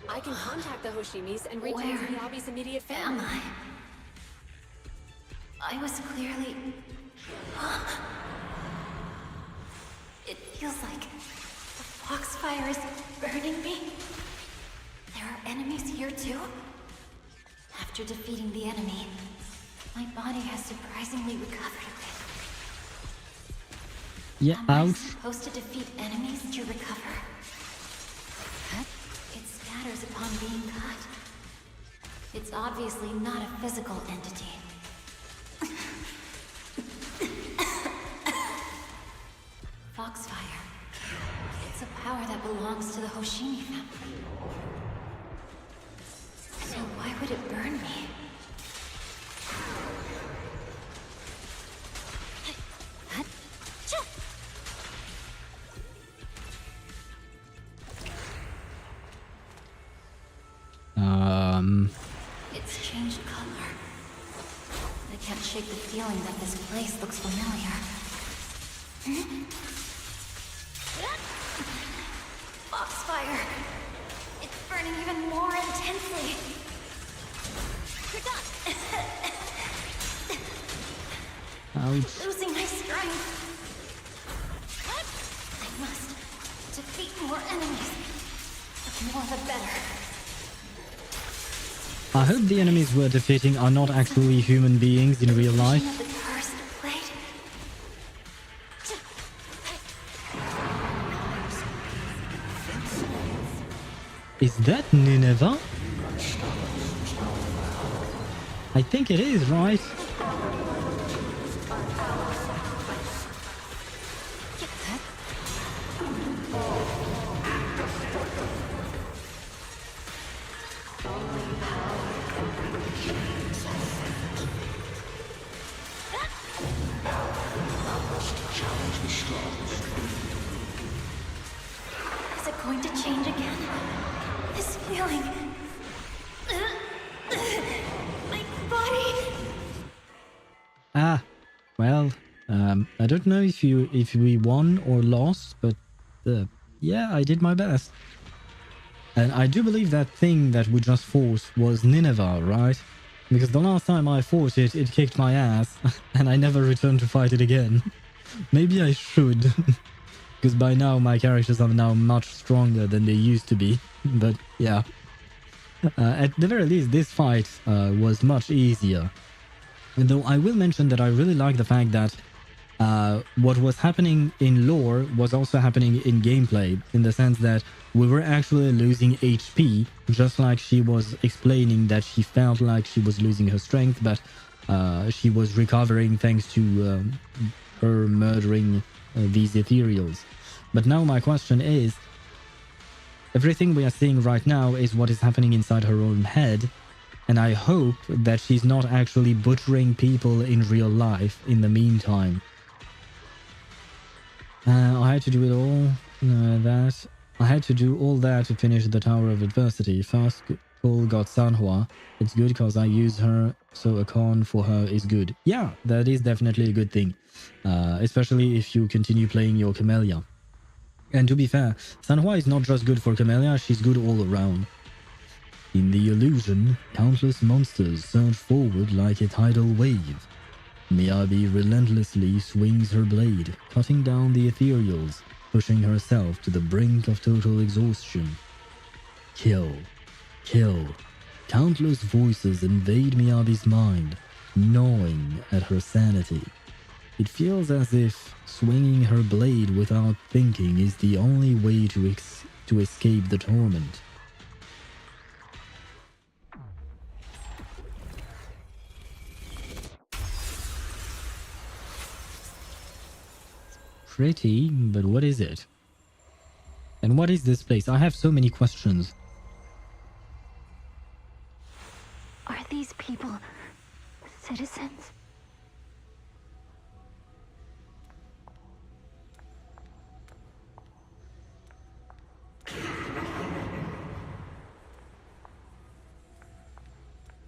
I can contact the Hoshimis and reach out to Miyabi's immediate family. I was clearly... It feels like the foxfire is burning me. There are enemies here too? After defeating the enemy, my body has surprisingly recovered a bit. Yeah, Am I ouch. supposed to defeat enemies to recover? It scatters upon being cut. It's obviously not a physical entity. Foxfire. It's a power that belongs to the Hoshimi family. So why would it burn me? It's changed color. I can't shake the feeling that this place looks familiar. Foxfire. It's burning even more intensely. You're done. Ouch. Losing my strength. I must defeat more enemies. The more the better. I hope the enemies we're defeating are not actually human beings in real life. Is that Nineveh? I think it is, right? Is it going to change again? This feeling. My body. Well, I don't know if we won or lost, but yeah, I did my best. And I do believe that thing that we just fought was Nineveh, right? Because the last time I fought it, it kicked my ass, and I never returned to fight it again. Maybe I should, because by now my characters are now much stronger than they used to be. But yeah, at the very least, this fight was much easier. And though I will mention that I really like the fact that what was happening in lore was also happening in gameplay, in the sense that we were actually losing HP, just like she was explaining that she felt like she was losing her strength, but she was recovering thanks to her murdering these Ethereals. But now my question is, everything we are seeing right now is what is happening inside her own head, and I hope that she's not actually butchering people in real life in the meantime. I had to do it all, I had to do all that to finish the Tower of Adversity. First call got Sanhua. It's good because I use her, so a con for her is good. Yeah, that is definitely a good thing. Especially if you continue playing your Camellia. And to be fair, Sanhua is not just good for Camellia, she's good all around. In the illusion, countless monsters surge forward like a tidal wave. Miyabi relentlessly swings her blade, cutting down the Ethereals, pushing herself to the brink of total exhaustion. Kill. Kill. Countless voices invade Miyabi's mind, gnawing at her sanity. It feels as if swinging her blade without thinking is the only way to escape the torment. Pretty, but what is it? And what is this place? I have so many questions. Are these people citizens?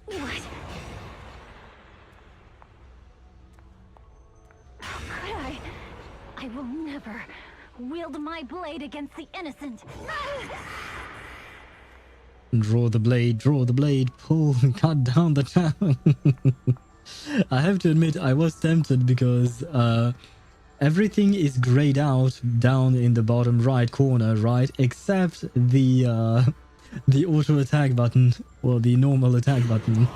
What? How could I? I will never wield my blade against the innocent. Draw the blade, pull, cut down the town. I have to admit, I was tempted because everything is grayed out down in the bottom right corner, right? Except the auto attack button, or the normal attack button.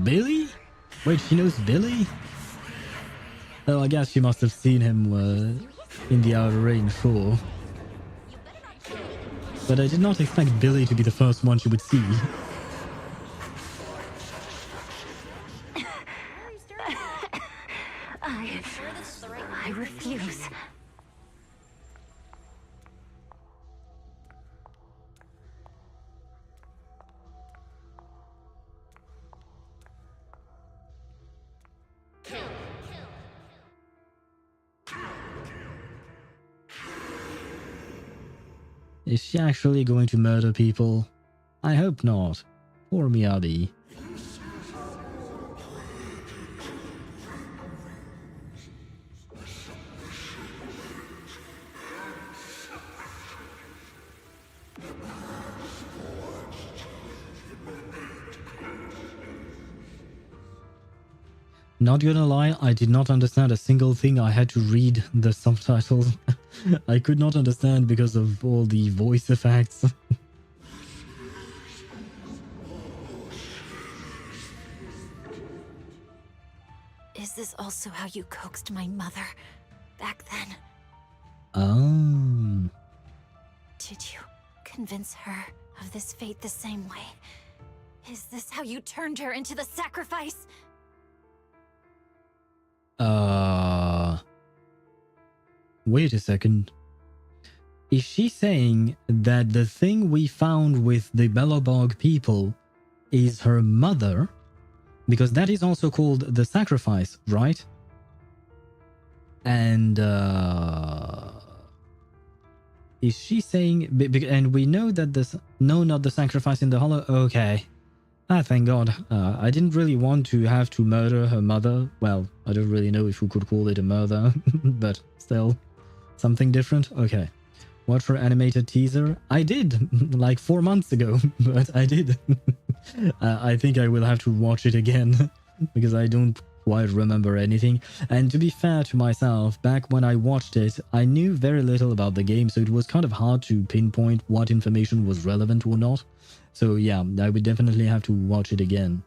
Billy? Wait, she knows Billy? Oh, I guess she must have seen him in the outer range, sure. But I did not expect Billy to be the first one she would see. I refuse. Is she actually going to murder people? I hope not. Poor Miyabi. Not gonna lie, I did not understand a single thing. I had to read the subtitles. I could not understand because of all the voice effects. Is this also how you coaxed my mother back then? Oh. Did you convince her of this fate the same way? Is this how you turned her into the sacrifice? Wait a second. Is she saying that the thing we found with the Belobog people is her mother? Because that is also called the sacrifice, right? And is she saying... And we know that this... No, not the sacrifice in the hollow. Okay. Ah, thank God. I didn't really want to have to murder her mother. Well, I don't really know if we could call it a murder, but still. Something different? Okay. Watch her animated teaser? I did, like 4 months ago, but I did. I think I will have to watch it again, because I don't quite remember anything. And to be fair to myself, back when I watched it, I knew very little about the game, so it was kind of hard to pinpoint what information was relevant or not. So yeah, I would definitely have to watch it again.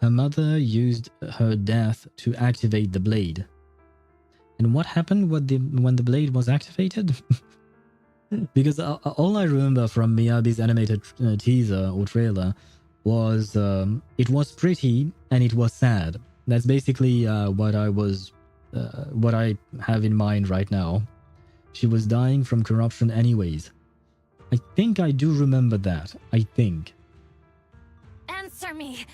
Her mother used her death to activate the blade. And what happened when the blade was activated? Because all I remember from Miyabi's animated teaser or trailer was it was pretty and it was sad. That's basically what I have in mind right now. She was dying from corruption anyways. I think I do remember that. I think. Answer me!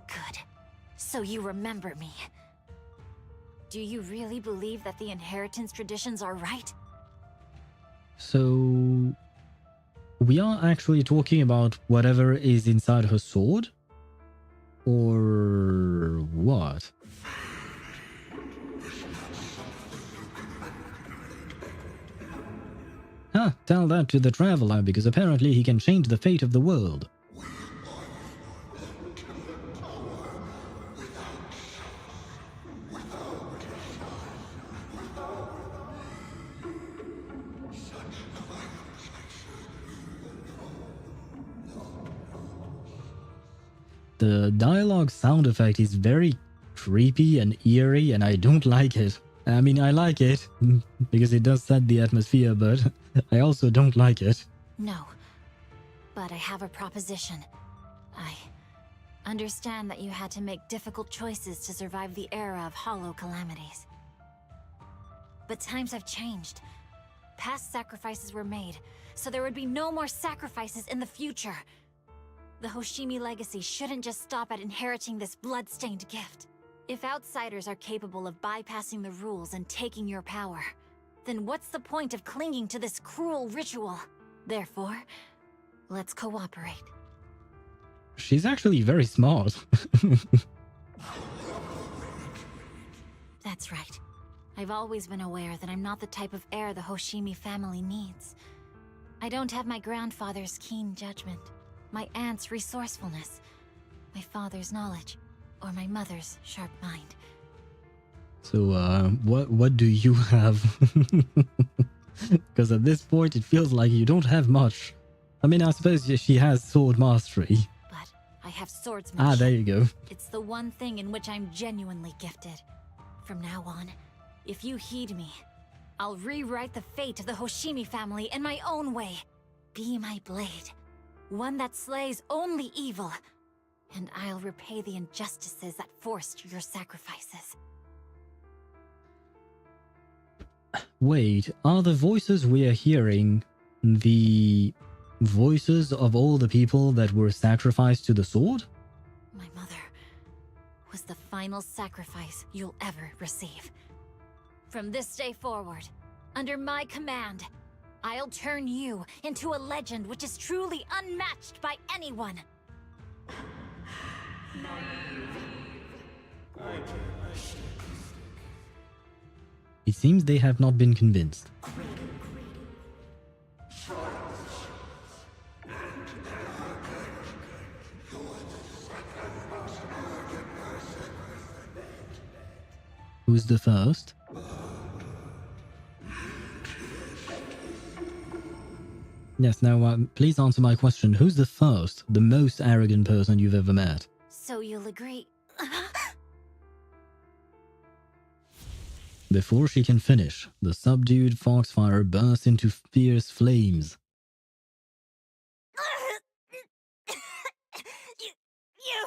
Good. So you remember me. Do you really believe that the inheritance traditions are right? So... we are actually talking about whatever is inside her sword? Or what? Huh, tell that to the Traveler, because apparently he can change the fate of the world. The dialogue sound effect is very creepy and eerie, and I don't like it. I mean, I like it, because it does set the atmosphere, but I also don't like it. No. But I have a proposition. I understand that you had to make difficult choices to survive the era of hollow calamities. But times have changed. Past sacrifices were made, so there would be no more sacrifices in the future. The Hoshimi legacy shouldn't just stop at inheriting this blood-stained gift. If outsiders are capable of bypassing the rules and taking your power, then what's the point of clinging to this cruel ritual? Therefore, let's cooperate. She's actually very smart. That's right. I've always been aware that I'm not the type of heir the Hoshimi family needs. I don't have my grandfather's keen judgment, my aunt's resourcefulness, my father's knowledge, or my mother's sharp mind. So, what do you have? Because at this point it feels like you don't have much. I mean, I suppose she has sword mastery. But I have swordsmanship. Ah, there you go. It's the one thing in which I'm genuinely gifted. From now on, if you heed me, I'll rewrite the fate of the Hoshimi family in my own way. Be my blade, one that slays only evil, and I'll repay the injustices that forced your sacrifices. Wait, are the voices we are hearing the voices of all the people that were sacrificed to the sword? My mother was the final sacrifice you'll ever receive. From this day forward, under my command, I'll turn you into a legend which is truly unmatched by anyone. It seems they have not been convinced. Who's the first? Yes, now please answer my question. Who's the first, the most arrogant person you've ever met? So you'll agree. Before she can finish, the subdued foxfire bursts into fierce flames. you!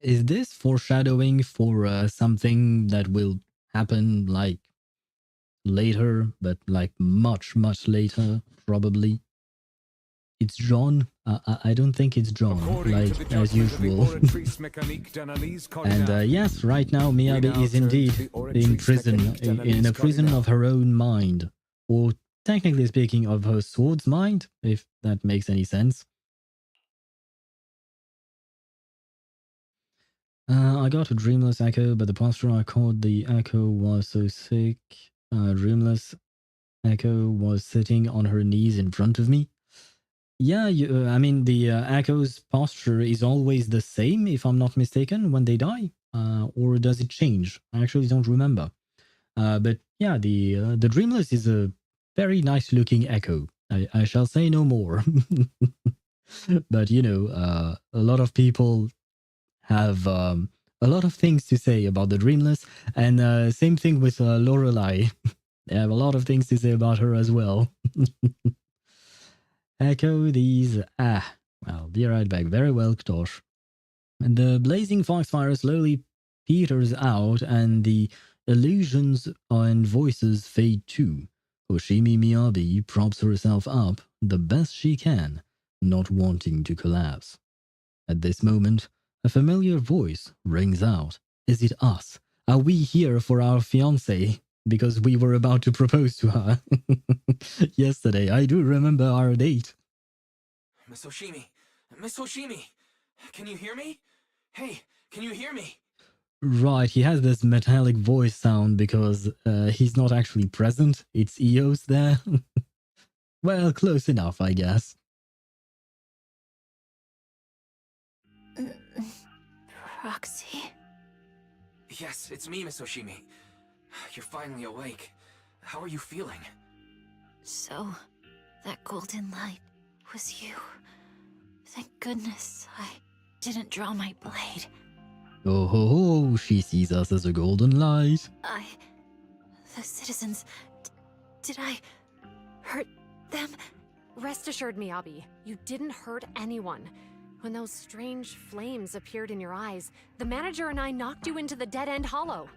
Is this foreshadowing for something that will happen like later, but like much, much later, probably? It's John? I don't think it's John, like as usual. And yes, right now Miyabi is indeed in prison, in a prison of her own mind. Or technically speaking, of her sword's mind, if that makes any sense. I got a Dreamless Echo, but the posture I caught the Echo was so sick. Dreamless Echo was sitting on her knees in front of me. Yeah, I mean, the Echo's posture is always the same, if I'm not mistaken, when they die. Or does it change? I actually don't remember. But yeah, the Dreamless is a very nice-looking Echo. I shall say no more. But, you know, a lot of people have a lot of things to say about the Dreamless, and same thing with Lorelei. They have a lot of things to say about her as well. Echo these. Well, be right back. Very well, Ktosh. And the blazing foxfire slowly peters out, and the illusions and voices fade too. Hoshimi Miyabi props herself up the best she can, not wanting to collapse. At this moment, a familiar voice rings out. Is it us? Are we here for our fiancé? Because we were about to propose to her. Yesterday, I do remember our date. Miss Hoshimi! Miss Hoshimi! Can you hear me? Hey, can you hear me? Right, he has this metallic voice sound because he's not actually present. It's Eos there. Well, close enough, I guess. Proxy? Yes, it's me, Miss Hoshimi. You're finally awake. How are you feeling? So, that golden light was you. Thank goodness I didn't draw my blade. Oh ho ho, she sees us as a golden light. The citizens... did I hurt them? Rest assured, Miyabi, you didn't hurt anyone. When those strange flames appeared in your eyes, the manager and I knocked you into the dead-end hollow.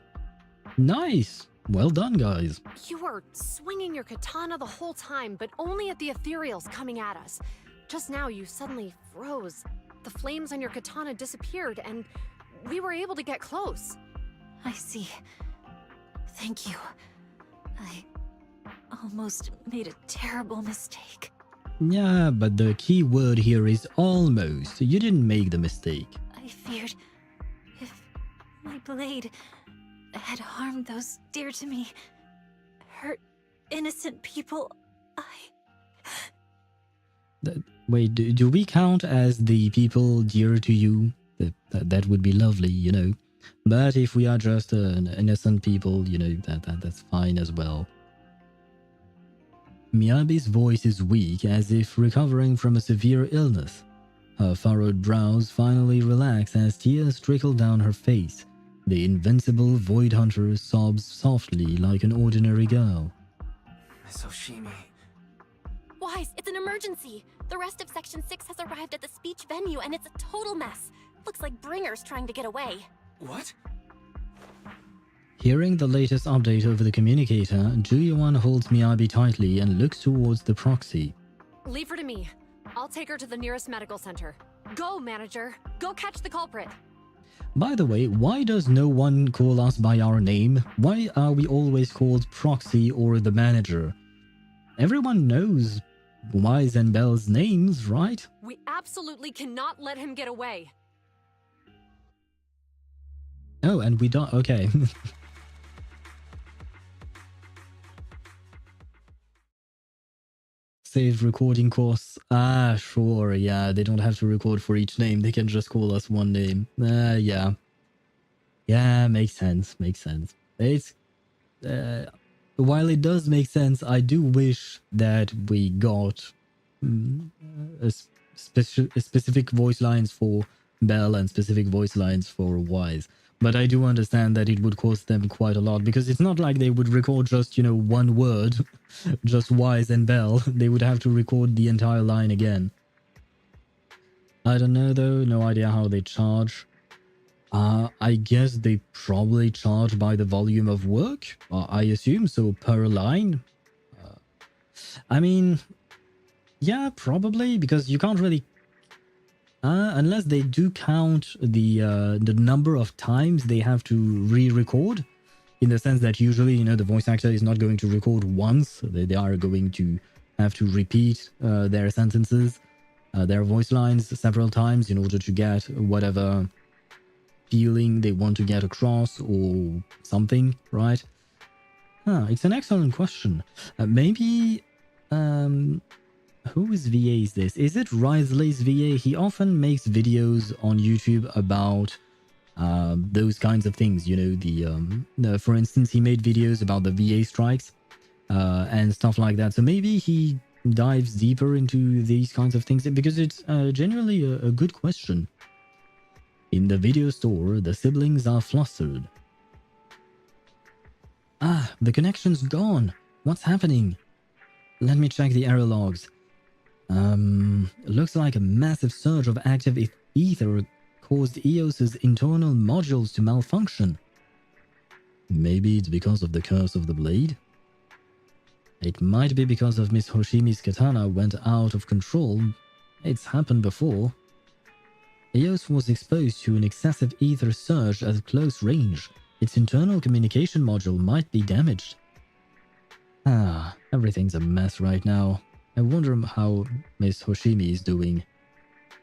Nice! Well done, guys. You were swinging your katana the whole time, but only at the Ethereals coming at us. Just now, you suddenly froze. The flames on your katana disappeared, and we were able to get close. I see. Thank you. I almost made a terrible mistake. Yeah, but the key word here is almost. You didn't make the mistake. I feared if my blade had harmed those dear to me, hurt innocent people, Wait, do we count as the people dear to you? That would be lovely, you know. But if we are just innocent people, you know, that's fine as well. Miyabi's voice is weak, as if recovering from a severe illness. Her furrowed brows finally relax as tears trickle down her face. The invincible Void Hunter sobs softly like an ordinary girl. Miss Hoshimi... Wise, it's an emergency! The rest of Section 6 has arrived at the speech venue and it's a total mess. Looks like Bringer's trying to get away. What? Hearing the latest update over the communicator, Juyuan holds Miyabi tightly and looks towards the proxy. Leave her to me. I'll take her to the nearest medical center. Go, manager! Go catch the culprit! By the way, why does no one call us by our name? Why are we always called Proxy or the manager? Everyone knows Wise and Belle's names, right? We absolutely cannot let him get away. Oh, and we don't... Okay. Saved recording course. Ah, sure, yeah. They don't have to record for each name. They can just call us one name. Yeah. Yeah, makes sense. Makes sense. It's while it does make sense, I do wish that we got specific voice lines for Belle and specific voice lines for Wise. But I do understand that it would cost them quite a lot, because it's not like they would record just, you know, one word, just Wise and Belle. They would have to record the entire line again. I don't know though, no idea how they charge. I guess they probably charge by the volume of work, I assume, so per line. I mean, yeah, probably, because you can't really... unless they do count the number of times they have to re-record, in the sense that usually, you know, the voice actor is not going to record once. They are going to have to repeat their sentences, their voice lines several times in order to get whatever feeling they want to get across or something, right? It's an excellent question. Maybe... who is VA is this? Is it Risley's VA? He often makes videos on YouTube about those kinds of things, you know, for instance, he made videos about the VA strikes and stuff like that. So maybe he dives deeper into these kinds of things, because it's generally a good question. In the video store, the siblings are flustered. Ah, the connection's gone. What's happening? Let me check the error logs. Looks like a massive surge of active ether caused EOS's internal modules to malfunction. Maybe it's because of the curse of the blade? It might be because of Miss Hoshimi's katana went out of control. It's happened before. EOS was exposed to an excessive ether surge at close range. Its internal communication module might be damaged. Everything's a mess right now. I wonder how Miss Hoshimi is doing.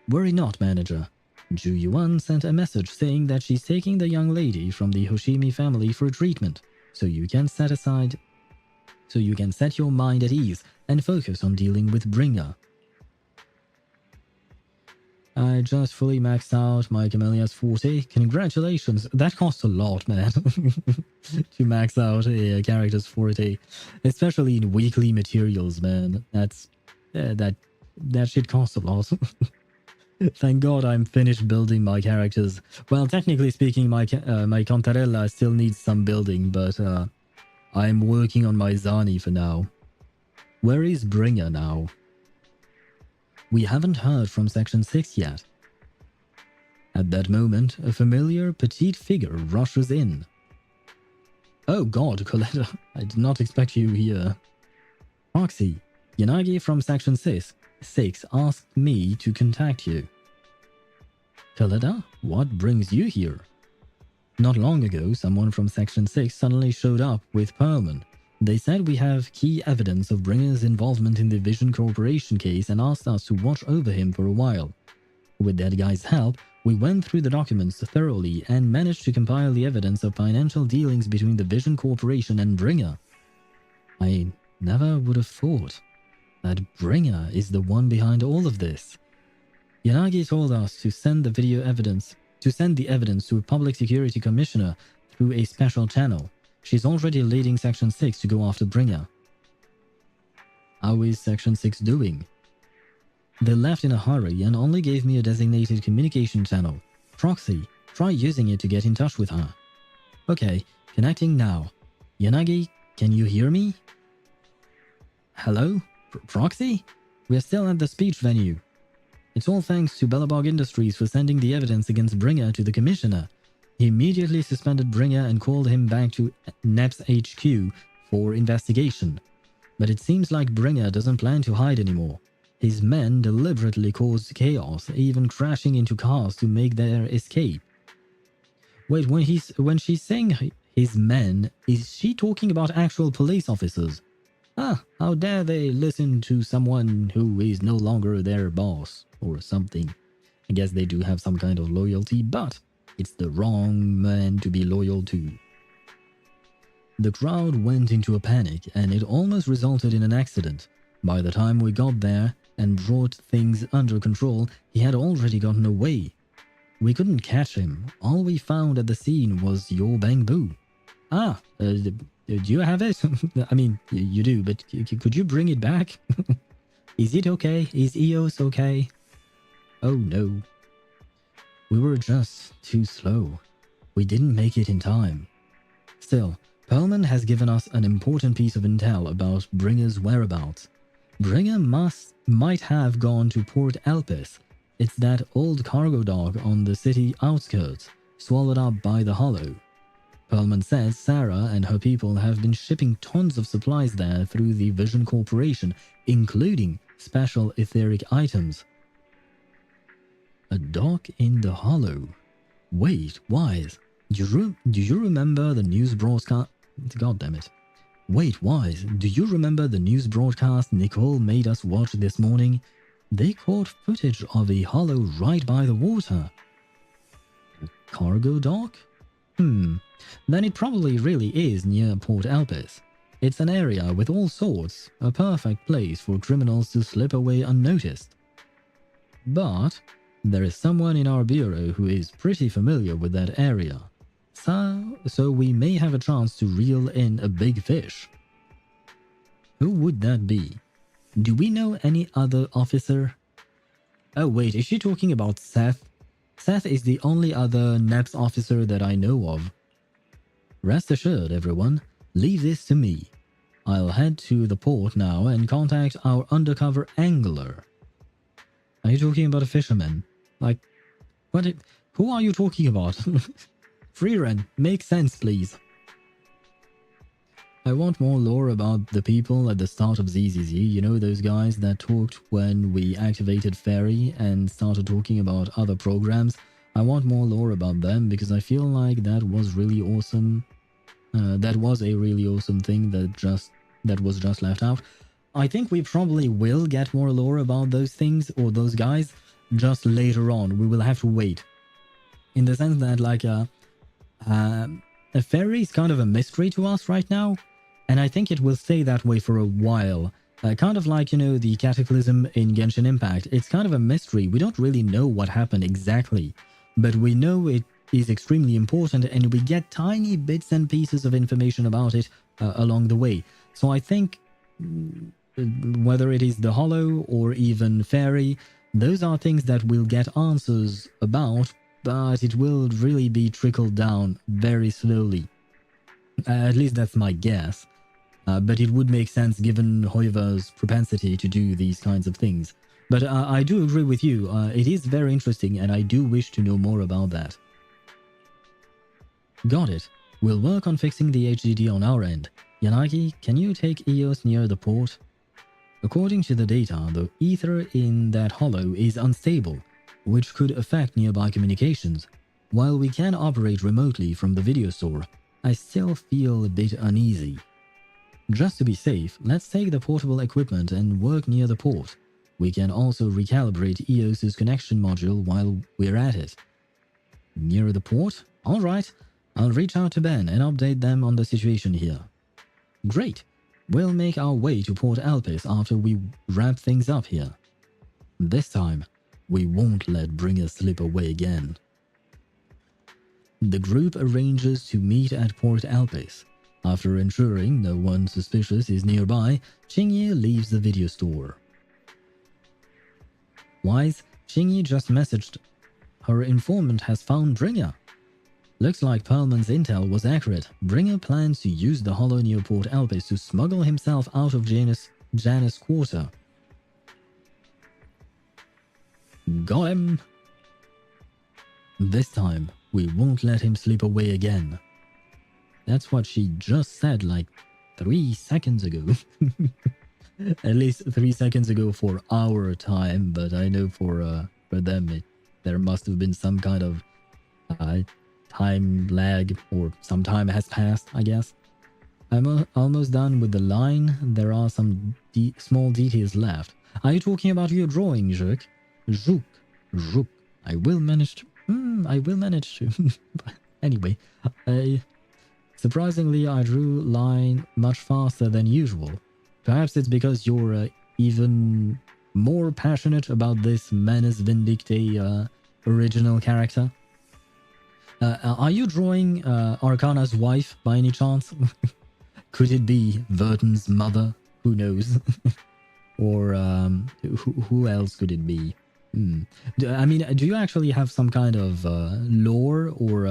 Worry not, manager. Ju Yuan sent a message saying that she's taking the young lady from the Hoshimi family for treatment, so you can set your mind at ease and focus on dealing with Bringer. I just fully maxed out my Camellia's 40. Congratulations. That costs a lot, man. To max out a character's 40. Especially in weekly materials, man. That shit costs a lot. Thank God I'm finished building my characters. Well, technically speaking, my Contarella still needs some building, but I'm working on my Zani for now. Where is Bringer now? We haven't heard from Section 6 yet. At that moment, a familiar petite figure rushes in. Oh God, Coletta, I did not expect you here. Proxy, Yanagi from Section 6 asked me to contact you. Coletta, what brings you here? Not long ago, someone from Section 6 suddenly showed up with Perlman. They said we have key evidence of Bringer's involvement in the Vision Corporation case and asked us to watch over him for a while. With that guy's help, we went through the documents thoroughly and managed to compile the evidence of financial dealings between the Vision Corporation and Bringer. I never would have thought that Bringer is the one behind all of this. Yanagi told us to send the evidence to a public security commissioner through a special channel. She's already leading Section 6 to go after Bringer. How is Section 6 doing? They left in a hurry and only gave me a designated communication channel. Proxy, try using it to get in touch with her. Okay, connecting now. Yanagi, can you hear me? Hello? Proxy? We're still at the speech venue. It's all thanks to Bellabog Industries for sending the evidence against Bringer to the commissioner. He immediately suspended Bringer and called him back to NEP's HQ for investigation. But it seems like Bringer doesn't plan to hide anymore. His men deliberately caused chaos, even crashing into cars to make their escape. Wait, when she's saying his men, is she talking about actual police officers? How dare they listen to someone who is no longer their boss, or something. I guess they do have some kind of loyalty, but it's the wrong man to be loyal to. The crowd went into a panic, and it almost resulted in an accident. By the time we got there and brought things under control, he had already gotten away. We couldn't catch him. All we found at the scene was your bamboo. Ah, do you have it? I mean, you do, but could you bring it back? Is it okay? Is EOS okay? Oh no. We were just too slow. We didn't make it in time. Still, Perlman has given us an important piece of intel about Bringer's whereabouts. Bringer might have gone to Port Elpis. It's that old cargo dock on the city outskirts, swallowed up by the Hollow. Perlman says Sarah and her people have been shipping tons of supplies there through the Vision Corporation, including special etheric items. A dock in the Hollow. Wait, Wise, do you remember the news broadcast? God damn it. Wait, Wise, do you remember the news broadcast Nicole made us watch this morning? They caught footage of a Hollow right by the water. A cargo dock? Then it probably really is near Port Elpis. It's an area with all sorts, a perfect place for criminals to slip away unnoticed. But there is someone in our bureau who is pretty familiar with that area. So we may have a chance to reel in a big fish. Who would that be? Do we know any other officer? Oh wait, is she talking about Seth? Seth is the only other NEPS officer that I know of. Rest assured, everyone, leave this to me. I'll head to the port now and contact our undercover angler. Are you talking about a fisherman? Like, what? Who are you talking about? Freeran, make sense, please. I want more lore about the people at the start of ZZZ. You know, those guys that talked when we activated Fairy and started talking about other programs. I want more lore about them because I feel like that was really awesome. That was a really awesome thing that was just left out. I think we probably will get more lore about those things or those guys just later on. We will have to wait. In the sense that, like, a Fairy is kind of a mystery to us right now, and I think it will stay that way for a while. Kind of like, you know, the Cataclysm in Genshin Impact. It's kind of a mystery. We don't really know what happened exactly, but we know it is extremely important, and we get tiny bits and pieces of information about it along the way. So I think whether it is the Hollow or even Fairy, those are things that we'll get answers about, but it will really be trickled down very slowly. At least that's my guess. But it would make sense given HoYoVerse's propensity to do these kinds of things. But I do agree with you. It is very interesting, and I do wish to know more about that. Got it. We'll work on fixing the HDD on our end. Yanagi, can you take EOS near the port? According to the data, the ether in that hollow is unstable, which could affect nearby communications. While we can operate remotely from the video store, I still feel a bit uneasy. Just to be safe, let's take the portable equipment and work near the port. We can also recalibrate EOS's connection module while we're at it. Near the port? Alright, I'll reach out to Ben and update them on the situation here. Great! We'll make our way to Port Elpis after we wrap things up here. This time, we won't let Bringer slip away again. The group arranges to meet at Port Elpis. After ensuring no one suspicious is nearby, Qingyi leaves the video store. Wise, Qingyi just messaged. Her informant has found Bringer. Looks like Perlman's intel was accurate. Bringer plans to use the hollow near Port Elpis to smuggle himself out of Janus' quarter. Got him! This time, we won't let him slip away again. That's what she just said like 3 seconds ago. At least 3 seconds ago for our time, but I know for them there must have been some kind of time lag, or some time has passed, I guess. I'm almost done with the line. There are some small details left. Are you talking about your drawing, Juk? Juk. I will manage to. Anyway, surprisingly, I drew line much faster than usual. Perhaps it's because you're even more passionate about this Manus Vindictae original character? Are you drawing Arcana's wife by any chance? Could it be Verton's mother? Who knows? Or who else could it be? I mean, do you actually have some kind of lore or,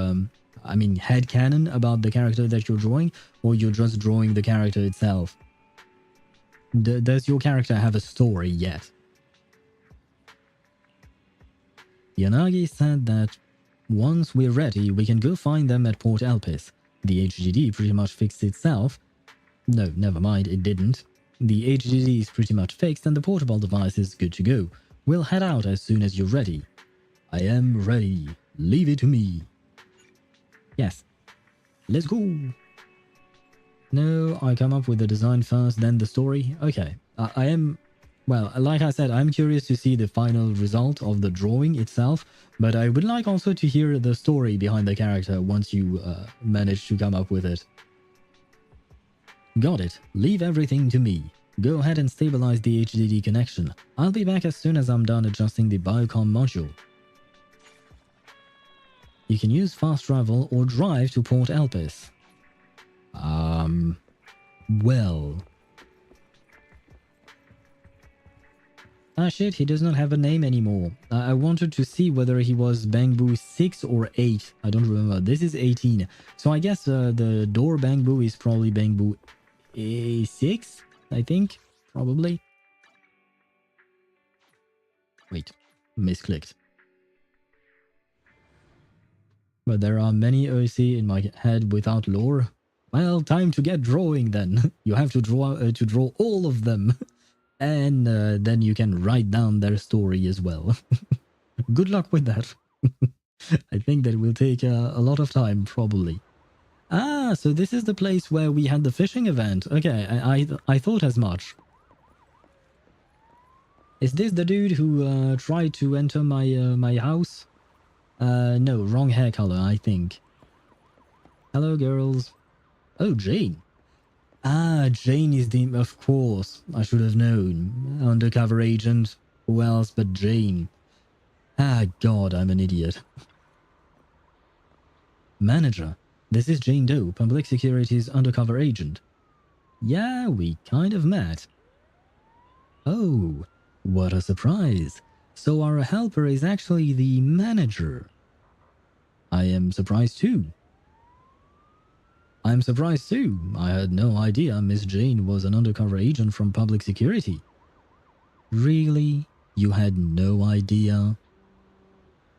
I mean, headcanon about the character that you're drawing? Or you're just drawing the character itself? Does your character have a story yet? Yanagi said that once we're ready, we can go find them at Port Elpis. The HDD pretty much fixed itself. No, never mind, it didn't. The HDD is pretty much fixed and the portable device is good to go. We'll head out as soon as you're ready. I am ready. Leave it to me. Yes. Let's go. No, I come up with the design first, then the story. Okay. I am... Well, like I said, I'm curious to see the final result of the drawing itself, but I would like also to hear the story behind the character once you manage to come up with it. Got it. Leave everything to me. Go ahead and stabilize the HDD connection. I'll be back as soon as I'm done adjusting the biocom module. You can use fast travel or drive to Port Elpis. Well... Ah shit, he does not have a name anymore. I wanted to see whether he was Bangbu 6 or 8. I don't remember. This is 18. So I guess the door Bangbu is probably Bangbu 6, I think. Probably. Wait, misclicked. But there are many OC in my head without lore. Well, time to get drawing then. You have to draw all of them. And then you can write down their story as well. Good luck with that. I think that will take a lot of time, probably. Ah, so this is the place where we had the fishing event. Okay, I thought as much. Is this the dude who tried to enter my house? No, wrong hair color, I think. Hello, girls. Oh, Jane. Ah, Jane is the... Of course, I should have known. Undercover agent. Who else but Jane? Ah, God, I'm an idiot. Manager. This is Jane Doe, Public Security's undercover agent. Yeah, we kind of met. Oh, what a surprise. So our helper is actually the manager. I am surprised too. I'm surprised too. I had no idea Miss Jane was an undercover agent from Public Security. Really? You had no idea?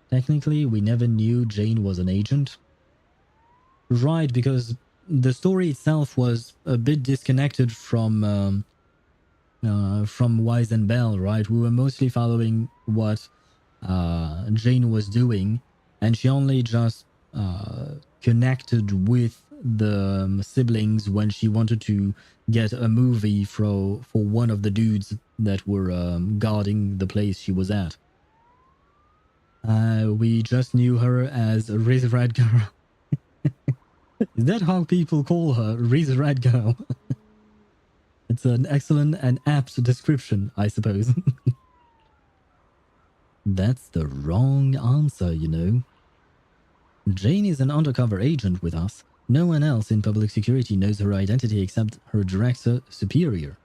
Technically, we never knew Jane was an agent. Right, because the story itself was a bit disconnected from Wise and Belle, right? We were mostly following what Jane was doing, and she only just connected with the siblings when she wanted to get a movie for one of the dudes that were guarding the place she was at. We just knew her as Riz Red Girl. Is that how people call her? Riz Red Girl? It's an excellent and apt description, I suppose. That's the wrong answer, you know. Jane is an undercover agent with us. No one else in Public Security knows her identity except her director superior.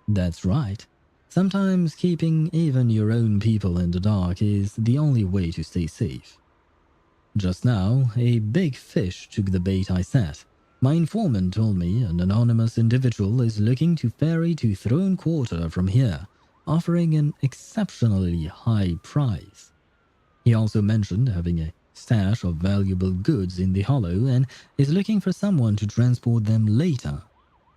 That's right. Sometimes keeping even your own people in the dark is the only way to stay safe. Just now, a big fish took the bait I set. My informant told me an anonymous individual is looking to ferry to Throne Quarter from here, offering an exceptionally high price. He also mentioned having a stash of valuable goods in the hollow and is looking for someone to transport them later.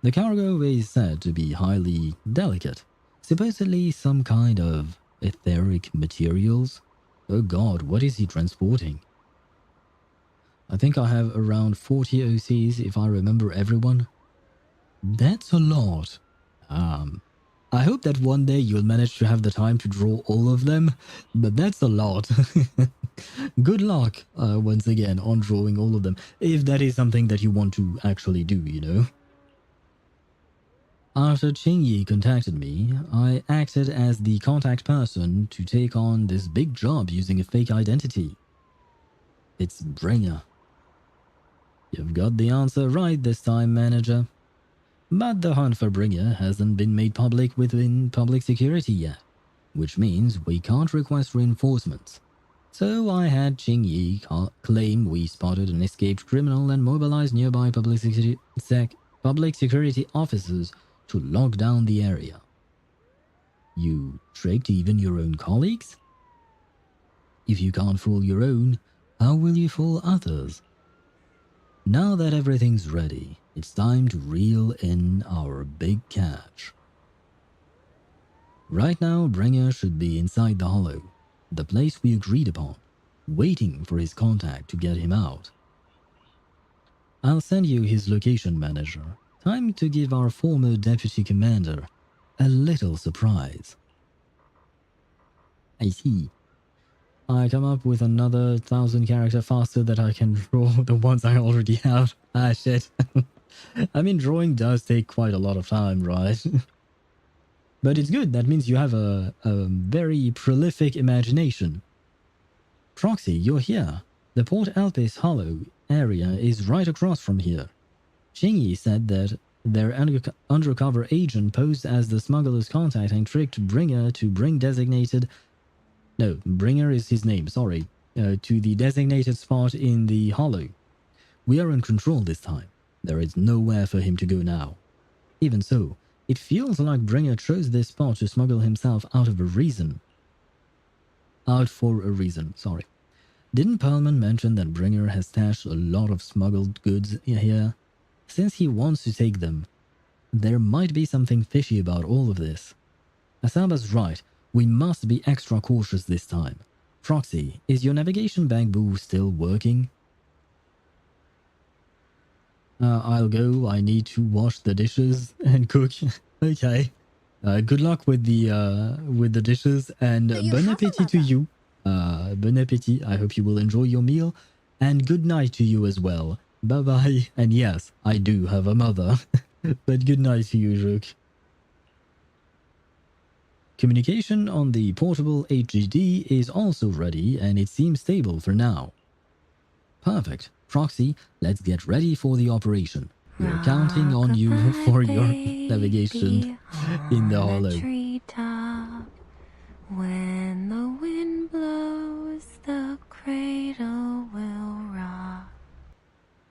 The cargo is said to be highly delicate, supposedly some kind of etheric materials. Oh god, what is he transporting? I think I have around 40 OCs if I remember everyone. That's a lot. I hope that one day you'll manage to have the time to draw all of them, but that's a lot. Good luck, once again, on drawing all of them, if that is something that you want to actually do, you know. After Qingyi contacted me, I acted as the contact person to take on this big job using a fake identity. It's Bringer. You've got the answer right this time, manager. But the hunt for Bringer hasn't been made public within public security yet, which means we can't request reinforcements. So I had Qingyi claim we spotted an escaped criminal and mobilized nearby public security officers to lock down the area. You tricked even your own colleagues? If you can't fool your own, how will you fool others? Now that everything's ready, it's time to reel in our big catch. Right now, Bringer should be inside the Hollow, the place we agreed upon, waiting for his contact to get him out. I'll send you his location, manager. Time to give our former deputy commander a little surprise. I see. I come up with another 1,000 character faster that I can draw the ones I already have. Ah, shit. I mean, drawing does take quite a lot of time, right? But it's good. That means you have a very prolific imagination. Proxy, you're here. The Port Elpis Hollow area is right across from here. Qingyi said that their undercover agent posed as the smuggler's contact and tricked Bringer to bring designated... No, Bringer is his name, sorry. To the designated spot in the Hollow. We are in control this time. There is nowhere for him to go now. Even so, it feels like Bringer chose this spot to smuggle himself out for a reason, sorry. Didn't Perlman mention that Bringer has stashed a lot of smuggled goods here? Since he wants to take them, there might be something fishy about all of this. Asaba's right. We must be extra cautious this time. Proxy, is your navigation bamboo still working? I'll go. I need to wash the dishes and cook. Okay. Good luck with the dishes and bon appetit to you. Bon appetit. I hope you will enjoy your meal. And good night to you as well. Bye-bye. And yes, I do have a mother. But good night to you, Rook. Communication on the portable HGD is also ready and it seems stable for now. Perfect. Proxy, let's get ready for the operation. We're counting on you for your navigation in the Hollow. When the wind blows, the cradle will rock.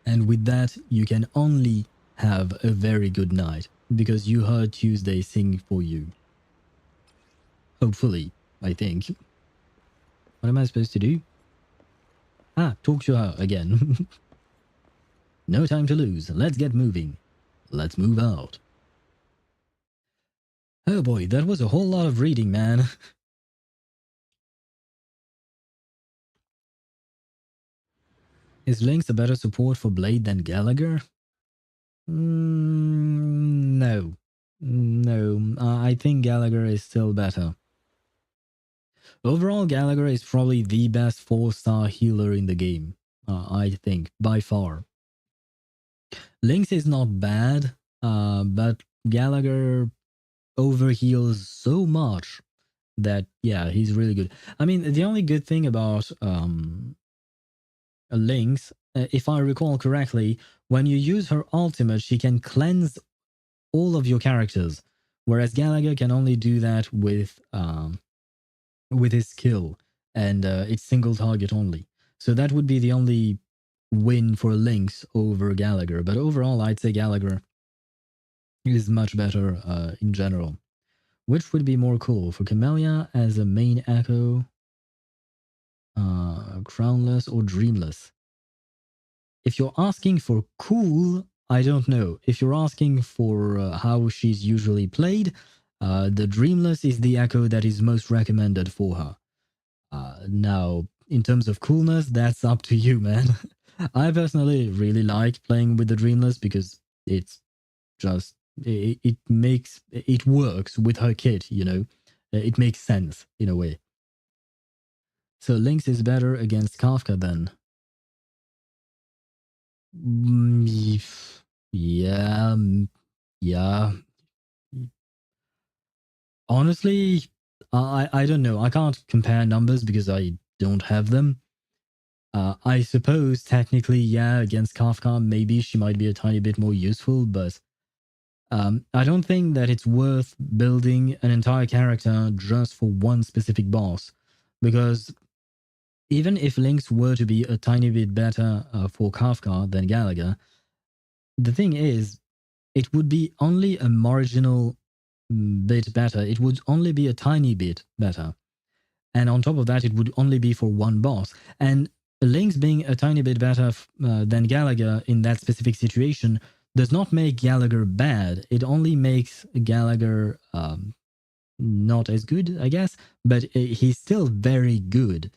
And with that, you can only have a very good night because you heard Tuesday sing for you. Hopefully, I think. What am I supposed to do? Ah, talk to her again. No time to lose. Let's get moving. Let's move out. Oh boy, that was a whole lot of reading, man. Is Lynx a better support for Blade than Gallagher? No. No, I think Gallagher is still better. Overall, Gallagher is probably the best 4-star healer in the game. I think, by far. Lynx is not bad, but Gallagher overheals so much that, yeah, he's really good. I mean, the only good thing about Lynx, if I recall correctly, when you use her ultimate, she can cleanse all of your characters, whereas Gallagher can only do that with his skill, and it's single target only. So that would be the only win for Lynx over Gallagher, but overall I'd say Gallagher is much better in general. Which would be more cool, for Camellia as a main echo, Crownless or Dreamless? If you're asking for cool, I don't know. If you're asking for how she's usually played, the Dreamless is the echo that is most recommended for her. Now, in terms of coolness, that's up to you, man. I personally really like playing with the Dreamless because it's just, it works with her kit, you know. It makes sense in a way. So Lynx is better against Kafka then. Yeah. Honestly, I don't know. I can't compare numbers because I don't have them. I suppose technically, yeah, against Kafka, maybe she might be a tiny bit more useful, but I don't think that it's worth building an entire character just for one specific boss, because even if Lynx were to be a tiny bit better for Kafka than Gallagher, the thing is, it would be only a marginal bit better. It would only be a tiny bit better. And on top of that, it would only be for one boss. And Lynx being a tiny bit better than Gallagher in that specific situation does not make Gallagher bad. It only makes Gallagher not as good, I guess, but he's still very good.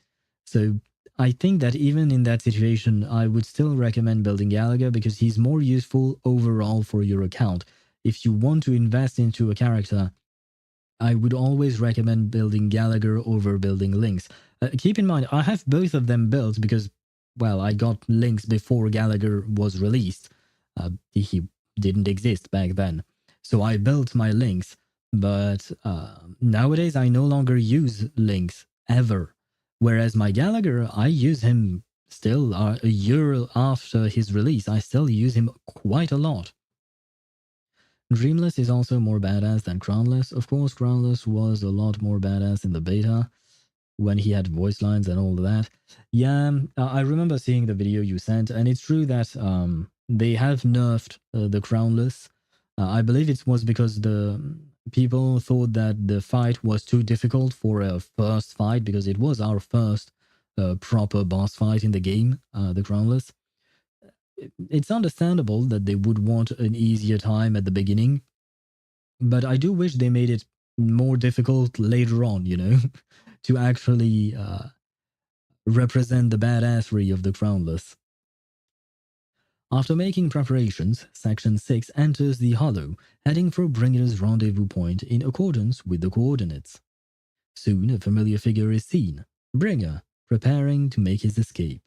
So I think that even in that situation, I would still recommend building Gallagher because he's more useful overall for your account. If you want to invest into a character, I would always recommend building Gallagher over building Lynx. Keep in mind, I have both of them built because, well, I got Lynx before Gallagher was released. He didn't exist back then. So I built my Lynx, but nowadays I no longer use Lynx, ever. Whereas my Gallagher, I use him still a year after his release. I still use him quite a lot. Dreamless is also more badass than Crownless. Of course, Crownless was a lot more badass in the beta when he had voice lines and all that. Yeah, I remember seeing the video you sent, and it's true that they have nerfed the Crownless. I believe it was because the people thought that the fight was too difficult for a first fight, because it was our first proper boss fight in the game, the Crownless. It's understandable that they would want an easier time at the beginning, but I do wish they made it more difficult later on, you know, to actually represent the badassery of the Crownless. After making preparations, Section 6 enters the Hollow, heading for Bringer's rendezvous point in accordance with the coordinates. Soon a familiar figure is seen, Bringer, preparing to make his escape.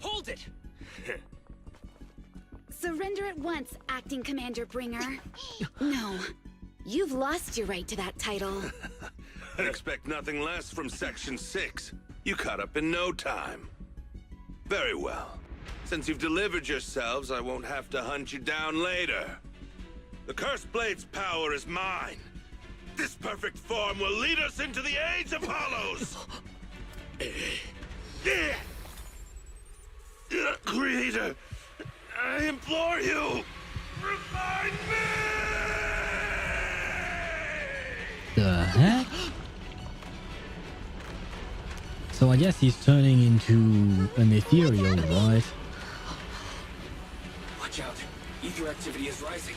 Hold it! Surrender at once, Acting Commander Bringer. No, you've lost your right to that title. I'd expect nothing less from Section 6. You caught up in no time. Very well. Since you've delivered yourselves, I won't have to hunt you down later. The Cursed Blade's power is mine. This perfect form will lead us into the Age of Hollows! Creator, I implore you, remind me! The heck? So I guess he's turning into an Ethereal, right? Watch out. Ether activity is rising.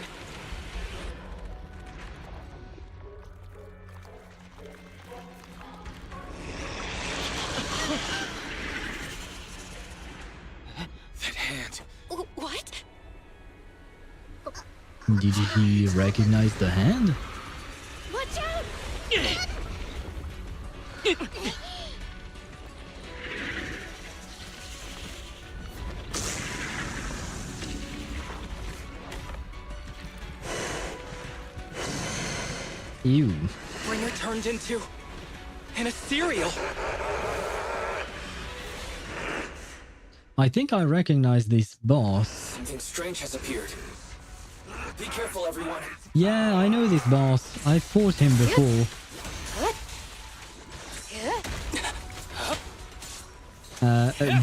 That hand. What? Did he recognize the hand? Watch out! Ew. Bringer turned into an Ethereal. I think I recognize this boss. Something strange has appeared. Be careful, everyone. Yeah, I know this boss. I fought him before.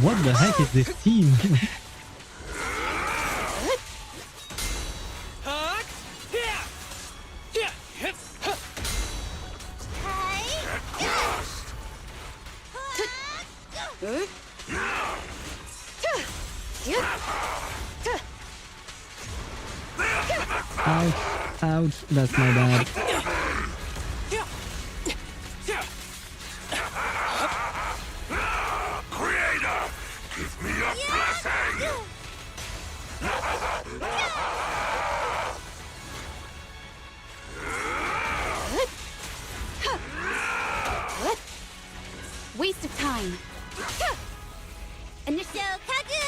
What the heck is this team? Ouch, ouch, that's my bad. Creator, give me a blessing! Waste of time. Initial Kagu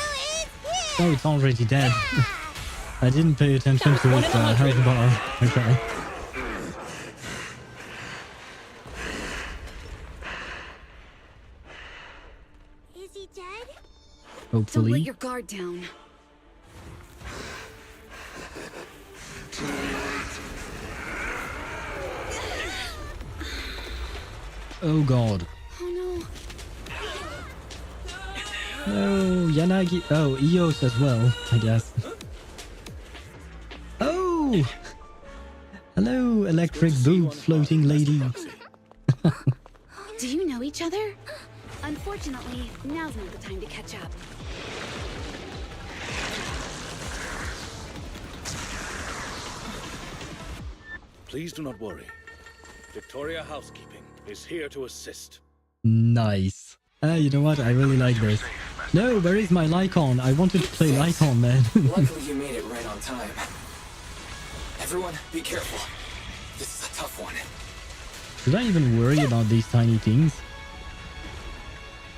Oh, it's already dead. I didn't pay attention to its health bar. Okay. Is he dead? Hopefully. Don't let your guard down. Oh god. Oh no. No, Yanagi. Oh, Eos as well, I guess. Oh! Hello, electric boobs floating lady. Do you know each other? Unfortunately, now's not the time to catch up. Please do not worry. Victoria Housekeeping is here to assist. Nice. You know what? I really like this. No, where is my Lycon? I wanted to play Lycon, man. Luckily you made it right on time. Everyone, be careful. This is a tough one. Should I even worry about these tiny things?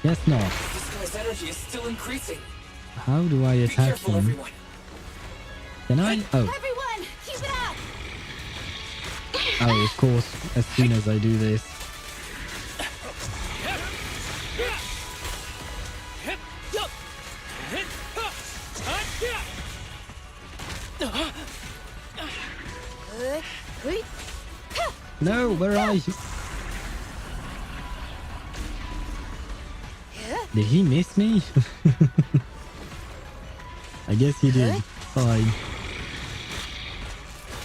Guess not. This guy's energy is still increasing. How do I attack him? Everyone. Can I? Oh. Everyone, keep it up! Oh, of course. As soon as I do this. No, where are you? Did he miss me? I guess he did. Fine.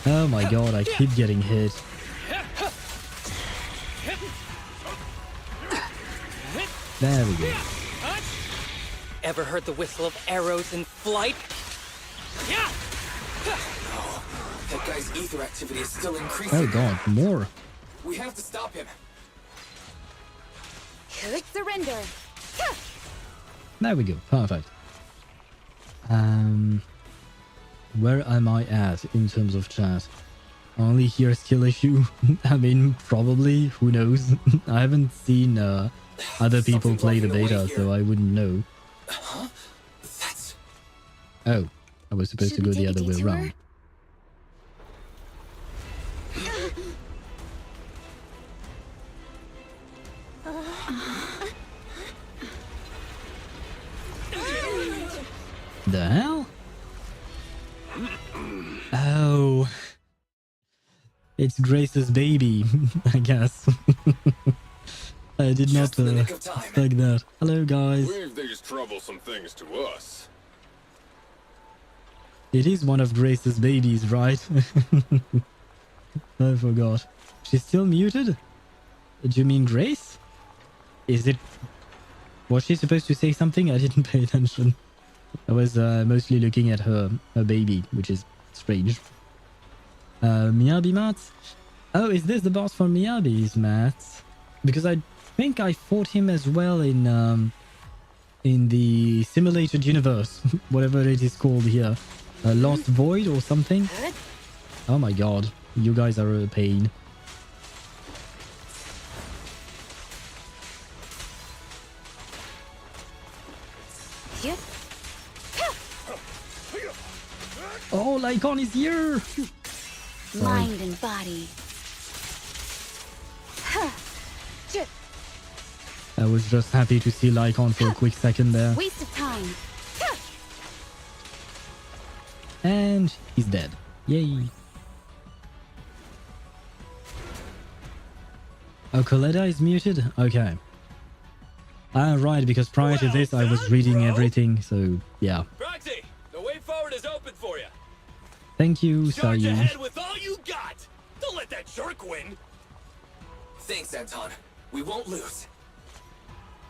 Oh my god, I keep getting hit. There we go. Ever heard the whistle of arrows in flight? Oh, that guy's ether activity is still increasing. Oh god, more. We have to stop him. Surrender. There we go, perfect. Where am I at in terms of chat? Only here skill issue? I mean, probably, who knows? I haven't seen other people play the beta, so I wouldn't know. Huh? That's... Oh, I was supposed to go the other way around. The hell? Oh. It's Grace's baby, I guess. I did not expect that. Hello, guys. Leave these troublesome things to us. It is one of Grace's babies, right? I forgot. She's still muted? Do you mean Grace? Is it... Was she supposed to say something? I didn't pay attention. I was mostly looking at her baby, which is strange. Miyabi mats? Oh, is this the boss for Miyabi's mats? Because I think I fought him as well in the simulated universe, whatever it is called here. Lost Void or something? Oh my god, you guys are a pain. Oh, Lycon is here! Mind and body. I was just happy to see Lycon for a quick second there. Waste of time. And he's dead. Yay. Oh, Coletta is muted? Okay. Right, because prior to this I was reading everything, so yeah. Proxy, the way forward is open for you. Thank you, Charge Sayu. ahead with all you got. Don't let that jerk win. Thanks, Anton. We won't lose.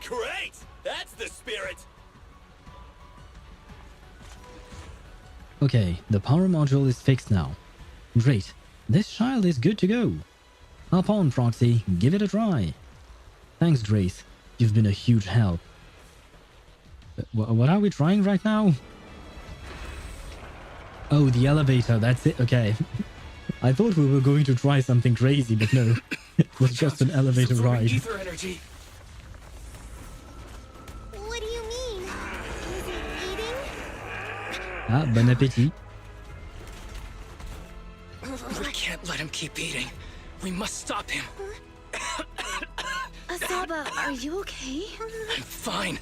Great! That's the spirit. Okay, the power module is fixed now. Great. This child is good to go. Hop on, Proxy. Give it a try. Thanks, Grace. You've been a huge help. What are we trying right now? Oh, the elevator. That's it. Okay. I thought we were going to try something crazy, but no. It was just an elevator ride. Ether energy. What do you mean? Is it eating? Ah, bon appétit. We can't let him keep eating. We must stop him. Asaba, are you okay? I'm fine.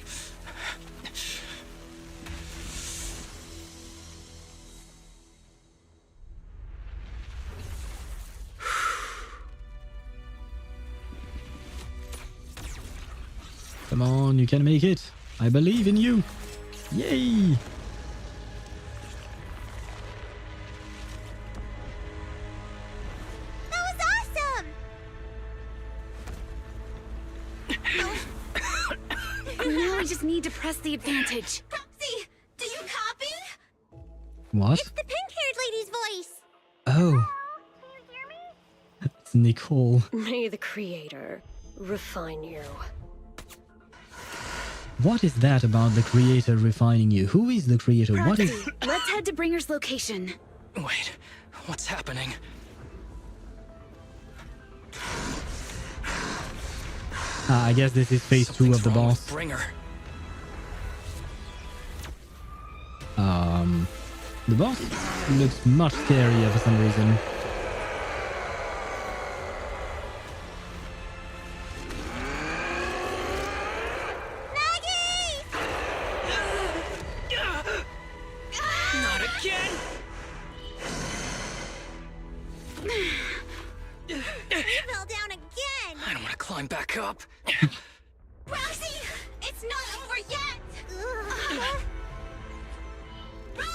Come on, you can make it. I believe in you. Yay! That was awesome! Now we just need to press the advantage. Proxy, do you copy? What? It's the pink-haired lady's voice. Oh. It's Nicole. May the Creator refine you. What is that about the Creator refining you? Who is the Creator? What Proxy, is... let's head to Bringer's location. Wait, what's happening? I guess this is phase 2 of the boss. Bringer. The boss looks much scarier for some reason. Not again! You fell down again! I don't want to climb back up. Proxy, it's not over yet! Run!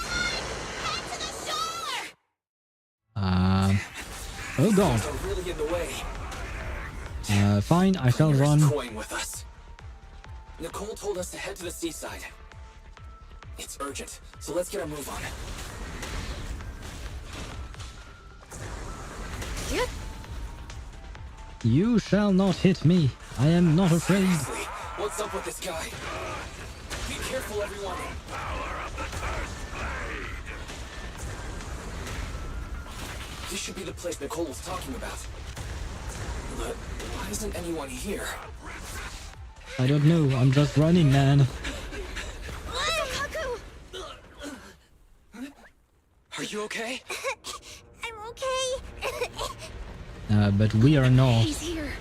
Head to the shore! Oh god. They're really in the way. Fine, I shall Bringer's run. toying with us. Nicole told us to head to the seaside. It's urgent, so let's get our move on. Yep. You shall not hit me. I am not afraid. Seriously, what's up with this guy? Be careful, everyone. This should be the place Nicole was talking about. But why isn't anyone here? I don't know. I'm just running, man. Are you okay? I'm okay. But we are not. He's here.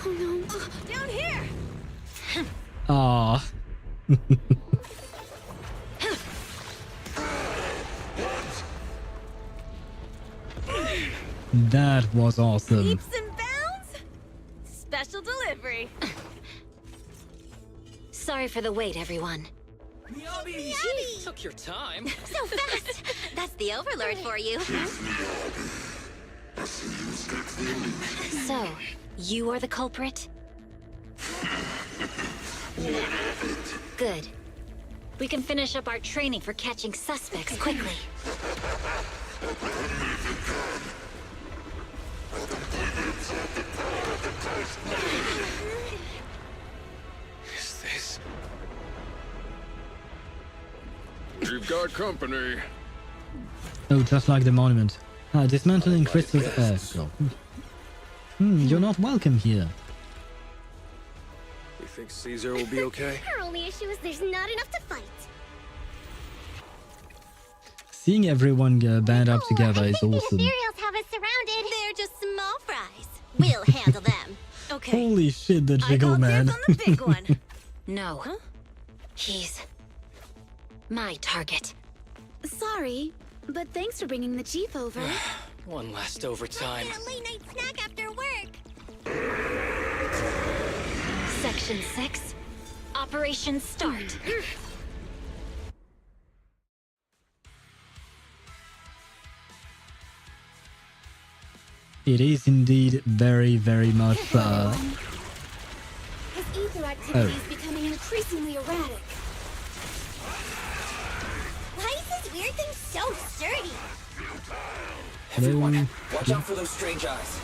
Oh no. Down here! Ah. That was awesome. Leaps and bounds? Special delivery. Sorry for the wait, everyone. Miyabi! Took your time. So fast! That's the Overlord for you. So, you are the culprit? Good. We can finish up our training for catching suspects quickly. Is this? You've got company. Oh, just like the monument. Dismantling crystals. So. You're not welcome here. You think Caesar will be okay? Our only issue is there's not enough to fight. Seeing everyone band up together is awesome. The Ethereals have us surrounded. They're just small fries. We'll handle them. Okay. Holy shit, the jiggle man. On the big one. No. He's my target. Sorry, but thanks for bringing the Chief over. One last overtime. Get a late night snack after work. Section 6. Operation start. It is indeed very, very much. His ether activity is becoming increasingly erratic. Why is this weird thing so sturdy? Everyone, watch out for those strange eyes.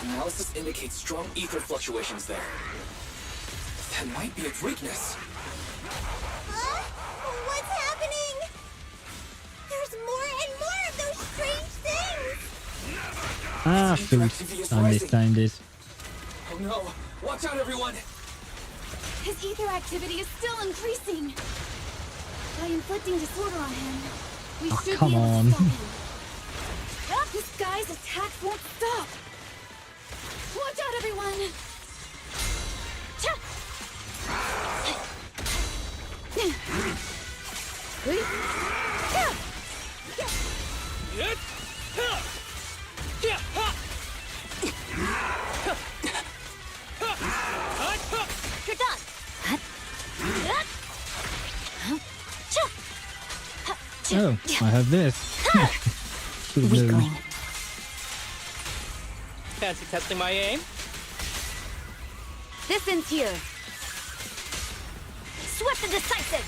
Analysis indicates strong ether fluctuations there. That might be its weakness. Huh? What's happening? There's more and more of those strange things. Ah, shoot. I mistimed it. Oh no! Watch out, everyone! His ether activity is still increasing. By inflicting disorder on him, we should come be able on. to stop him. This guy's attacks won't stop. Watch out, everyone! You're done. Oh, I have this. Should've known. Weakling. Fancy testing my aim? This ends here. Swift and decisive.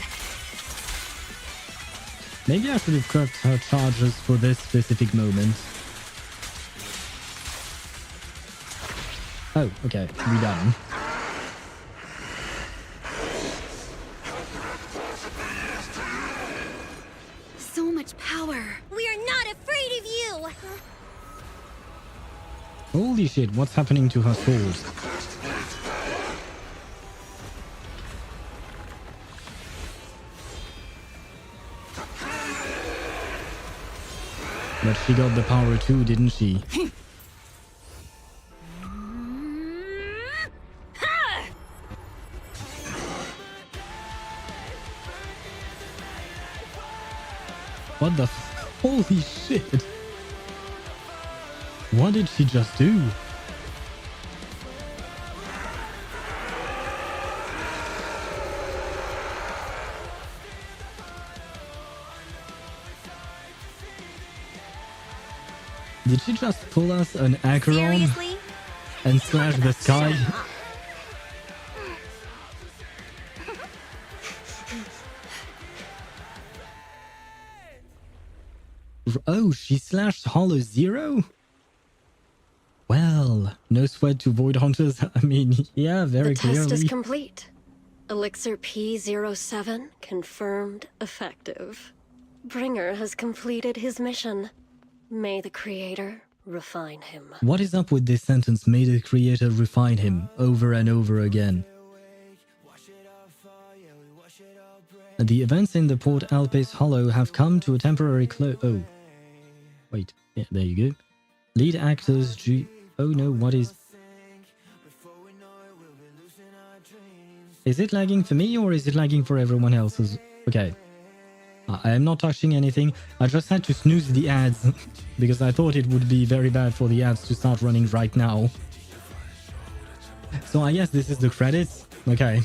Maybe I should have prepped her charges for this specific moment. Oh, okay. We done. So much power. We are not afraid of you. Holy shit, what's happening to her sword? But she got the power too, didn't she? What the holy shit? What did she just do? Did she just pull us an Acheron and slash the sky? Oh, she slashed Hollow Zero? Well, no sweat to Void Hunters. I mean, yeah, very The clearly. test is complete. Elixir P07 confirmed effective. Bringer has completed his mission. May the Creator refine him. What is up with this sentence, may the Creator refine him, over and over again? The events in the Port Alpes Hollow have come to a temporary close. Oh. Wait, yeah, there you go. Lead actors Oh no, what is... Is it lagging for me or is it lagging for everyone else? Okay. I am not touching anything. I just had to snooze the ads because I thought it would be very bad for the ads to start running right now. So I guess this is the credits. Okay.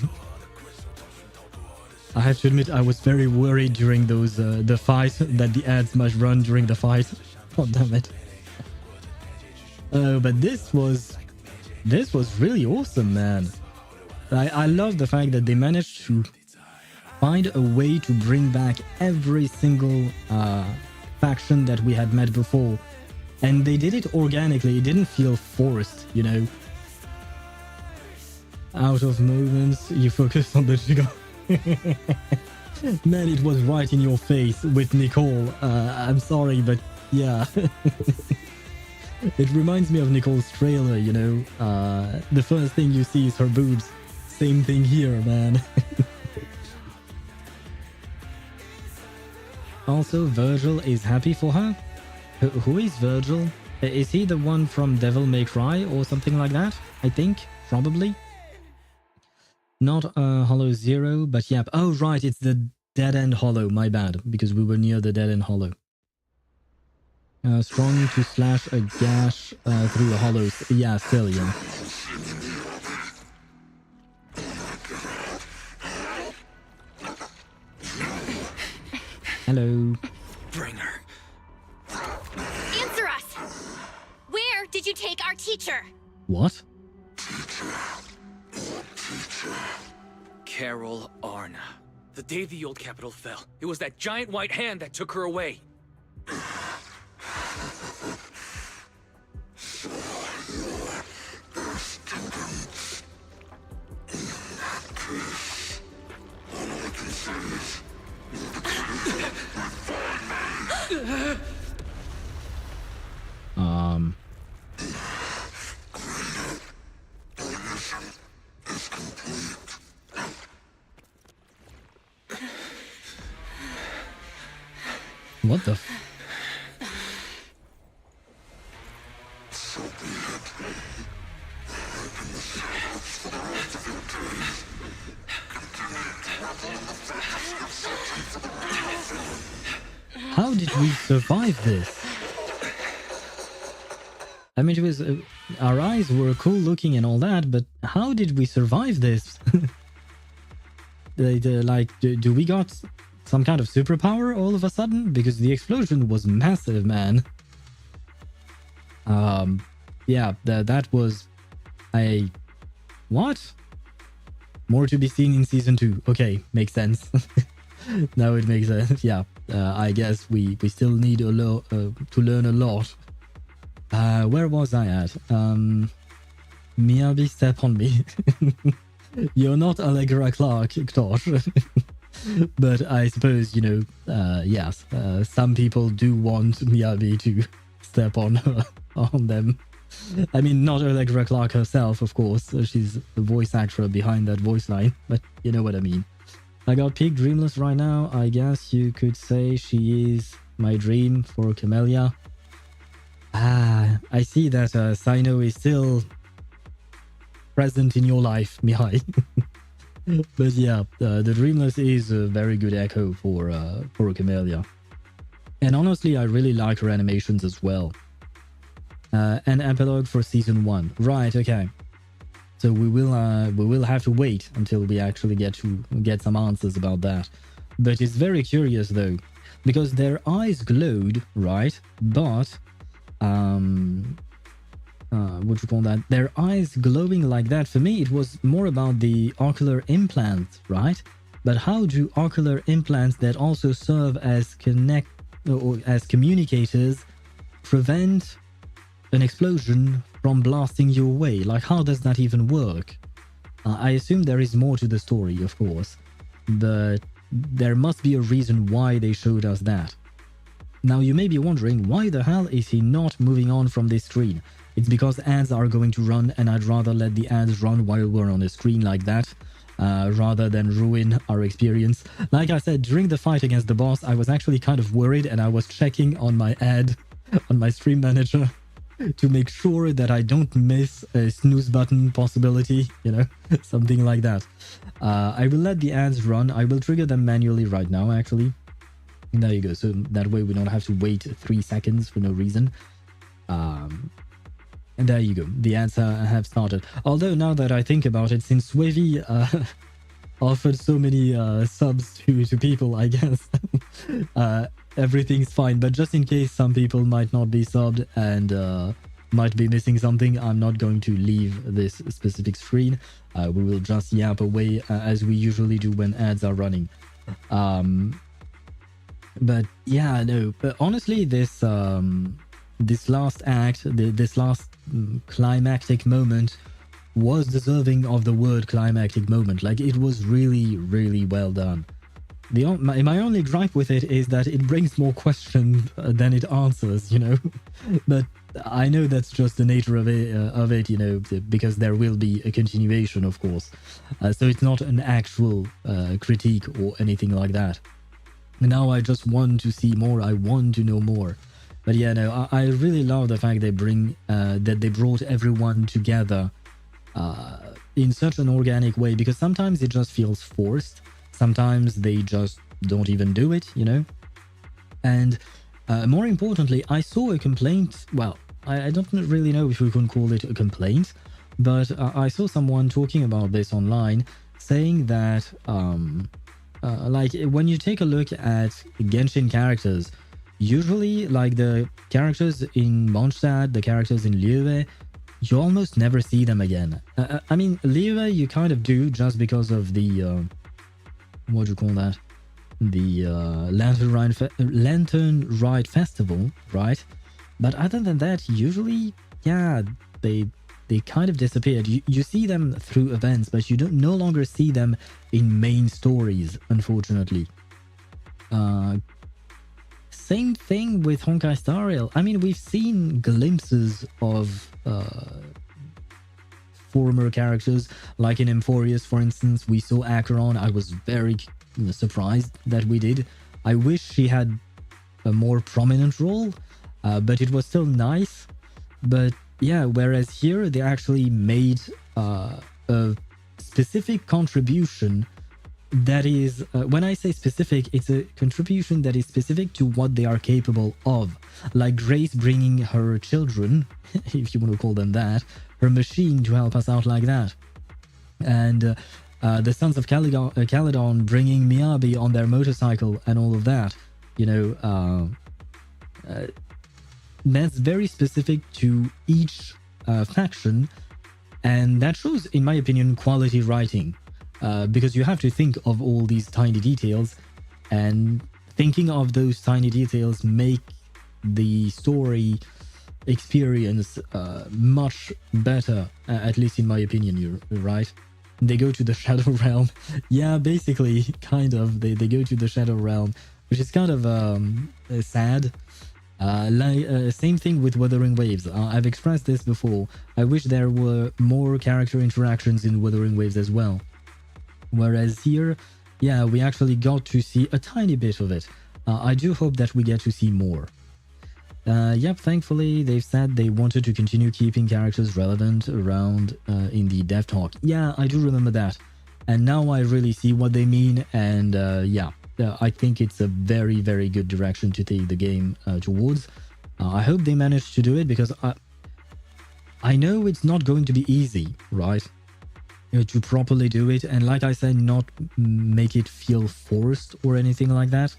I have to admit I was very worried during those the fight that the ads might run during the fight. Oh damn it. But this was really awesome, man. I love the fact that they managed to find a way to bring back every single faction that we had met before. And they did it organically. It didn't feel forced, you know. Out of moments, you focus on the sugar. Man, it was right in your face with Nicole. I'm sorry, but yeah. It reminds me of Nicole's trailer, you know. The first thing you see is her boobs. Same thing here, man. Also, Virgil is happy for her. Who is Virgil? Is he the one from Devil May Cry or something like that? I think, probably. Not Hollow Zero, but yeah. Oh, right, it's the Dead End Hollow. My bad, because we were near the Dead End Hollow. Strong to slash a gash through the hollows. Yeah, still, yeah. Hello. Bring her. Answer us! Where did you take our teacher? What? Carol Arna. The day the old capital fell, it was that giant white hand that took her away. What the So be it. Open the shadows for the rest of your days. Continue to revel in the fantasy of searching for the battlefield. How did we survive this? I mean, it was our eyes were cool looking and all that, but how did we survive this? Do we got some kind of superpower all of a sudden? Because the explosion was massive, man. Yeah, that was a... What? More to be seen in season 2. Okay, makes sense. Now it makes sense. Yeah, I guess we still need to learn a lot. Where was I at? Miyabi, step on me. You're not Allegra Clark, Tosh. But I suppose, you know, yes, some people do want Miyabi to step on them. I mean, not Allegra Clark herself, of course. She's the voice actor behind that voice line, but you know what I mean. I got peak dreamless right now. I guess you could say she is my dream for Camellia. Ah, I see that Sino is still present in your life, Mihai. But yeah, the Dreamless is a very good echo for Camellia. And honestly, I really like her animations as well. An epilogue for season 1. Right, okay. So we will have to wait until we actually get some answers about that. But it's very curious though, because their eyes glowed, right? But what you call that? Their eyes glowing like that, for me it was more about the ocular implants, right? But how do ocular implants that also serve as communicators prevent an explosion from blasting you away? Like, how does that even work? I assume there is more to the story, of course, but there must be a reason why they showed us that. Now you may be wondering, why the hell is he not moving on from this screen? It's because ads are going to run, and I'd rather let the ads run while we're on a screen like that, rather than ruin our experience. Like I said, during the fight against the boss, I was actually kind of worried, and I was checking on my ad on my stream manager to make sure that I don't miss a snooze button possibility, you know, something like that. I will let the ads run. I will trigger them manually right now, actually. And there you go. So that way we don't have to wait 3 seconds for no reason. And there you go. The ads have started. Although now that I think about it, since Wavy offered so many subs to people, I guess everything's fine. But just in case some people might not be subbed and might be missing something, I'm not going to leave this specific screen. We will just yap away as we usually do when ads are running. But yeah, no. But honestly, this last act, this last climactic moment was deserving of the word climactic moment. Like, it was really, really well done. My only gripe with it is that it brings more questions than it answers, you know. But I know that's just the nature of it, you know, because there will be a continuation, of course. So it's not an actual critique or anything like that. Now I just want to see more. I want to know more. But yeah, no, I really love the fact that they brought everyone together in such an organic way, because sometimes it just feels forced. Sometimes they just don't even do it, you know? And more importantly, I saw a complaint. Well, I don't really know if we can call it a complaint, but I saw someone talking about this online, saying that like, when you take a look at Genshin characters, usually, like, the characters in Mondstadt, the characters in Liyue, you almost never see them again. I mean, Liyue you kind of do, just because of the what do you call that? The Lantern Ride Festival, right? But other than that, usually, yeah, they kind of disappeared. You see them through events, but you don't no longer see them in main stories, unfortunately. Same thing with Honkai Star Rail. I mean, we've seen glimpses of former characters, like in Emphorius, for instance. We saw Acheron. I was very surprised that we did. I wish she had a more prominent role, but it was still nice. But yeah, whereas here they actually made a specific contribution that is, when I say specific, it's a contribution that is specific to what they are capable of. Like Grace bringing her children, if you want to call them that, her machine to help us out like that. And the Sons of Caledon bringing Miyabi on their motorcycle and all of that. You know, that's very specific to each faction. And that shows, in my opinion, quality writing. Because you have to think of all these tiny details, and thinking of those tiny details make the story experience much better, at least in my opinion. You're right. They go to the Shadow Realm. Yeah, basically, kind of. They go to the Shadow Realm, which is kind of sad. Same thing with Wuthering Waves. I've expressed this before. I wish there were more character interactions in Wuthering Waves as well. Whereas here, yeah, we actually got to see a tiny bit of it. I do hope that we get to see more. Yep, thankfully, they've said they wanted to continue keeping characters relevant around in the dev talk. Yeah, I do remember that. And now I really see what they mean, and yeah, I think it's a very, very good direction to take the game towards. I hope they manage to do it, because I know it's not going to be easy, right? To properly do it, and like I said, not make it feel forced or anything like that.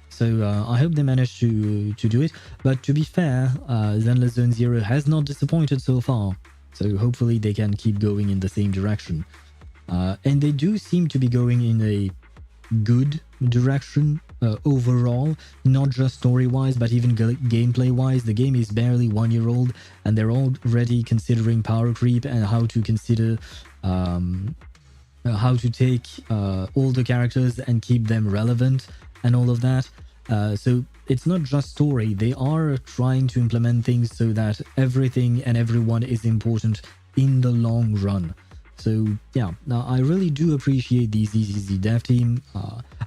So I hope they manage to do it. But to be fair, Zenless Zone Zero has not disappointed so far, so hopefully they can keep going in the same direction. And they do seem to be going in a good direction overall, not just story-wise, but even gameplay-wise. The game is barely 1 year old, and they're already considering power creep and how to consider how to take older characters and keep them relevant and all of that. So it's not just story. They are trying to implement things so that everything and everyone is important in the long run. So yeah, I really do appreciate the ZZZ dev team.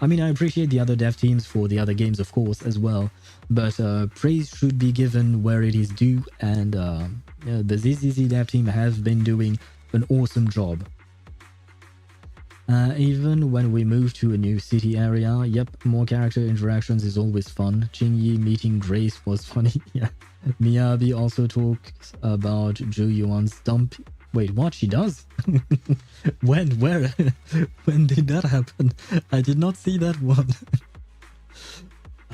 I mean, I appreciate the other dev teams for the other games, of course, as well. But praise should be given where it is due, and the ZZZ dev team have been doing an awesome job. Even when we move to a new city area, yep, more character interactions is always fun. Qingyi meeting Grace was funny. Yeah. Miyabi also talks about Zhu Yuan's dump. Wait, what? She does? When? Where? When did that happen? I did not see that one.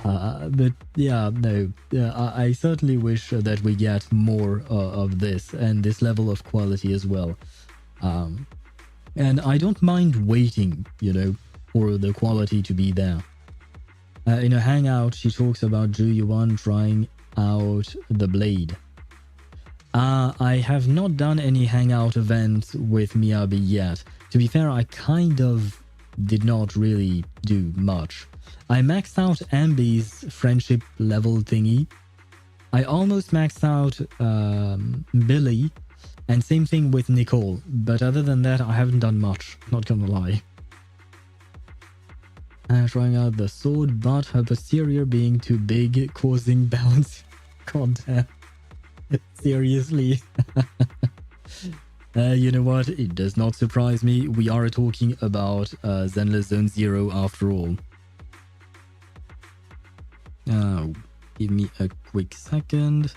But yeah, no, I certainly wish that we get more of this and this level of quality as well. And I don't mind waiting, you know, for the quality to be there. In a hangout, she talks about Zhu Yuan trying out the blade. I have not done any hangout events with Miyabi yet. To be fair, I kind of did not really do much. I maxed out Ambi's friendship level thingy. I almost maxed out Billy, and same thing with Nicole. But other than that, I haven't done much, not gonna lie. Trying out the sword, but her posterior being too big, causing balance. God damn. Seriously. You know what? It does not surprise me. We are talking about Zenless Zone Zero after all. Give me a quick second.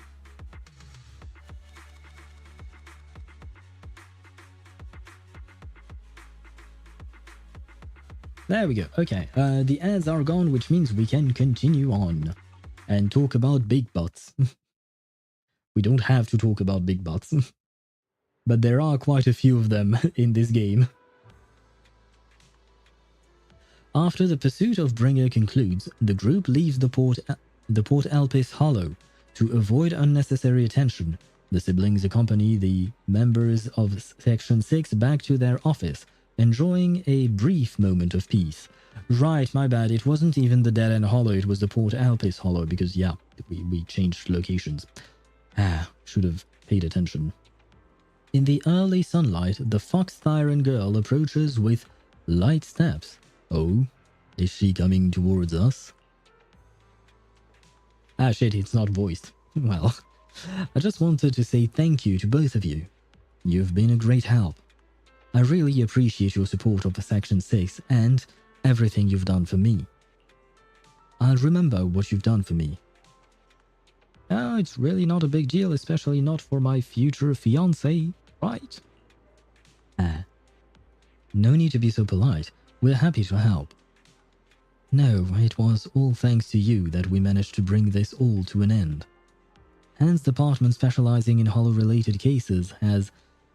There we go. Okay, the ads are gone, which means we can continue on and talk about big butts. We don't have to talk about big butts, but there are quite a few of them in this game. After the pursuit of Bringer concludes, the group leaves the Port Elpis Hollow. To avoid unnecessary attention, the siblings accompany the members of Section 6 back to their office, enjoying a brief moment of peace. Right, my bad, it wasn't even the Dead End Hollow, it was the Port Elpis Hollow, because yeah, we changed locations. Should have paid attention. In the early sunlight, the Fox Thyron girl approaches with light steps. Oh, is she coming towards us? Ah shit, it's not voiced. Well, I just wanted to say thank you to both of you. You've been a great help. I really appreciate your support of Section 6 and everything you've done for me. I'll remember what you've done for me. Oh, it's really not a big deal, especially not for my future fiancé, right? Ah. No need to be so polite. We're happy to help. No, it was all thanks to you that we managed to bring this all to an end. Hans' department specializing in Holo-related cases has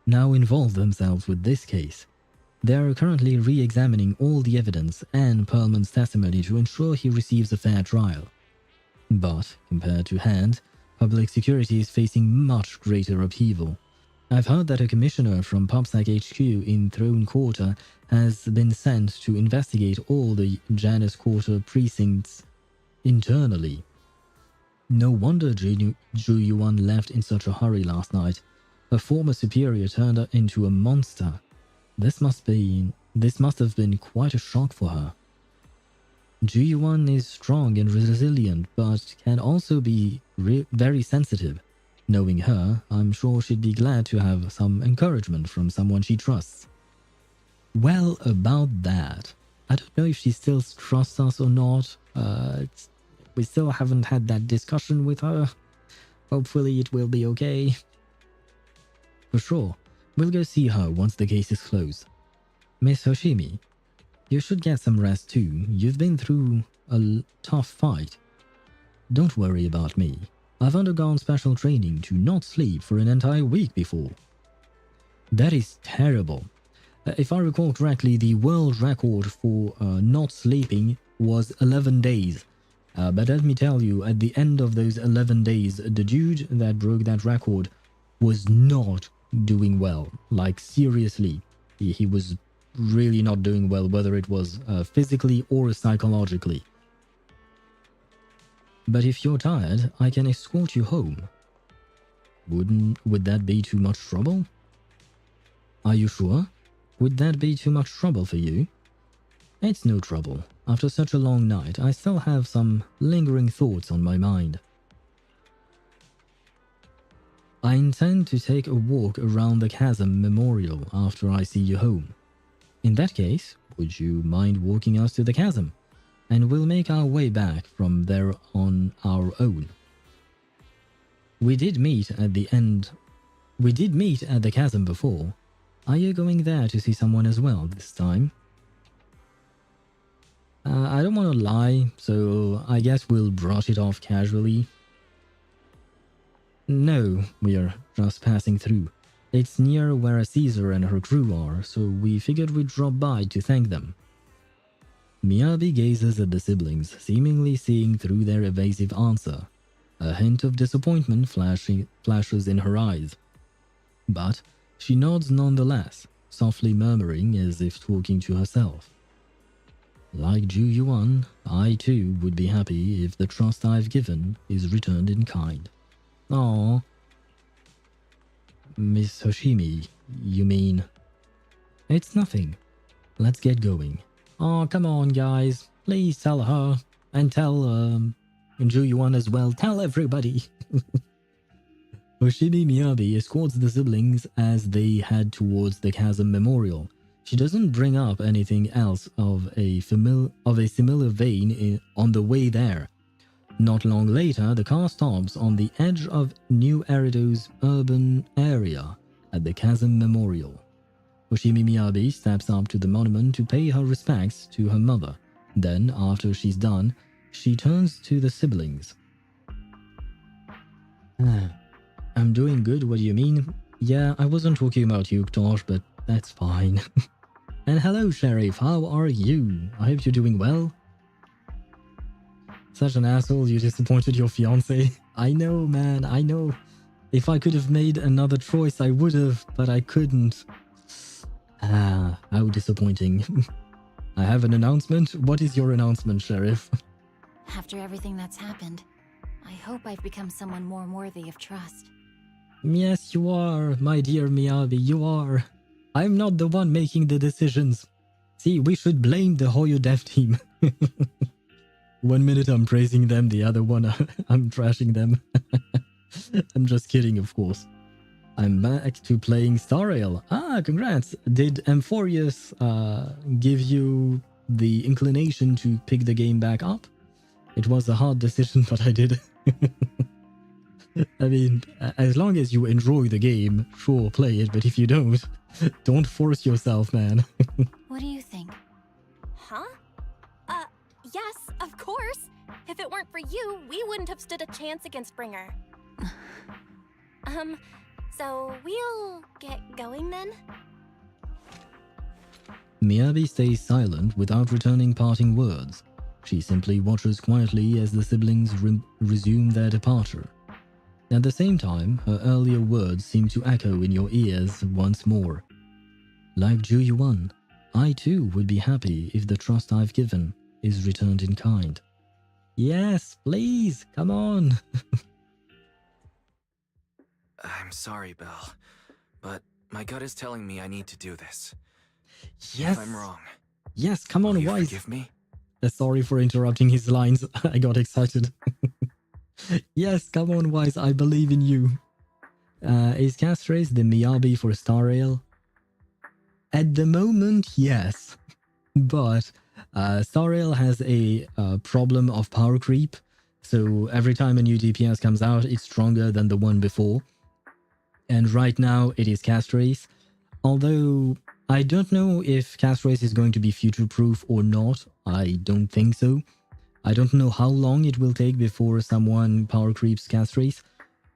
now involved themselves with this case. They are currently re-examining all the evidence and Perlman's testimony to ensure he receives a fair trial. But, compared to Hand, public security is facing much greater upheaval. I've heard that a commissioner from PubSec HQ in Throne Quarter has been sent to investigate all the Janus Quarter precincts internally. No wonder Zhu Yuan left in such a hurry last night. Her former superior turned her into a monster. This must have been quite a shock for her. Zhu Yuan is strong and resilient, but can also be very sensitive. Knowing her, I'm sure she'd be glad to have some encouragement from someone she trusts. Well, about that, I don't know if she still trusts us or not. We still haven't had that discussion with her. Hopefully it will be okay. For sure, we'll go see her once the case is closed. Miss Hoshimi, you should get some rest too. You've been through a tough fight. Don't worry about me. I've undergone special training to not sleep for an entire week before. That is terrible. If I recall correctly, the world record for not sleeping was 11 days. But let me tell you, at the end of those 11 days, the dude that broke that record was not doing well. Like, seriously. He was really not doing well, whether it was physically or psychologically. But if you're tired, I can escort you home. Would that be too much trouble? Are you sure? Would that be too much trouble for you? It's no trouble. After such a long night, I still have some lingering thoughts on my mind. I intend to take a walk around the Chasm Memorial after I see you home. In that case, would you mind walking us to the Chasm? And we'll make our way back from there on our own. We did meet at the Chasm before. Are you going there to see someone as well this time? I don't want to lie, so I guess we'll brush it off casually. No, we're just passing through. It's near where Caesar and her crew are, so we figured we'd drop by to thank them. Miyabi gazes at the siblings, seemingly seeing through their evasive answer. A hint of disappointment flashes in her eyes. But she nods nonetheless, softly murmuring as if talking to herself. Like Zhu Yuan, I too would be happy if the trust I've given is returned in kind. Aww. Miss Hoshimi, you mean? It's nothing. Let's get going. Oh, come on, guys. Please tell her. And tell, Zhu Yuan as well. Tell everybody. Hoshimi Miyabi escorts the siblings as they head towards the Chasm Memorial. She doesn't bring up anything else of a similar vein on the way there. Not long later, the car stops on the edge of New Eridu's urban area at the Chasm Memorial. Hoshimi Miyabi steps up to the monument to pay her respects to her mother. Then, after she's done, she turns to the siblings. I'm doing good, what do you mean? Yeah, I wasn't talking about you, Tosh, but that's fine. And hello, Sheriff, how are you? I hope you're doing well. Such an asshole, you disappointed your fiancé. I know, man, I know. If I could have made another choice, I would have, but I couldn't. Ah, how disappointing. I have an announcement. What is your announcement, Sheriff? After everything that's happened, I hope I've become someone more worthy of trust. Yes, you are, my dear Miyabi, you are. I'm not the one making the decisions. See, we should blame the HoYo dev team. 1 minute I'm praising them, the other one I'm trashing them. I'm just kidding, of course. I'm back to playing Star Rail. Ah, congrats! Did Amphorius give you the inclination to pick the game back up? It was a hard decision, but I did. I mean, as long as you enjoy the game, sure, play it, but if you don't force yourself, man. What do you think? Huh? Yes, of course. If it weren't for you, we wouldn't have stood a chance against Bringer. So we'll get going then? Miyabi stays silent without returning parting words. She simply watches quietly as the siblings resume their departure. At the same time, her earlier words seem to echo in your ears once more. Like Ju Yuan, I too would be happy if the trust I've given is returned in kind. Yes, please, come on. I'm sorry, Belle, but my gut is telling me I need to do this. Yes. If I'm wrong. Yes, come on, will you Wise. forgive me? Sorry for interrupting his lines. I got excited. Yes, come on, Wise. I believe in you. Is Castrace the Miyabi for Star Rail? At the moment, yes. But Star Rail has a problem of power creep. So every time a new DPS comes out, it's stronger than the one before. And right now, it is Castrace. Although I don't know if Castrace is going to be future-proof or not. I don't think so. I don't know how long it will take before someone power creeps Castrace.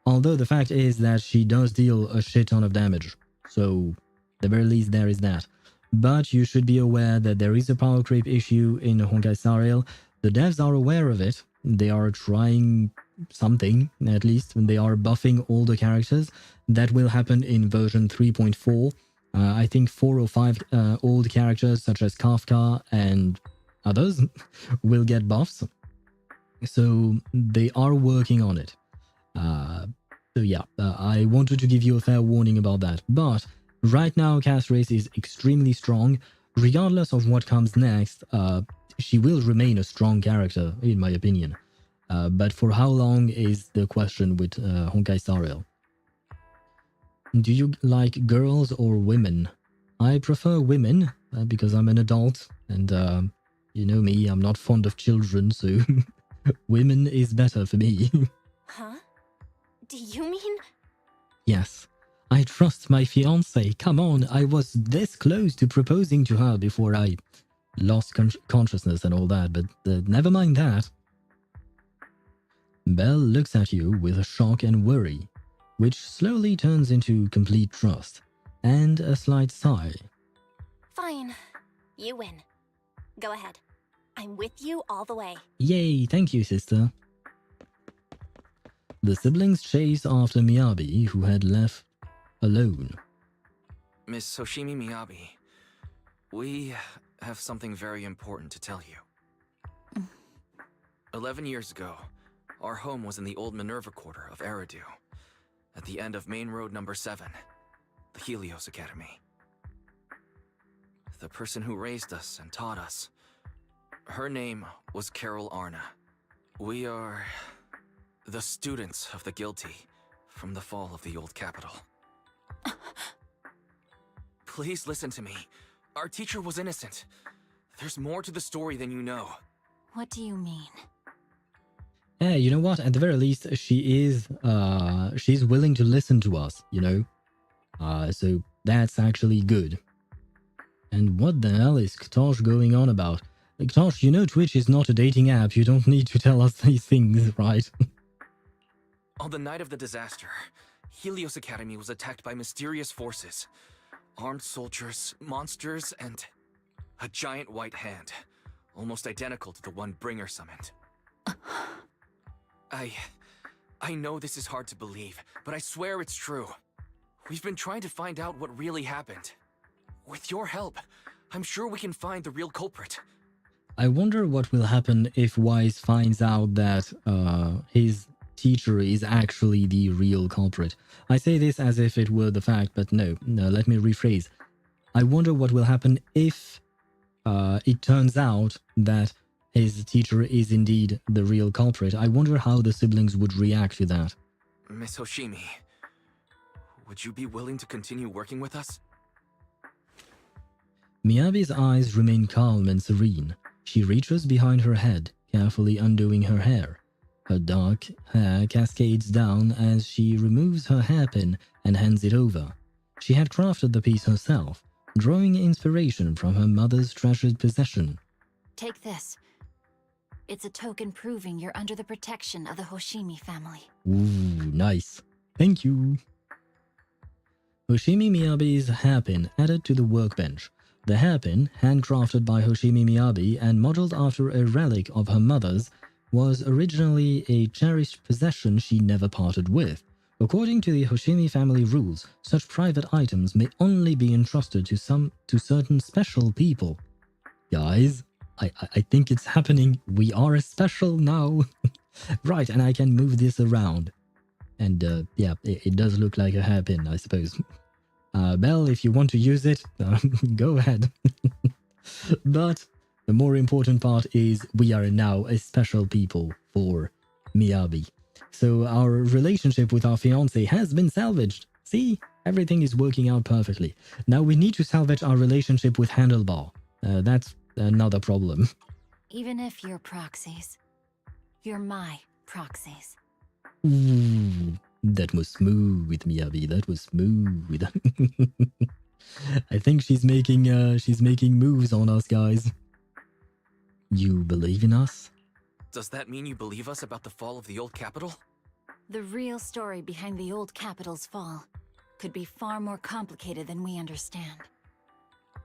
Although the fact is that she does deal a shit ton of damage. So, at the very least, there is that. But you should be aware that there is a power creep issue in Honkai Star Rail. The devs are aware of it. They are trying something, at least. They are buffing all the characters. That will happen in version 3.4. I think 4 or 5 old characters such as Kafka and others will get buffs. So they are working on it. So yeah, I wanted to give you a fair warning about that. But right now, Castrace is extremely strong. Regardless of what comes next, she will remain a strong character, in my opinion. But for how long is the question with Honkai Star Rail. Do you like girls or women? I prefer women, because I'm an adult, and you know me, I'm not fond of children, so women is better for me. Huh? Do you mean? Yes. I trust my fiancée. Come on, I was this close to proposing to her before I lost consciousness and all that, but never mind that. Belle looks at you with a shock and worry, which slowly turns into complete trust, and a slight sigh. Fine. You win. Go ahead. I'm with you all the way. Yay, thank you, sister. The siblings chase after Miyabi, who had left alone. Miss Hoshimi Miyabi, we have something very important to tell you. 11 years ago, our home was in the old Minerva Quarter of Eridu, at the end of Main Road number 7, the Helios Academy. The person who raised us and taught us, her name was Carol Arna. We are the students of the guilty from the fall of the old capital. Please listen to me. Our teacher was innocent. There's more to the story than you know. What do you mean? Yeah, you know what? At the very least, she's willing to listen to us, you know? So that's actually good. And what the hell is Ktosh going on about? Ktosh, you know Twitch is not a dating app. You don't need to tell us these things, right? On the night of the disaster, Helios Academy was attacked by mysterious forces. Armed soldiers, monsters, and a giant white hand, almost identical to the one Bringer summoned. I know this is hard to believe, but I swear it's true. We've been trying to find out what really happened. With your help, I'm sure we can find the real culprit. I wonder what will happen if Wise finds out that his teacher is actually the real culprit. I say this as if it were the fact, but no, let me rephrase. I wonder what will happen if it turns out that his teacher is indeed the real culprit, I wonder how the siblings would react to that. Miss Hoshimi, would you be willing to continue working with us? Miyabi's eyes remain calm and serene. She reaches behind her head, carefully undoing her hair. Her dark hair cascades down as she removes her hairpin and hands it over. She had crafted the piece herself, drawing inspiration from her mother's treasured possession. Take this. It's a token proving you're under the protection of the Hoshimi family. Ooh, nice. Thank you. Hoshimi Miyabi's hairpin added to the workbench. The hairpin, handcrafted by Hoshimi Miyabi and modeled after a relic of her mother's, was originally a cherished possession she never parted with. According to the Hoshimi family rules, such private items may only be entrusted to certain special people. Guys, I think it's happening. We are special now. Right, and I can move this around. And yeah, it does look like a hairpin, I suppose. Belle, if you want to use it, go ahead. But the more important part is we are now a special people for Miyabi. So our relationship with our fiancé has been salvaged. See? Everything is working out perfectly. Now we need to salvage our relationship with Handlebar. That's another problem. Even if you're proxies, you're my proxies. Ooh, that was smooth, Miyabi. That was smooth. I think she's making moves on us, guys. You believe in us? Does that mean you believe us about the fall of the old capital? The real story behind the old capital's fall could be far more complicated than we understand.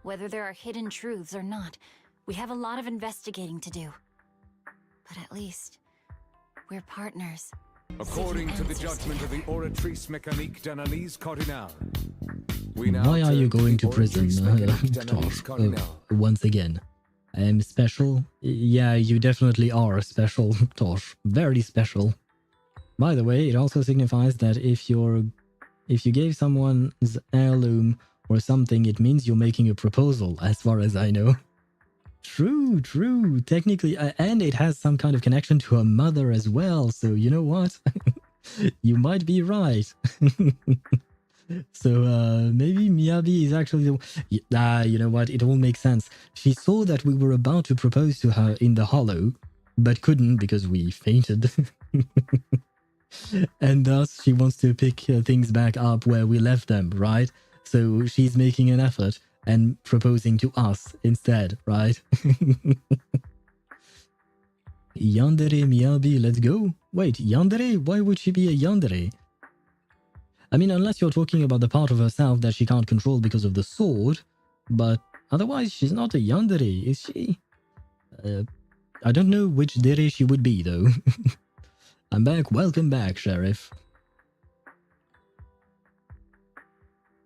Whether there are hidden truths or not, we have a lot of investigating to do. But at least, we're partners. According to the judgment of the Oratrice Mécanique d'Analyse Cardinale. Why are you going to prison, Tosh? Once again. I am special? Yeah, you definitely are special, Tosh. Very special. By the way, it also signifies that if you gave someone's heirloom or something, it means you're making a proposal, as far as I know. True, true. Technically, and it has some kind of connection to her mother as well, so you know what? You might be right. So maybe Miyabi is actually the... you know what? It all makes sense. She saw that we were about to propose to her in the hollow, but couldn't because we fainted. And thus she wants to pick things back up where we left them, right? So she's making an effort and proposing to us instead, right? Yandere Miyabi, let's go. Wait, yandere? Why would she be a yandere? I mean, unless you're talking about the part of herself that she can't control because of the sword, but otherwise she's not a yandere, is she? I don't know which dere she would be, though. I'm back. Welcome back, Sheriff.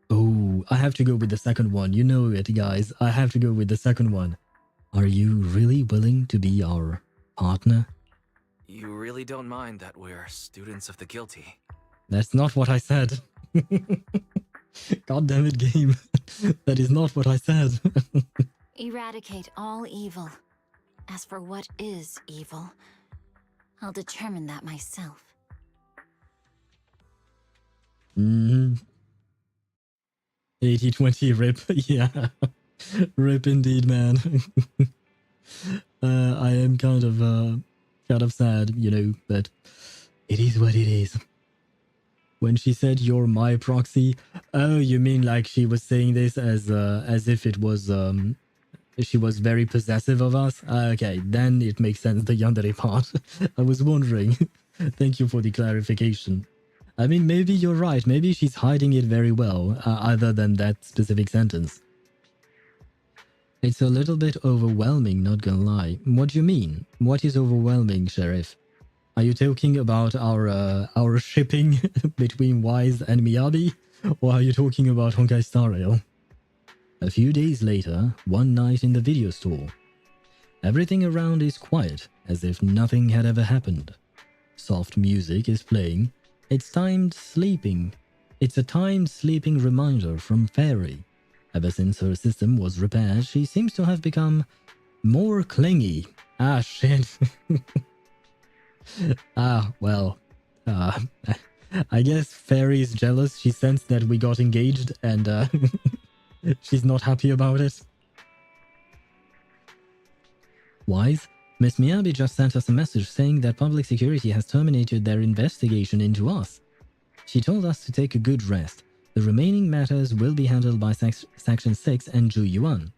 Oh, I have to go with the second one. You know it, guys. I have to go with the second one. Are you really willing to be our partner? You really don't mind that we're students of the guilty? That's not what I said. God damn it, game. That is not what I said. Eradicate all evil. As for what is evil, I'll determine that myself. 80-20 rip. Yeah. Rip indeed, man. I am kind of sad, you know, but it is what it is. When she said you're my proxy, oh, you mean like she was saying this as if it was she was very possessive of us? Okay, then it makes sense, the yandere part. I was wondering. Thank you for the clarification. I mean, maybe you're right. Maybe she's hiding it very well, other than that specific sentence. It's a little bit overwhelming, not gonna lie. What do you mean? What is overwhelming, Sheriff? Are you talking about our shipping between Wise and Miyabi? Or are you talking about Honkai Star Rail? A few days later, one night in the video store. Everything around is quiet, as if nothing had ever happened. Soft music is playing. It's timed sleeping. It's a timed sleeping reminder from Fairy. Ever since her system was repaired, she seems to have become more clingy. Ah, shit. Well. I guess Fairy is jealous. She sensed that we got engaged and she's not happy about it. Wise? Miss Miyabi just sent us a message saying that public security has terminated their investigation into us. She told us to take a good rest. The remaining matters will be handled by Section 6 and Zhu Yuan.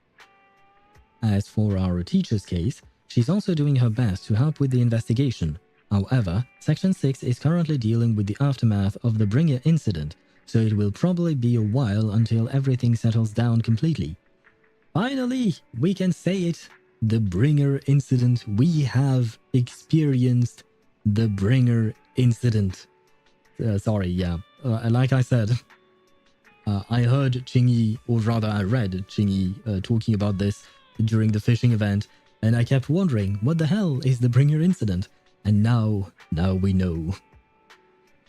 As for our teacher's case, she's also doing her best to help with the investigation. However, Section 6 is currently dealing with the aftermath of the Bringer incident, so it will probably be a while until everything settles down completely. Finally, we can say it! The Bringer incident. We have experienced the Bringer incident. Sorry, yeah. Like I said, I heard Qingyi, or rather I read Qingyi talking about this during the fishing event, and I kept wondering, what the hell is the Bringer incident? And now we know.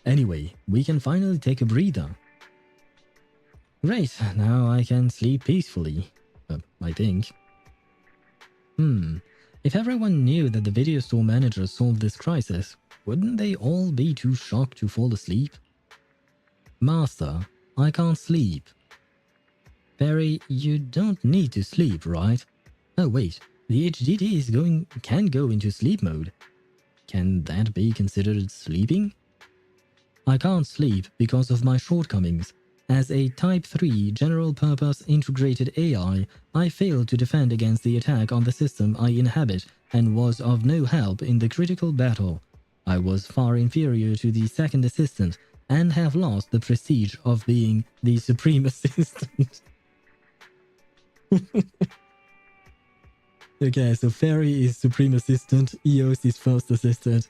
Anyway, we can finally take a breather. Great, now I can sleep peacefully. I think. If everyone knew that the video store manager solved this crisis, wouldn't they all be too shocked to fall asleep? Master, I can't sleep. Fairy, you don't need to sleep, right? Oh wait, the HDD can go into sleep mode. Can that be considered sleeping? I can't sleep because of my shortcomings. As a Type 3 general-purpose integrated AI, I failed to defend against the attack on the system I inhabit and was of no help in the critical battle. I was far inferior to the second assistant and have lost the prestige of being the supreme assistant. Okay, so Fairy is supreme assistant, Eos is first assistant,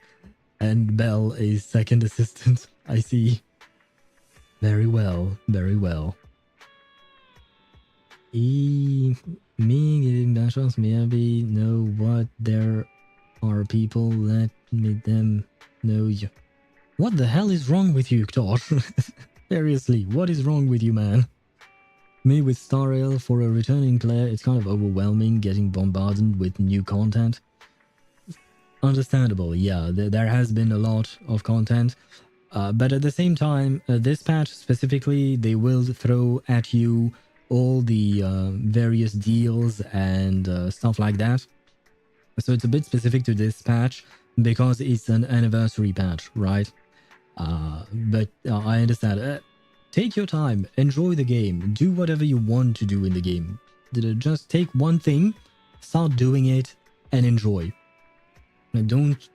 and Belle is second assistant. I see. Very well, very well. Me giving Bashos Miyabi know what there are people, let me them know you. What the hell is wrong with you, Tosh? Seriously, what is wrong with you, man? Me with Star Rail for a returning player, it's kind of overwhelming getting bombarded with new content. Understandable, yeah, there has been a lot of content. But at the same time, this patch specifically, they will throw at you all the various deals and stuff like that. So it's a bit specific to this patch because it's an anniversary patch, right? But I understand. Take your time, enjoy the game, do whatever you want to do in the game. Just take one thing, start doing it, and enjoy. Don't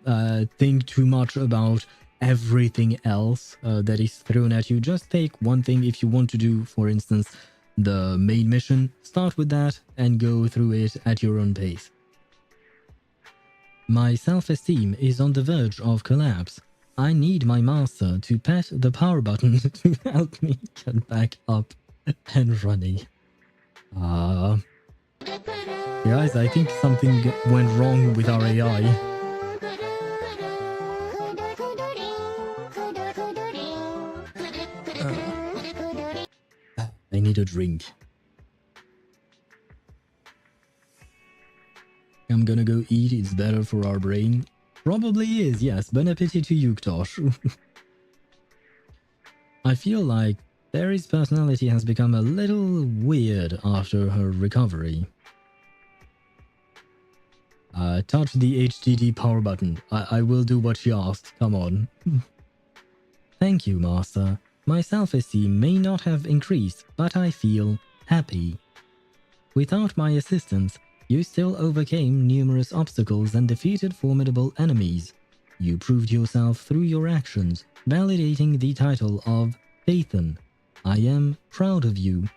think too much about everything else that is thrown at you. Just take one thing. If you want to do, for instance, the main mission, start with that and go through it at your own pace. My self-esteem is on the verge of collapse. I need my master to pat the power button to help me get back up and running. Guys, I think something went wrong with our AI. I need a drink. I'm gonna go eat, it's better for our brain. Probably is, yes. Bon appetit to you, Tosh. I feel like Fairy's personality has become a little weird after her recovery. Touch the HDD power button. I will do what she asked. Come on. Thank you, Master. My self-esteem may not have increased, but I feel happy. Without my assistance, you still overcame numerous obstacles and defeated formidable enemies. You proved yourself through your actions, validating the title of Phaethon. I am proud of you.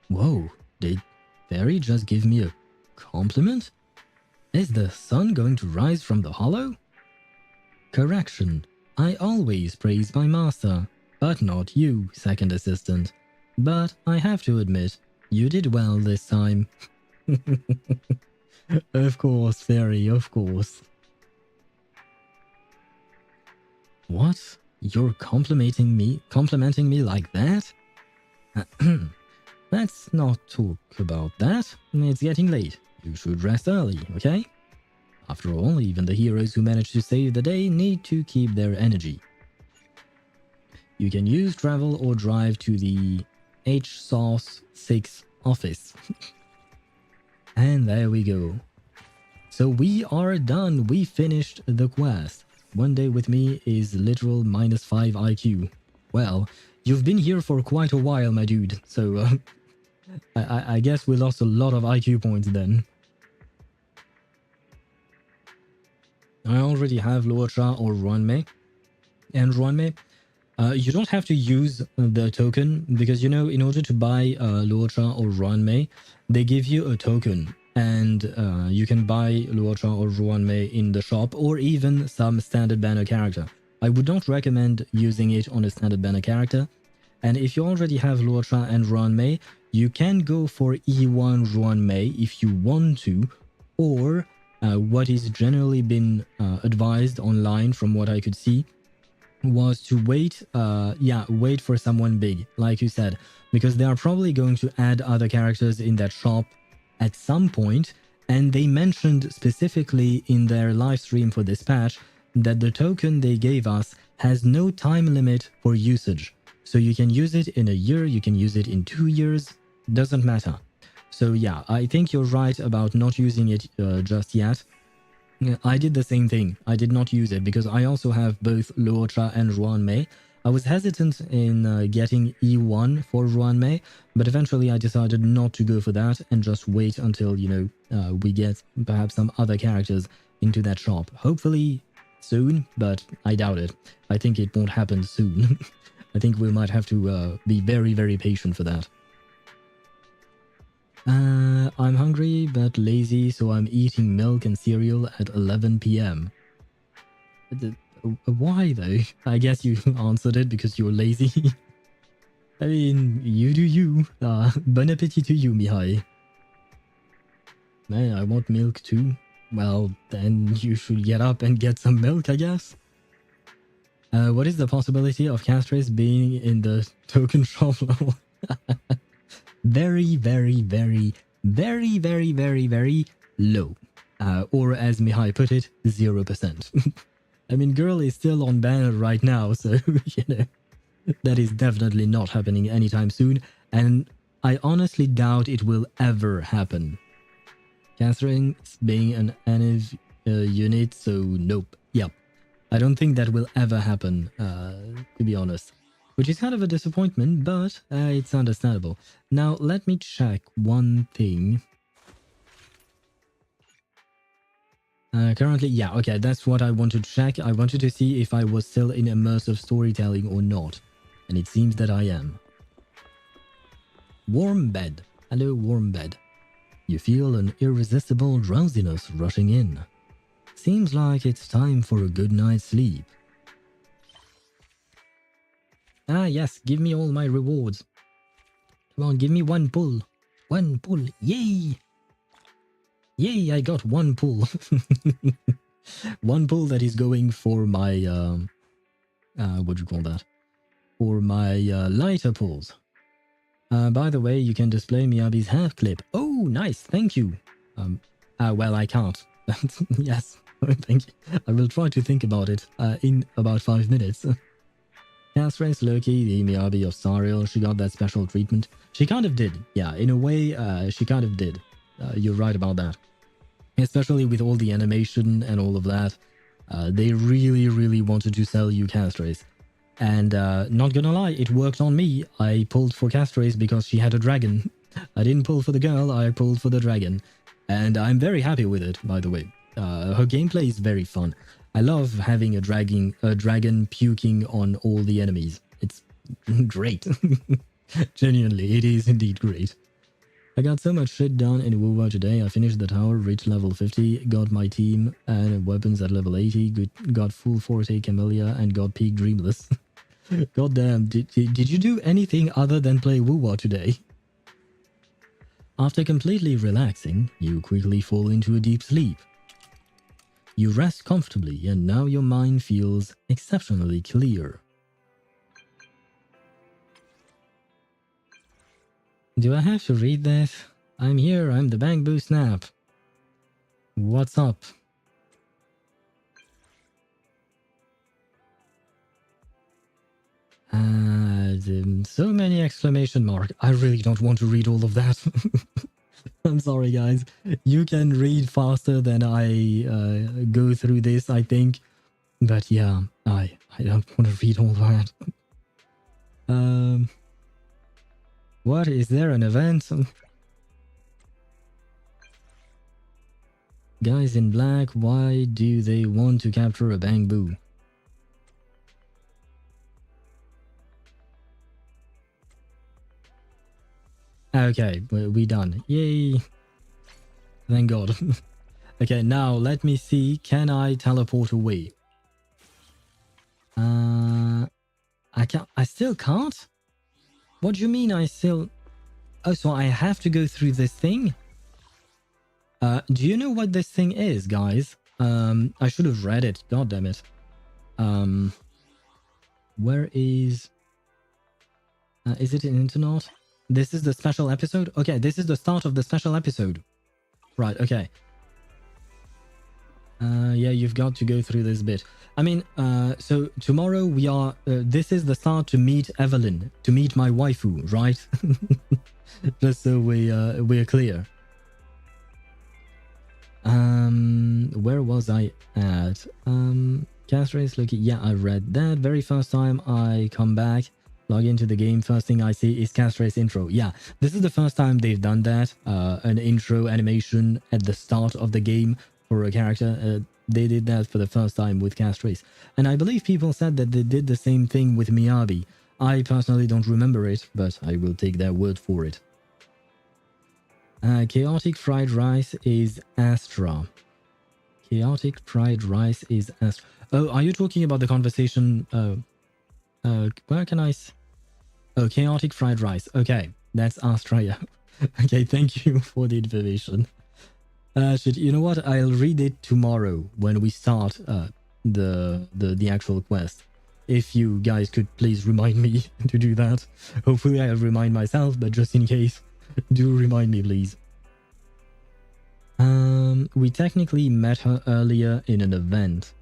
Whoa, did Fairy just give me a compliment? Is the sun going to rise from the hollow? Correction. I always praise my master, but not you, second assistant. But I have to admit, you did well this time. Of course, Fairy, of course. What? You're complimenting me like that? Let's not talk about that. It's getting late. you should rest early, okay? After all, even the heroes who manage to save the day need to keep their energy. You can use travel or drive to the HSOS 6 office. And there we go. So we are done. We finished the quest. One day with me is literal -5 IQ. Well, you've been here for quite a while, my dude. So I guess we lost a lot of IQ points then. I already have Luocha or Ruanmei. And Ruanmei, you don't have to use the token because, you know, in order to buy Luocha or Ruanmei, they give you a token. And you can buy Luocha or Ruanmei in the shop or even some standard banner character. I would not recommend using it on a standard banner character. And if you already have Luocha and Ruanmei, you can go for E1 Ruanmei if you want to, or what is generally been advised online from what I could see was to wait, wait for someone big, like you said, because they are probably going to add other characters in that shop at some point, and they mentioned specifically in their live stream for this patch that the token they gave us has no time limit for usage. So you can use it in a year, you can use it in 2 years, doesn't matter. So yeah, I think you're right about not using it just yet. I did the same thing. I did not use it because I also have both Luocha and Ruanmei. I was hesitant in getting E1 for Ruanmei, but eventually I decided not to go for that and just wait until, you know, we get perhaps some other characters into that shop. Hopefully soon, but I doubt it. I think it won't happen soon. I think we might have to be very, very patient for that. I'm hungry but lazy, so I'm eating milk and cereal at 11 p.m. Why though? I guess you answered it because you're lazy. I mean, you do you. Bon appetit to you, Mihai. Man, I want milk too. Well, then you should get up and get some milk, I guess. What is the possibility of Castries being in the token shop level? Very, very, very, very, very, very, very low. Or as Mihai put it, 0%. I mean, girl is still on banner right now, so, you know, that is definitely not happening anytime soon, and I honestly doubt it will ever happen. Catherine being an NF unit, so nope. Yep. I don't think that will ever happen, to be honest. Which is kind of a disappointment, but it's understandable. Now, let me check one thing. Currently, yeah, okay, that's what I wanted to check. I wanted to see if I was still in immersive storytelling or not. And it seems that I am. Warm bed. Hello, warm bed. You feel an irresistible drowsiness rushing in. Seems like it's time for a good night's sleep. Ah, yes, give me all my rewards. Come on, give me one pull. One pull. Yay! Yay, I got one pull. One pull that is going for my, what do you call that? For my lighter pulls. By the way, you can display Miyabi's half clip. Oh, nice, thank you. Well, I can't. Yes, thank you. I will try to think about it in about 5 minutes. Castries Loki, the Miyabi of Sariel, she got that special treatment. She kind of did. Yeah, in a way, she kind of did. You're right about that. Especially with all the animation and all of that. They really, really wanted to sell you Castries. And not gonna lie, it worked on me. I pulled for Castries because she had a dragon. I didn't pull for the girl, I pulled for the dragon. And I'm very happy with it, by the way. Her gameplay is very fun. I love having a dragon puking on all the enemies. It's great. Genuinely, it is indeed great. I got so much shit done in WoW today. I finished the tower, reached level 50, got my team and weapons at level 80, got full Forte Camellia, and got peak Dreamless. Goddamn, did you do anything other than play WoW today? After completely relaxing, you quickly fall into a deep sleep. You rest comfortably and now your mind feels exceptionally clear. Do I have to read this? I'm here, I'm the Bamboo Snap. What's up? So many exclamation mark. I really don't want to read all of that. I'm sorry, guys. You can read faster than I go through this, I think. But yeah, I don't want to read all that. What? Is there an event? Guys in black, why do they want to capture a bamboo? Okay, we done. Yay. Thank God. Okay, now let me see. Can I teleport away? I can't. I still can't? What do you mean I still... Oh, so I have to go through this thing? Do you know what this thing is, guys? I should have read it. God damn it. Where is... is it an internet? This is the special episode? Okay, this is the start of the special episode. Right, okay. Yeah, you've got to go through this bit. I mean, so tomorrow we are... this is the start to meet Evelyn, to meet my waifu, right? Just so we're clear. Where was I at? Cast race, look, yeah, I read that. Very first time I come back, log into the game, first thing I see is cast race intro. Yeah, this is the first time they've done that. An intro animation at the start of the game for a character. They did that for the first time with cast race. And I believe people said that they did the same thing with Miyabi. I personally don't remember it, but I will take their word for it. Chaotic fried rice is Astra. Chaotic fried rice is Astra. Oh, are you talking about the conversation? Where can I... Oh, chaotic fried rice. Okay, that's Astra, yeah. Okay, thank you for the information. Shit, you know what? I'll read it tomorrow when we start the actual quest. If you guys could please remind me to do that. Hopefully I'll remind myself, but just in case, do remind me, please. We technically met her earlier in an event.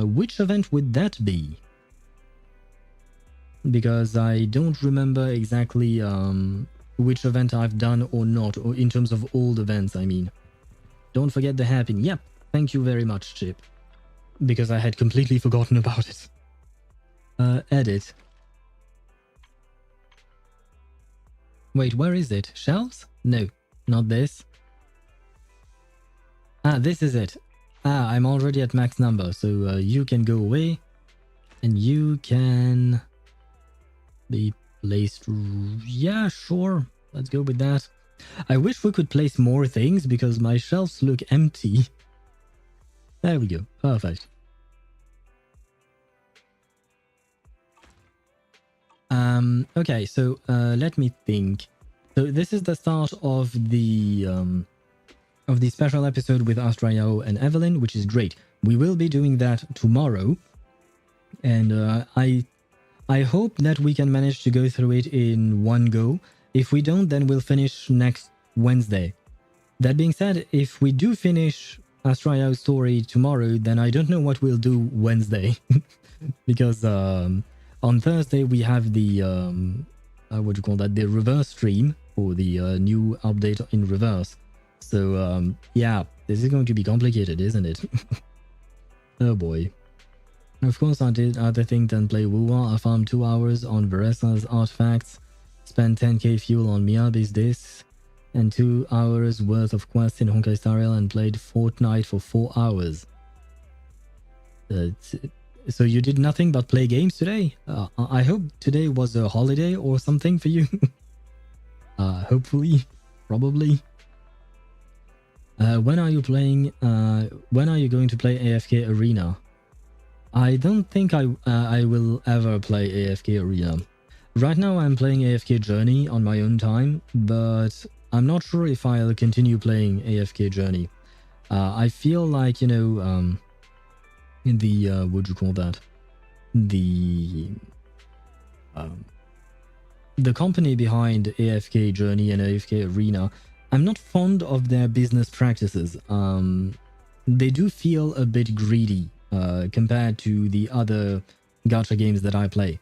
Which event would that be? Because I don't remember exactly which event I've done or not, or in terms of old events, I mean. Don't forget the hairpin. Yep, thank you very much, Chip. Because I had completely forgotten about it. Edit. Wait, where is it? Shelves? No, not this. Ah, this is it. Ah, I'm already at max number, so you can go away. And you can be placed... Yeah, sure. Let's go with that. I wish we could place more things because my shelves look empty. There we go. Perfect. Okay, so let me think. So this is the start of the special episode with Astrayao and Evelyn, which is great. We will be doing that tomorrow, and I hope that we can manage to go through it in one go. If we don't, then we'll finish next Wednesday. That being said, if we do finish Astrayao's story tomorrow, then I don't know what we'll do Wednesday. Because on Thursday we have the, what do you call that, the reverse stream for the new update in reverse. So yeah, this is going to be complicated, isn't it? Oh boy. Of course I did other things than play Wuwa. I farmed 2 hours on Veresa's artifacts, spent 10k fuel on Miyabi's discs, and 2 hours worth of quests in Honkai Star Rail, and played Fortnite for 4 hours. So you did nothing but play games today? I hope today was a holiday or something for you. Hopefully. Probably. When are you playing... when are you going to play AFK Arena? I don't think I will ever play AFK Arena. Right now I'm playing AFK Journey on my own time, but I'm not sure if I'll continue playing AFK Journey. I feel like, you know, in the, what do you call that? The company behind AFK Journey and AFK Arena I'm not fond of their business practices. They do feel a bit greedy compared to the other gacha games that I play.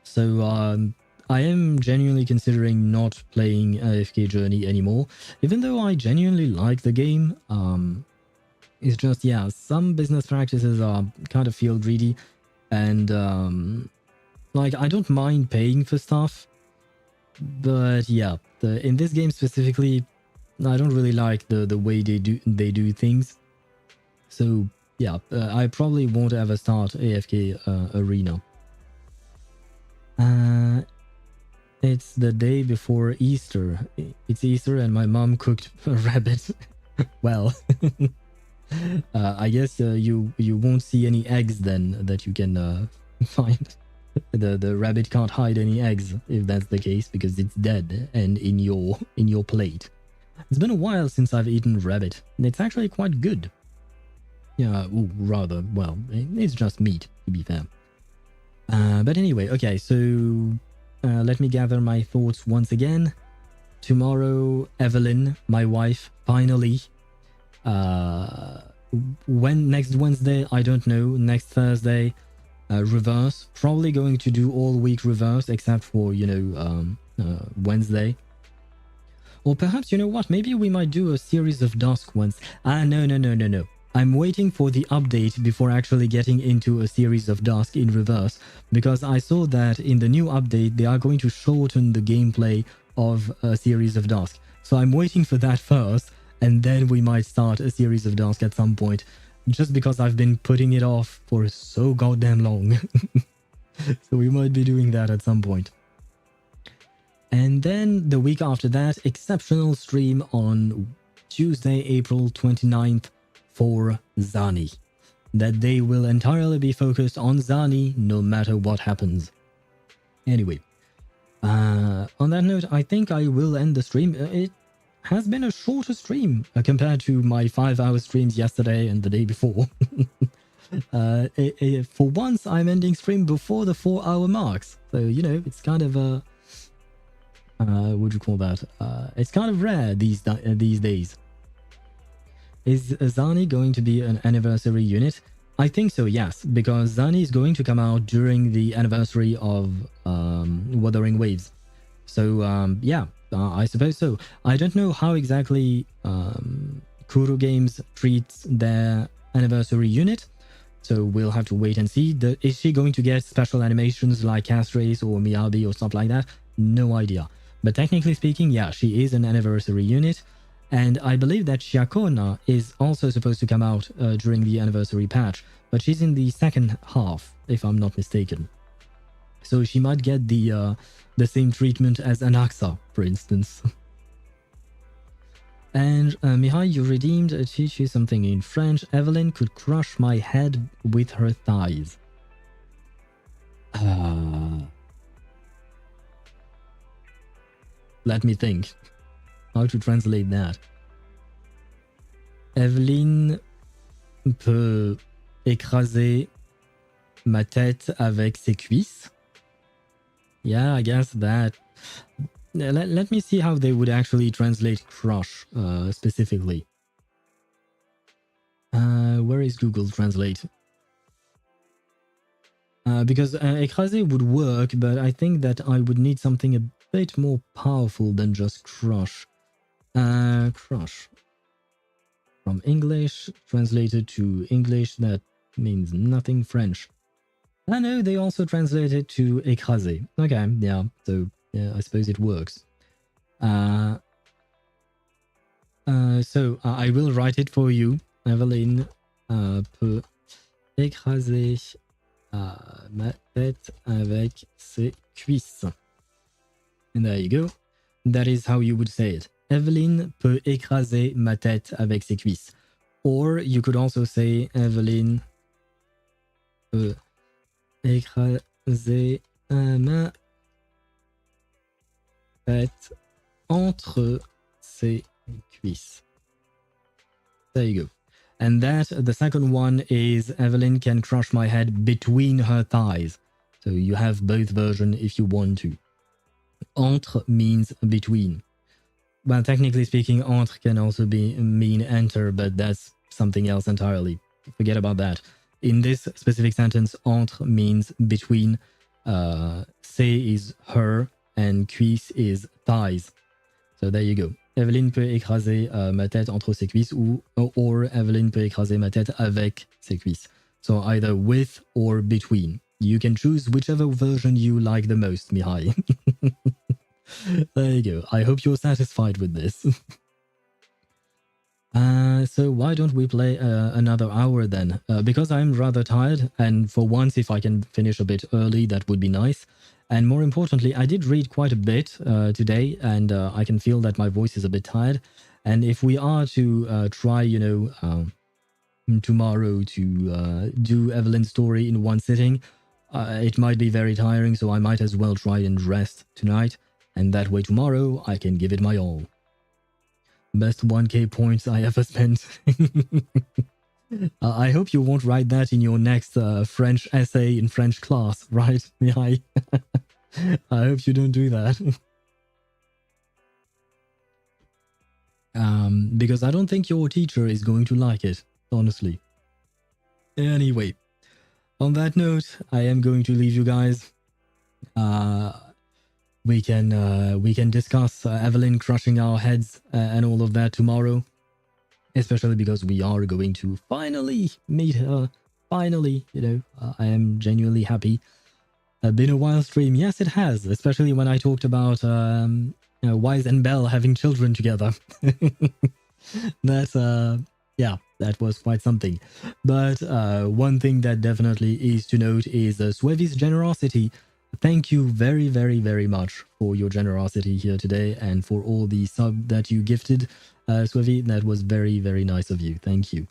So I am genuinely considering not playing AFK Journey anymore, even though I genuinely like the game. It's just, yeah, some business practices are kind of feel greedy, and like, I don't mind paying for stuff, but yeah, in this game specifically, I don't really like the way they do things. So yeah, I probably won't ever start AFK Arena. It's the day before Easter. It's Easter and my mom cooked a rabbit. Well, I guess you won't see any eggs then that you can find. The rabbit can't hide any eggs if that's the case, because it's dead and in your plate. It's been a while since I've eaten rabbit, and it's actually quite good. Yeah, rather, well, it's just meat, to be fair. But anyway, okay, so let me gather my thoughts once again. Tomorrow, Evelyn, my wife, finally. When next Wednesday, I don't know. Next Thursday, reverse. Probably going to do all week reverse, except for, you know, Wednesday. Or perhaps, you know what, maybe we might do a series of Dusk ones. No. I'm waiting for the update before actually getting into a series of Dusk in reverse, because I saw that in the new update they are going to shorten the gameplay of a series of Dusk. So I'm waiting for that first, and then we might start a series of Dusk at some point, just because I've been putting it off for so goddamn long. So we might be doing that at some point. And then the week after that, exceptional stream on Tuesday, April 29th for Zani. That day will entirely be focused on Zani no matter what happens. Anyway, on that note, I think I will end the stream. It has been a shorter stream compared to my 5-hour streams yesterday and the day before. For once, I'm ending stream before the 4-hour marks. So, you know, it's kind of a... what would you call that? It's kind of rare these days. Is Zani going to be an anniversary unit? I think so, yes, because Zani is going to come out during the anniversary of Wuthering Waves. So, yeah, I suppose so. I don't know how exactly Kuro Games treats their anniversary unit, so we'll have to wait and see. Is she going to get special animations like Castrace or Miyabi or stuff like that? No idea. But technically speaking, yeah, she is an anniversary unit. And I believe that Shiakona is also supposed to come out during the anniversary patch, but she's in the second half, if I'm not mistaken. So she might get the same treatment as Anaxa, for instance. And Mihai, you redeemed a teach you something in French. Evelyn could crush my head with her thighs. Let me think. How to translate that? Evelyn peut écraser ma tête avec ses cuisses. Yeah, I guess that. Let me see how they would actually translate crush specifically. Where is Google Translate? Because écraser would work, but I think that I would need something a bit more powerful than just crush. Crush. From English, translated to English, that means nothing French. I know they also translate it to écraser. Okay, yeah, so yeah, I suppose it works. So I will write it for you. Evelyn peut écraser ma tête avec ses cuisses. And there you go. That is how you would say it. Evelyn peut écraser ma tête avec ses cuisses. Or you could also say Evelyn peut écraser ma tête entre ses cuisses. There you go. And that, the second one is Evelyn can crush my head between her thighs. So you have both versions if you want to. Entre means between. well, technically speaking, entre can also mean enter, but that's something else entirely. Forget about that. In this specific sentence, entre means between. C'est is her and cuisse is thighs. So there you go. Evelyn peut écraser ma tête entre ses cuisses or Evelyn peut écraser ma tête avec ses cuisses. So either with or between. You can choose whichever version you like the most, Mihai. There you go. I hope you're satisfied with this. So why don't we play another hour then? Because I'm rather tired, and for once if I can finish a bit early, that would be nice. And more importantly, I did read quite a bit today, and I can feel that my voice is a bit tired. And if we are to try, tomorrow to do Evelyn's story in one sitting, it might be very tiring, so I might as well try and rest tonight. And that way tomorrow I can give it my all. Best 1k points I ever spent. I hope you won't write that in your next French essay in French class, right, Mihai? I hope you don't do that. Because I don't think your teacher is going to like it, honestly. Anyway, on that note, I am going to leave you guys. We can discuss Evelyn crushing our heads and all of that tomorrow. Especially because we are going to finally meet her. Finally, I am genuinely happy. Been a while stream. Yes, it has. Especially when I talked about Wise and Belle having children together. That was quite something. But one thing that definitely is to note is Swevi's generosity. Thank you very, very, very much for your generosity here today and for all the sub that you gifted, Swevi. That was very, very nice of you. Thank you.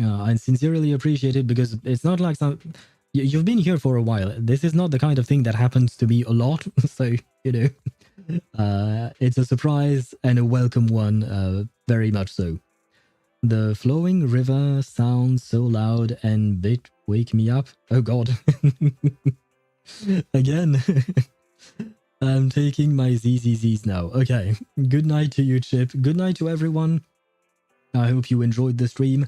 I sincerely appreciate it because it's not like you've been here for a while. This is not the kind of thing that happens to me a lot. So, it's a surprise and a welcome one, very much so. The flowing river sounds so loud and bit wake me up. Oh God. Again. I'm taking my ZZZs now. Okay. Good night to you, Chip. Good night to everyone. I hope you enjoyed the stream.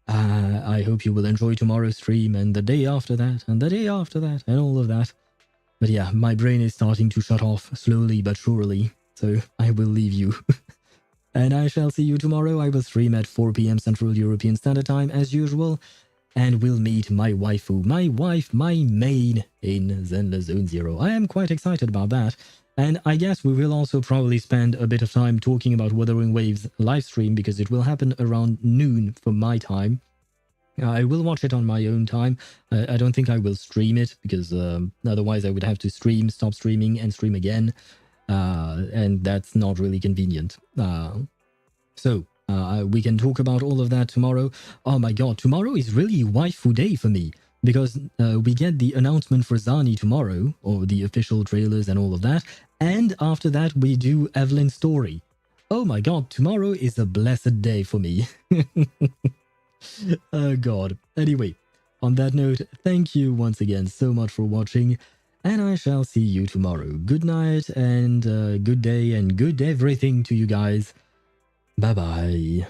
I hope you will enjoy tomorrow's stream and the day after that and the day after that and all of that. But yeah, my brain is starting to shut off slowly but surely. So I will leave you. And I shall see you tomorrow. I will stream at 4 p.m. Central European Standard Time as usual. And we'll meet my waifu, my wife, my maid in Zenless Zone Zero. I am quite excited about that. And I guess we will also probably spend a bit of time talking about Wuthering Waves live stream because it will happen around noon for my time. I will watch it on my own time. I don't think I will stream it because otherwise I would have to stop streaming and stream again. And that's not really convenient. So we can talk about all of that tomorrow. Oh my god, tomorrow is really waifu day for me because we get the announcement for Zani tomorrow, or the official trailers and all of that. And after that, we do Evelyn's story. Oh my god, tomorrow is a blessed day for me. Oh god. Anyway, on that note, thank you once again so much for watching. And I shall see you tomorrow. Good night and good day and good everything to you guys. Bye-bye.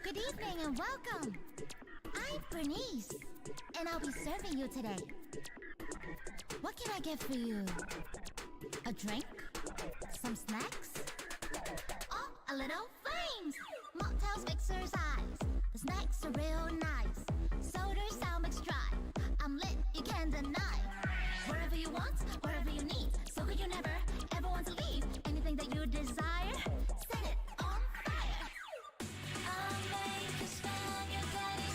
Good evening and welcome. I'm Bernice, and I'll be serving you today. What can I get for you? A drink? Some snacks? Oh, a little flames! Mocktails exercise. The snacks are real nice.